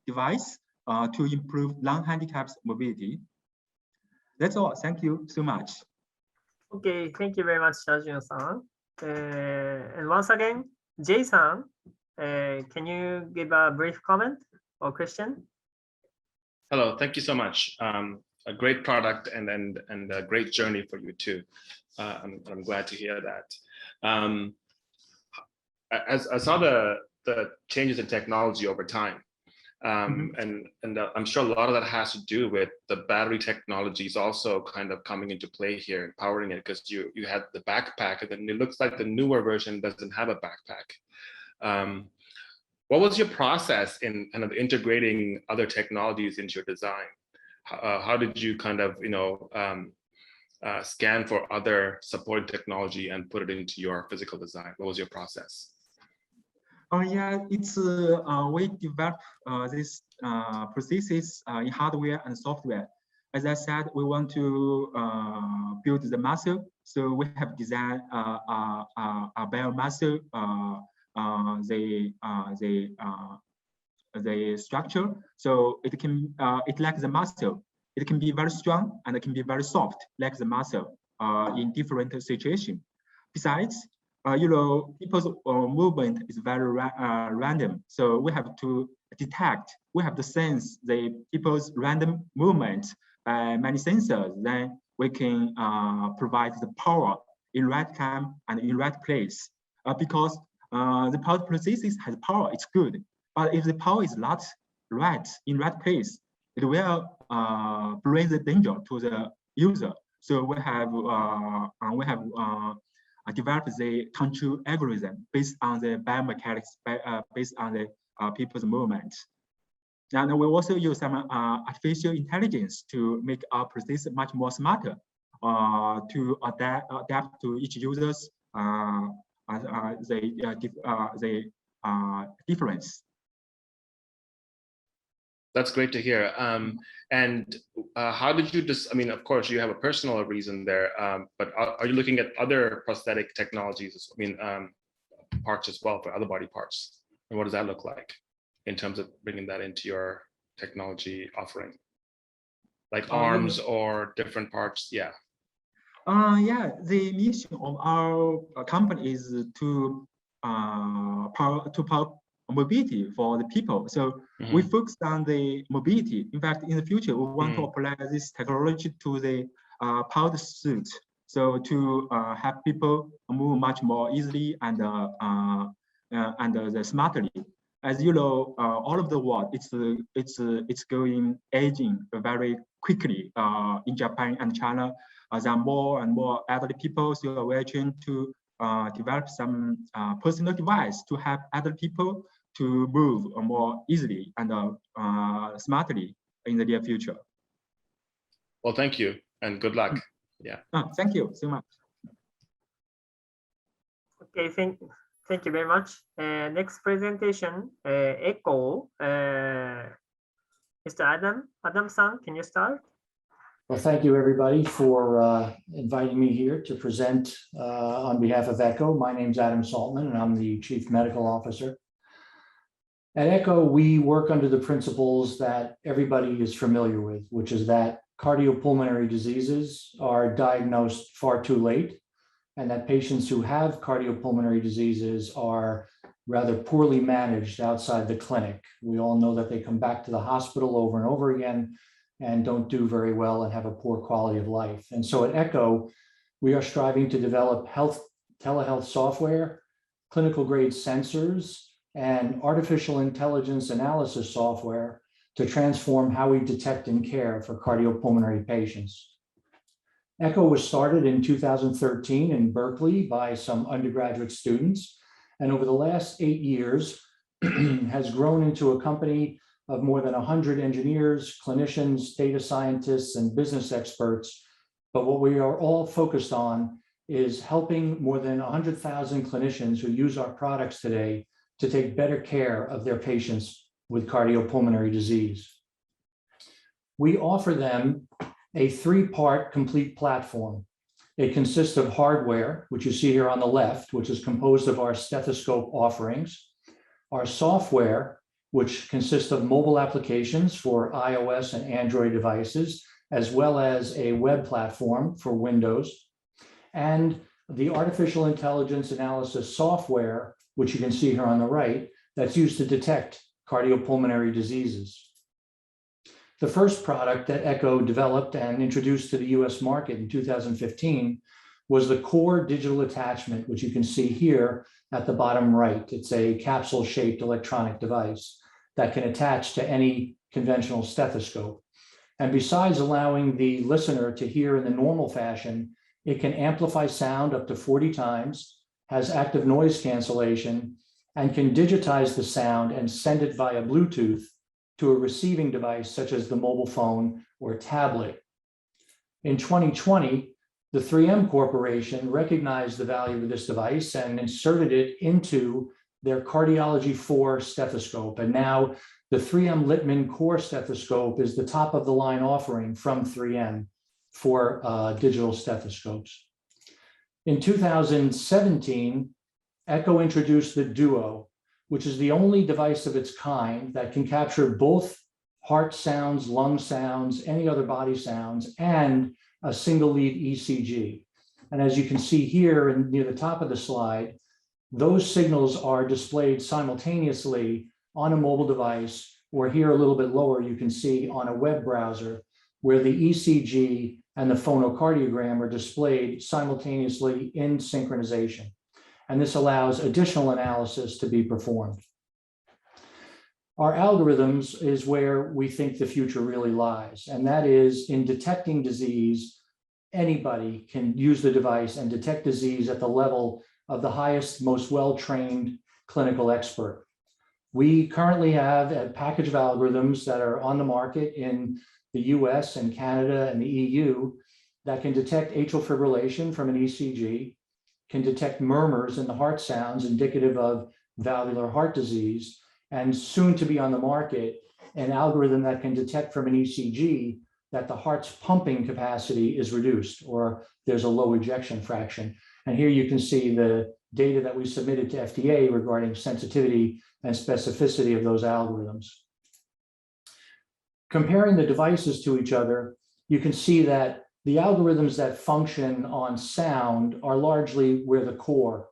device to improve non-handicapped mobility. That's all. Thank you so much. Okay, thank you very much, Shajun-san. And once again, Jay-san, can you give a brief comment or question? Hello, thank you so much. A great product and a great journey for you too. I'm glad to hear that. As I saw the changes in technology over time, and I'm sure a lot of that has to do with the battery technologies also kind of coming into play here, empowering it, because you had the backpack, and then it looks like the newer version doesn't have a backpack. What was your process in kind of integrating other technologies into your design? How did you kind of, scan for other supporting technology and put it into your physical design? What was your process? Oh yeah, it's we develop these processes in hardware and software. As I said, we want to build the muscle, so we have designed a biomuscle, the structure, so it can it like the muscle. It can be very strong and it can be very soft, like the muscle, in different situations. Besides, people's movement is very random, so we have to detect, we have to sense the people's random movement by many sensors. Then we can provide the power in right time and in right place. Because the power processes has power, it's good. But if the power is not right in right place, it will bring the danger to the user. So we have developed the control algorithm based on the biomechanics, based on the people's movement. And we also use some artificial intelligence to make our process much more smarter, to adapt to each user's difference. That's great to hear. And how did you just, I mean, of course, you have a personal reason there, but are you looking at other prosthetic technologies, I mean, parts as well for other body parts? And what does that look like in terms of bringing that into your technology offering? Like arms or different parts? Yeah. Yeah, the mission of our company is to power mobility for the people. So we focus on the mobility. In fact, in the future, we want to apply this technology to the powered suit. So to have people move much more easily and smartly. As you know, all of the world, it's going aging very quickly in Japan and China. There are more and more elderly people, so we're trying to develop some personal device to help elderly people to move more easily and smartly in the near future. Well, thank you and good luck. Yeah. Thank you so much. Okay, thank you very much. Next presentation, Echo. Mr. Adam-san, can you start? Well, thank you everybody for inviting me here to present on behalf of ECHO. My name is Adam Saltman and I'm the Chief Medical Officer. At ECHO, we work under the principles that everybody is familiar with, which is that cardiopulmonary diseases are diagnosed far too late, and that patients who have cardiopulmonary diseases are rather poorly managed outside the clinic. We all know that they come back to the hospital over and over again and don't do very well and have a poor quality of life. And so at ECHO, we are striving to develop telehealth software, clinical grade sensors, and artificial intelligence analysis software to transform how we detect and care for cardiopulmonary patients. ECHO was started in 2013 in Berkeley by some undergraduate students, and over the last 8 years has grown into a company of more than 100 engineers, clinicians, data scientists, and business experts. But what we are all focused on is helping more than 100,000 clinicians who use our products today to take better care of their patients with cardiopulmonary disease. We offer them a 3-part complete platform. It consists of hardware, which you see here on the left, which is composed of our stethoscope offerings, our software, which consists of mobile applications for iOS and Android devices, as well as a web platform for Windows, and the artificial intelligence analysis software, which you can see here on the right, that's used to detect cardiopulmonary diseases. The first product that ECHO developed and introduced to the US market in 2015 was the core digital attachment, which you can see here at the bottom right. It's a capsule-shaped electronic device that can attach to any conventional stethoscope. And besides allowing the listener to hear in the normal fashion, it can amplify sound up to 40 times, has active noise cancellation, and can digitize the sound and send it via Bluetooth to a receiving device such as the mobile phone or tablet. In 2020, the 3M Corporation recognized the value of this device and inserted it into their Cardiology 4 stethoscope. And now the 3M Littman Core stethoscope is the top of the line offering from 3M for digital stethoscopes. In 2017, ECHO introduced the Duo, which is the only device of its kind that can capture both heart sounds, lung sounds, any other body sounds, and a single lead ECG. And as you can see here near the top of the slide, those signals are displayed simultaneously on a mobile device, or here a little bit lower, you can see on a web browser where the ECG and the phonocardiogram are displayed simultaneously in synchronization. And this allows additional analysis to be performed. Our algorithms is where we think the future really lies, and that is in detecting disease. Anybody can use the device and detect disease at the level of the highest, most well-trained clinical expert. We currently have a package of algorithms that are on the market in the US and Canada and the EU that can detect atrial fibrillation from an ECG, can detect murmurs in the heart sounds indicative of valvular heart disease, and soon to be on the market, an algorithm that can detect from an ECG that the heart's pumping capacity is reduced or there's a low ejection fraction. And here you can see the data that we submitted to FDA regarding sensitivity and specificity of those algorithms. Comparing the devices to each other, you can see that the algorithms that function on sound are largely where the core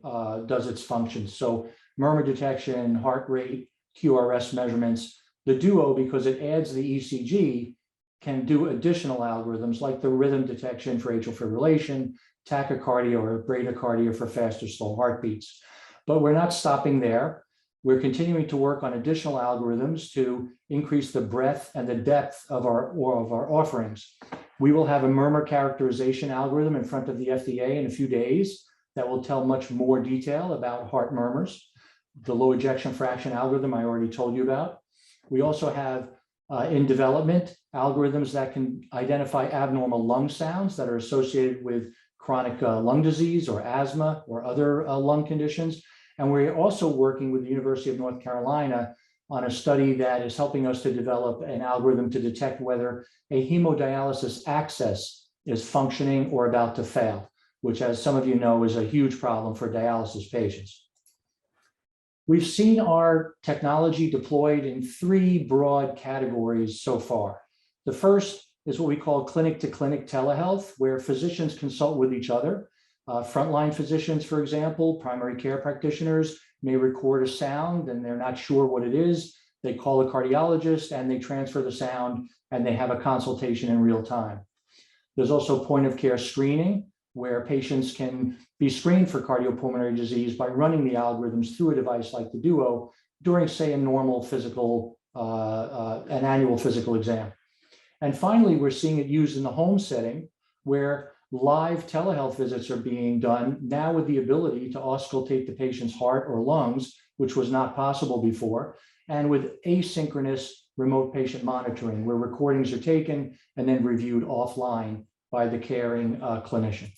does its functions. So murmur detection, heart rate, QRS measurements. The Duo, because it adds the ECG, can do additional algorithms like the rhythm detection for atrial fibrillation, tachycardia or bradycardia for faster, slow heartbeats. But we're not stopping there. We're continuing to work on additional algorithms to increase the breadth and the depth of our offerings. We will have a murmur characterization algorithm in front of the FDA in a few days that will tell much more detail about heart murmurs. The low ejection fraction algorithm I already told you about. We also have in development algorithms that can identify abnormal lung sounds that are associated with chronic lung disease or asthma or other lung conditions. And we're also working with the University of North Carolina on a study that is helping us to develop an algorithm to detect whether a hemodialysis access is functioning or about to fail, which, as some of you know, is a huge problem for dialysis patients. We've seen our technology deployed in 3 broad categories so far. The first is what we call clinic-to-clinic telehealth, where physicians consult with each other. Frontline physicians, for example, primary care practitioners may record a sound and they're not sure what it is. They call a cardiologist and they transfer the sound and they have a consultation in real time. There's also point-of-care screening, where patients can be screened for cardiopulmonary disease by running the algorithms through a device like the Duo during, say, a normal physical, an annual physical exam. And finally, we're seeing it used in the home setting, where live telehealth visits are being done now with the ability to auscultate the patient's heart or lungs, which was not possible before, and with asynchronous remote patient monitoring, where recordings are taken and then reviewed offline by the caring clinician.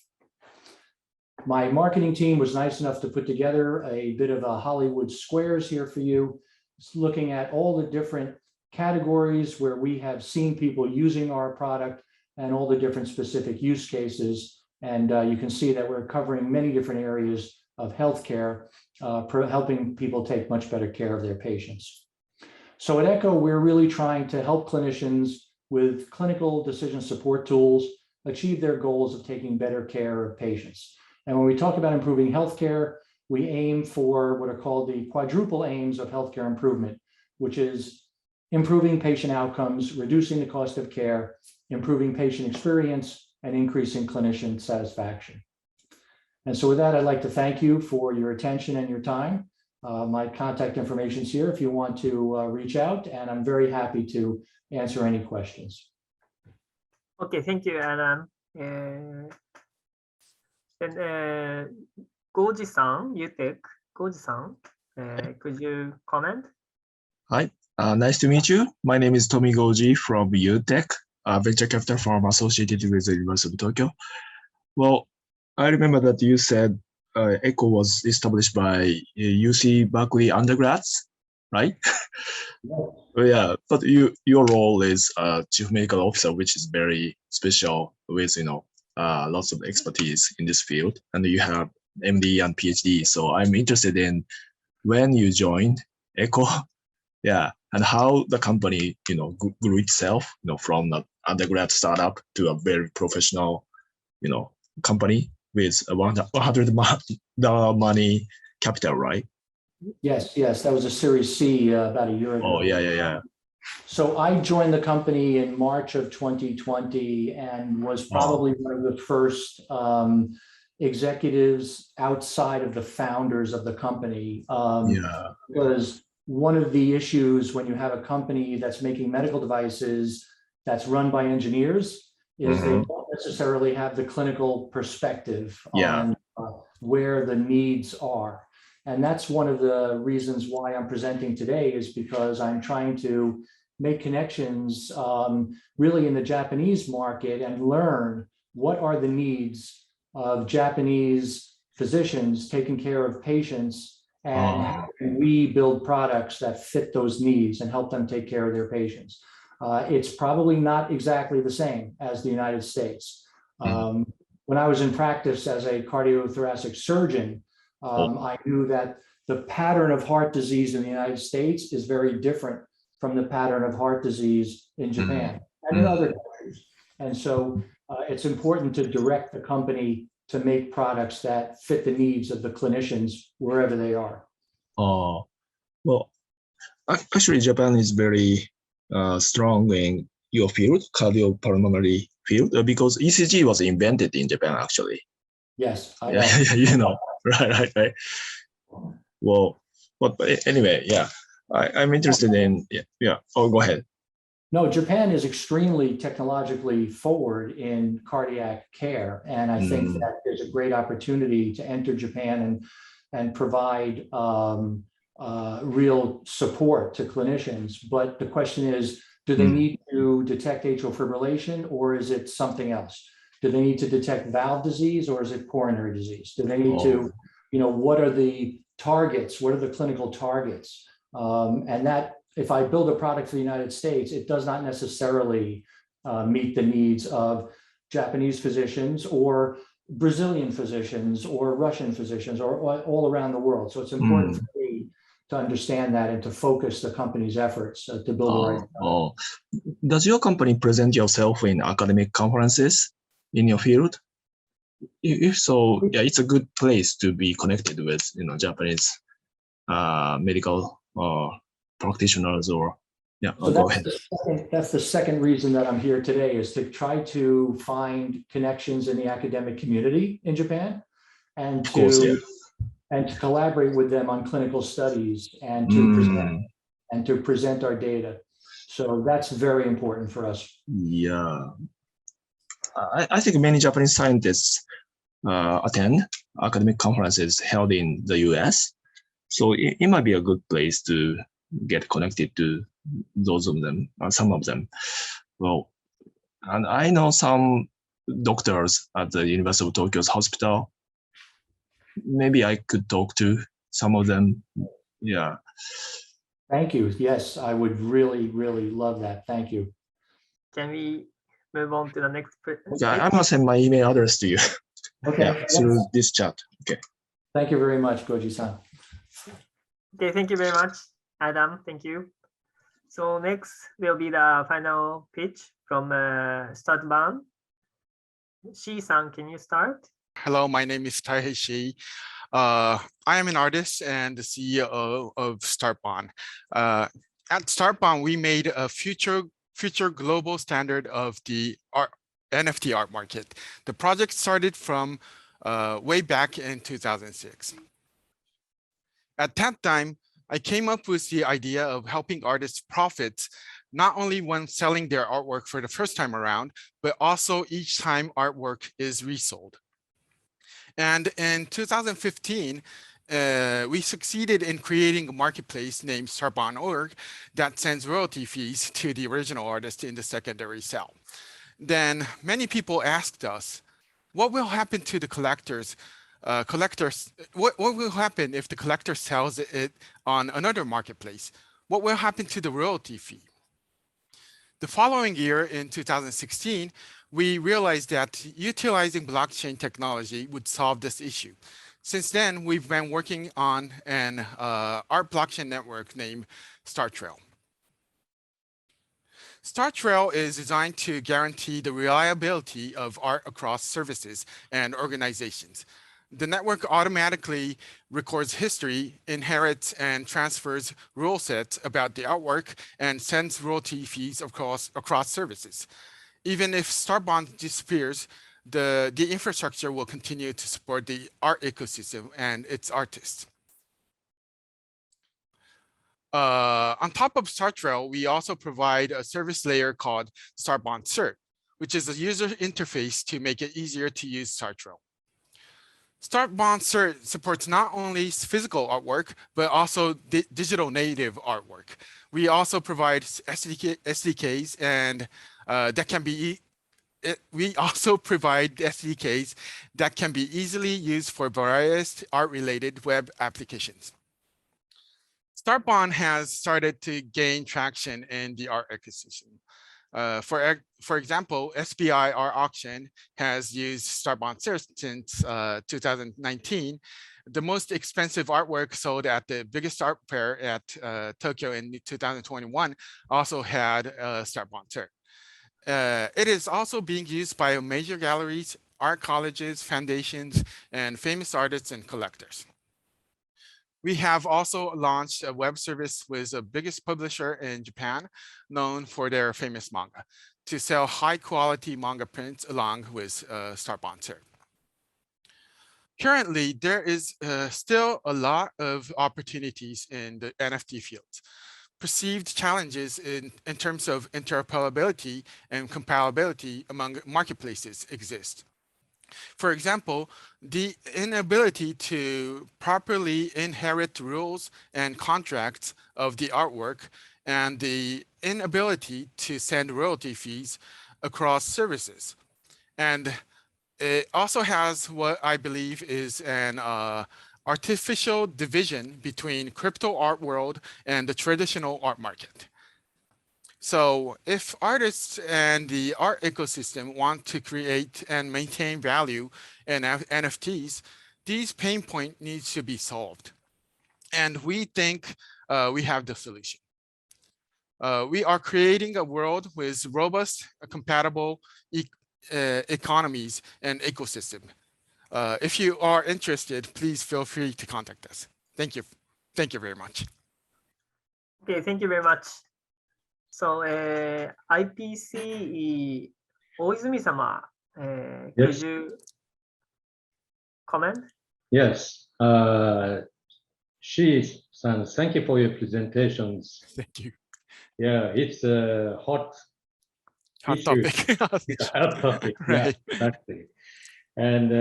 My marketing team was nice enough to put together a bit of a Hollywood squares here for you, just looking at all the different categories where we have seen people using our product and all the different specific use cases. And you can see that we're covering many different areas of healthcare, helping people take much better care of their patients. So at ECHO, we're really trying to help clinicians with clinical decision support tools achieve their goals of taking better care of patients. And when we talk about improving healthcare, we aim for what are called the quadruple aims of healthcare improvement, which is improving patient outcomes, reducing the cost of care, improving patient experience, and increasing clinician satisfaction. And so with that, I'd like to thank you for your attention and your time. My contact information is here if you want to reach out, and I'm very happy to answer any questions. Okay, thank you, Adam. Goji-san, UTech, Goji-san, could you comment? Hi, nice to meet you. My name is Tomi Goji from UTech, a venture capital firm associated with the University of Tokyo. Well, I remember that you said ECHO was established by UC Berkeley undergrads, right? Yeah, but your role is chief medical officer, which is very special with lots of expertise in this field, and you have MD and PhD. So I'm interested in when you joined ECHO, yeah, and how the company grew itself, from an undergrad startup to a very professional, company with a $100 million money capital, right? Yes, that was a Series C about a year ago. Oh, yeah. So I joined the company in March of 2020 and was probably one of the first executives outside of the founders of the company. Because one of the issues when you have a company that's making medical devices that's run by engineers is they don't necessarily have the clinical perspective on where the needs are. And that's one of the reasons why I'm presenting today, is because I'm trying to make connections really in the Japanese market and learn what are the needs of Japanese physicians taking care of patients, and how can we build products that fit those needs and help them take care of their patients. It's probably not exactly the same as the United States. When I was in practice as a cardiothoracic surgeon, I knew that the pattern of heart disease in the United States is very different from the pattern of heart disease in Japan and in other countries. And so it's important to direct the company to make products that fit the needs of the clinicians wherever they are. Well, actually, Japan is very strong in your field, cardiopulmonary field, because ECG was invented in Japan, actually. Yes, I know. Right. Well, but anyway, I'm interested in, Oh, go ahead. No, Japan is extremely technologically forward in cardiac care. And I think that there's a great opportunity to enter Japan and provide real support to clinicians. But the question is, Do they need to detect atrial fibrillation, or is it something else? Do they need to detect valve disease, or is it coronary disease? Do they need to, what are the targets? What are the clinical targets? And that, if I build a product for the United States, it does not necessarily meet the needs of Japanese physicians or Brazilian physicians or Russian physicians or all around the world. So it's important for me to understand that and to focus the company's efforts to build the right product. Does your company present yourself in academic conferences in your field? If so, yeah, it's a good place to be connected with, Japanese medical practitioners or, yeah, So go ahead. that's the second reason that I'm here today, is to try to find connections in the academic community in Japan and to collaborate with them on clinical studies and to present our data. So that's very important for us. Yeah. I think many Japanese scientists attend academic conferences held in the US. So it might be a good place to get connected to those of them, some of them. Well, and I know some doctors at the University of Tokyo's hospital. Maybe I could talk to some of them. Yeah. Thank you. Yes, I would really, really love that. Thank you. Can we move on to the next? Okay, I'm gonna send my email address to you. Okay. Yeah, through this chat. Okay. Thank you very much, Goji-san. Okay, thank you very much, Adam. Thank you. So next will be the final pitch from StartBahn. Shi-san, can you start? Hello, my name is Taihei Shi. I am an artist and the CEO of StartBahn. At StartBahn, we made a future global standard of the NFT art market. The project started from way back in 2006. At that time, I came up with the idea of helping artists profit not only when selling their artwork for the first time around, but also each time artwork is resold. And in 2015, we succeeded in creating a marketplace named StartBahn.org that sends royalty fees to the original artist in the secondary sale. Then many people asked us, what will happen to the collectors? What will happen if the collector sells it on another marketplace? What will happen to the royalty fee? The following year, in 2016, we realized that utilizing blockchain technology would solve this issue. Since then, we've been working on an art blockchain network named StarTrail. StarTrail is designed to guarantee the reliability of art across services and organizations. The network automatically records history, inherits and transfers rule sets about the artwork, and sends royalty fees across services. Even if StartBahn disappears, the infrastructure will continue to support the art ecosystem and its artists. On top of StarTrail, we also provide a service layer called StartBahn Cert, which is a user interface to make it easier to use StarTrail. StartBahn Cert supports not only physical artwork, but also digital native artwork. We also provide SDKs and we also provide SDKs that can be easily used for various art-related web applications. StartBahn has started to gain traction in the art ecosystem. For example, SBI Art Auction has used StartBahn since 2019. The most expensive artwork sold at the biggest art fair at Tokyo in 2021 also had StartBahn Cert. It is also being used by major galleries, art colleges, foundations, and famous artists and collectors. We have also launched a web service with the biggest publisher in Japan, known for their famous manga, to sell high quality manga prints along with StartBahn Cert. Currently, there is still a lot of opportunities in the NFT field. Perceived challenges in terms of interoperability and compatibility among marketplaces exist. For example, the inability to properly inherit rules and contracts of the artwork and the inability to send royalty fees across services. And it also has what I believe is an artificial division between crypto art world and the traditional art market. So if artists and the art ecosystem want to create and maintain value in NFTs, these pain points need to be solved. And we think we have the solution. We are creating a world with robust, compatible economies and ecosystem. If you are interested, please feel free to contact us. Thank you. Thank you very much. Okay, thank you very much. So, IPC 大泉様, could you comment? Yes. San, thank you for your presentations. Thank you. Yeah, it's a hot topic. Hot topic. Right. Yeah, exactly. And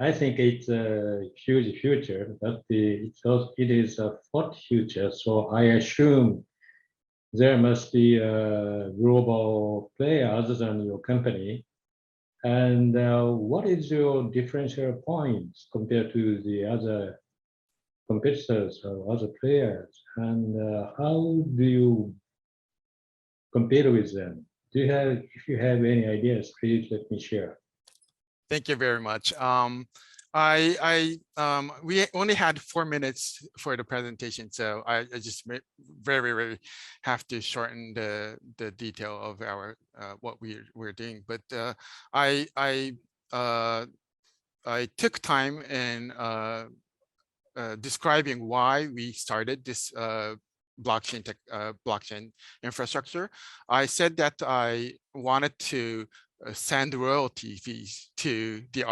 I think it's a huge future, but it is a hot future. So I assume there must be a global player other than your company. And what is your differential points compared to the other competitors or other players? And how do you compete with them? If you have any ideas, please let me share. Thank you very much. We only had 4 minutes for the presentation, so I just very have to shorten the detail of our what we're doing. But I took time in describing why we started this blockchain infrastructure. I said that I wanted to send royalty fees to the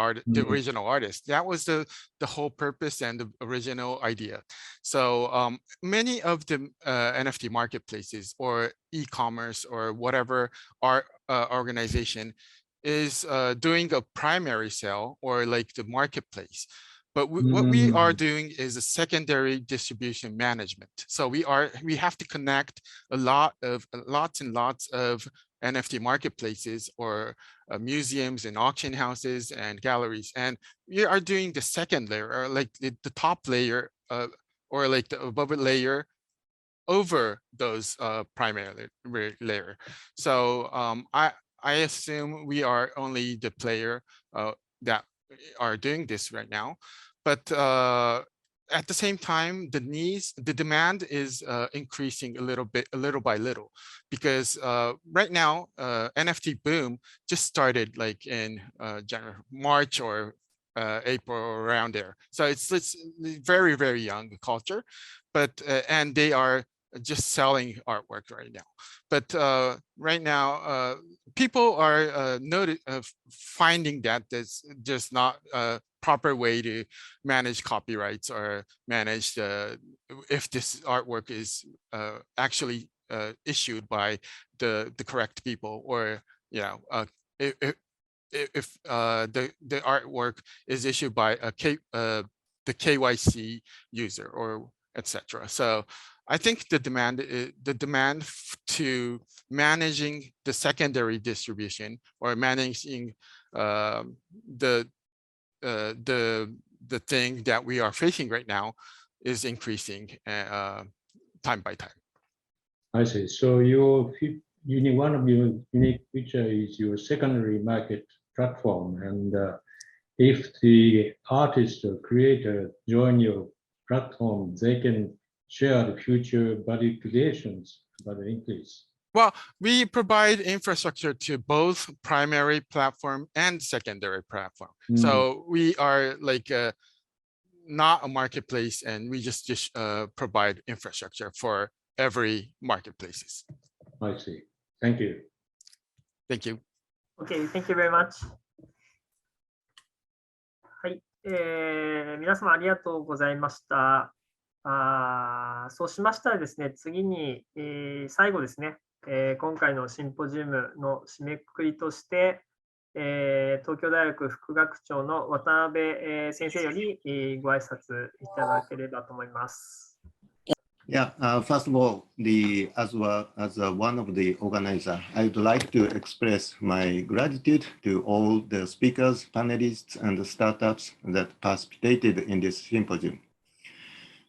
original artist. That was the whole purpose and the original idea. So many of the NFT marketplaces or e-commerce or whatever art organization is doing a primary sale or like the marketplace. But what we are doing is a secondary distribution management. So we have to connect lots and lots of NFT marketplaces or museums and auction houses and galleries. And we are doing the second layer, or like the top layer, or like the above layer over those primary layer. So I assume we are only the player that are doing this right now. But at the same time, the demand is increasing little by little, because right now NFT boom just started like in March or April or around there. So it's very young culture, but and they are just selling artwork right now. But right now, people are finding that there's just not a proper way to manage copyrights or manage if this artwork is actually issued by the correct people, or if the artwork is issued by the KYC user or etc. So I think the demand to managing the secondary distribution or managing the thing that we are facing right now is increasing time by time. I see. So one of your unique feature is your secondary market platform, and if the artist or creator join your platform, they can share the future value creations by the increase. Well, we provide infrastructure to both primary platform and secondary platform. So we are like not a marketplace, and we just provide infrastructure for every marketplaces. I see. Thank you. Thank you. Okay, thank you very much. はい、皆様ありがとうございました。そうしましたらですね、次に、最後ですね、今回のシンポジウムの締めくくりとして、東京大学副学長の渡辺先生よりご挨拶いただければと思います。Yeah, first of all, as one of the organizers, I would like to express my gratitude to all the speakers, panelists, and the startups that participated in this symposium.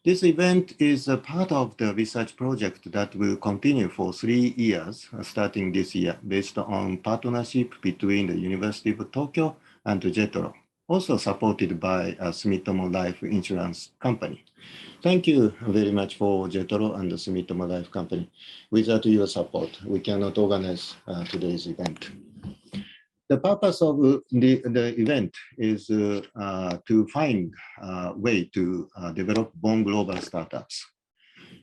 This event is a part of the research project that will continue for 3 years, starting this year, based on partnership between the University of Tokyo and JETRO, also supported by Sumitomo Life Insurance Company. Thank you very much for JETRO and the Sumitomo Life Company. Without your support, we cannot organize today's event. The purpose of the event is to find a way to develop born global startups.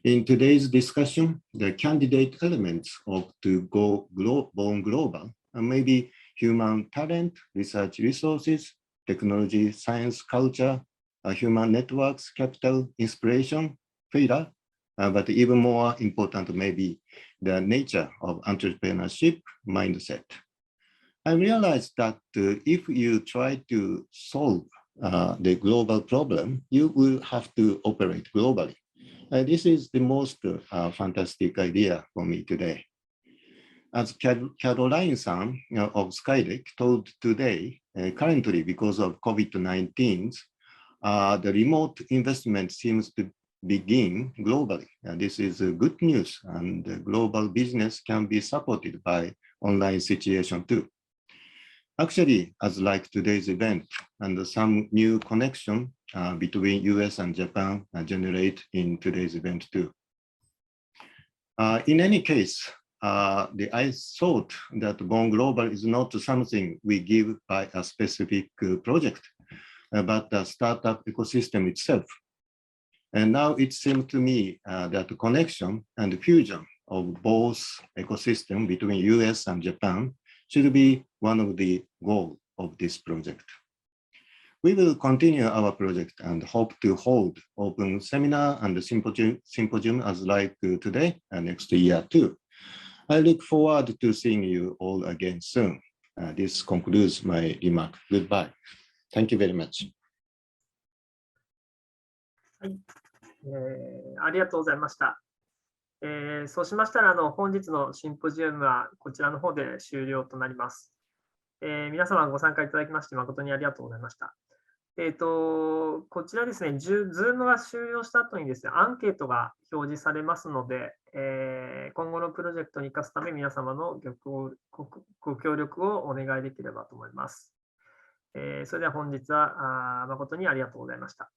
In today's discussion, the candidate elements of to go born global are maybe human talent, research resources, technology, science, culture, human networks, capital, inspiration, failure, but even more important may be the nature of entrepreneurship mindset. I realized that if you try to solve the global problem, you will have to operate globally. This is the most fantastic idea for me today. As Caroline-san of SkyDeck told today, currently because of COVID-19, the remote investment seems to begin globally. This is good news, and global business can be supported by online situation too. Actually, as like today's event, and some new connection between US and Japan generate in today's event too. In any case, I thought that Born Global is not something we give by a specific project, but the startup ecosystem itself. And now it seems to me that the connection and the fusion of both ecosystems between US and Japan should be one of the goals of this project. We will continue our project and hope to hold open seminar and symposium as like today and next year too. I look forward to seeing you all again soon. This concludes my remark. Goodbye. Thank you very much. はい、ありがとうございました。そうしましたら本日のシンポジウムはこちらの方で終了となります。皆様ご参加いただきまして誠にありがとうございました。こちらですね、Zoom が終了した後にですね、アンケートが表示されますので、今後のプロジェクトに生かすため皆様のご協力をお願いできればと思います。それでは本日は誠にありがとうございました。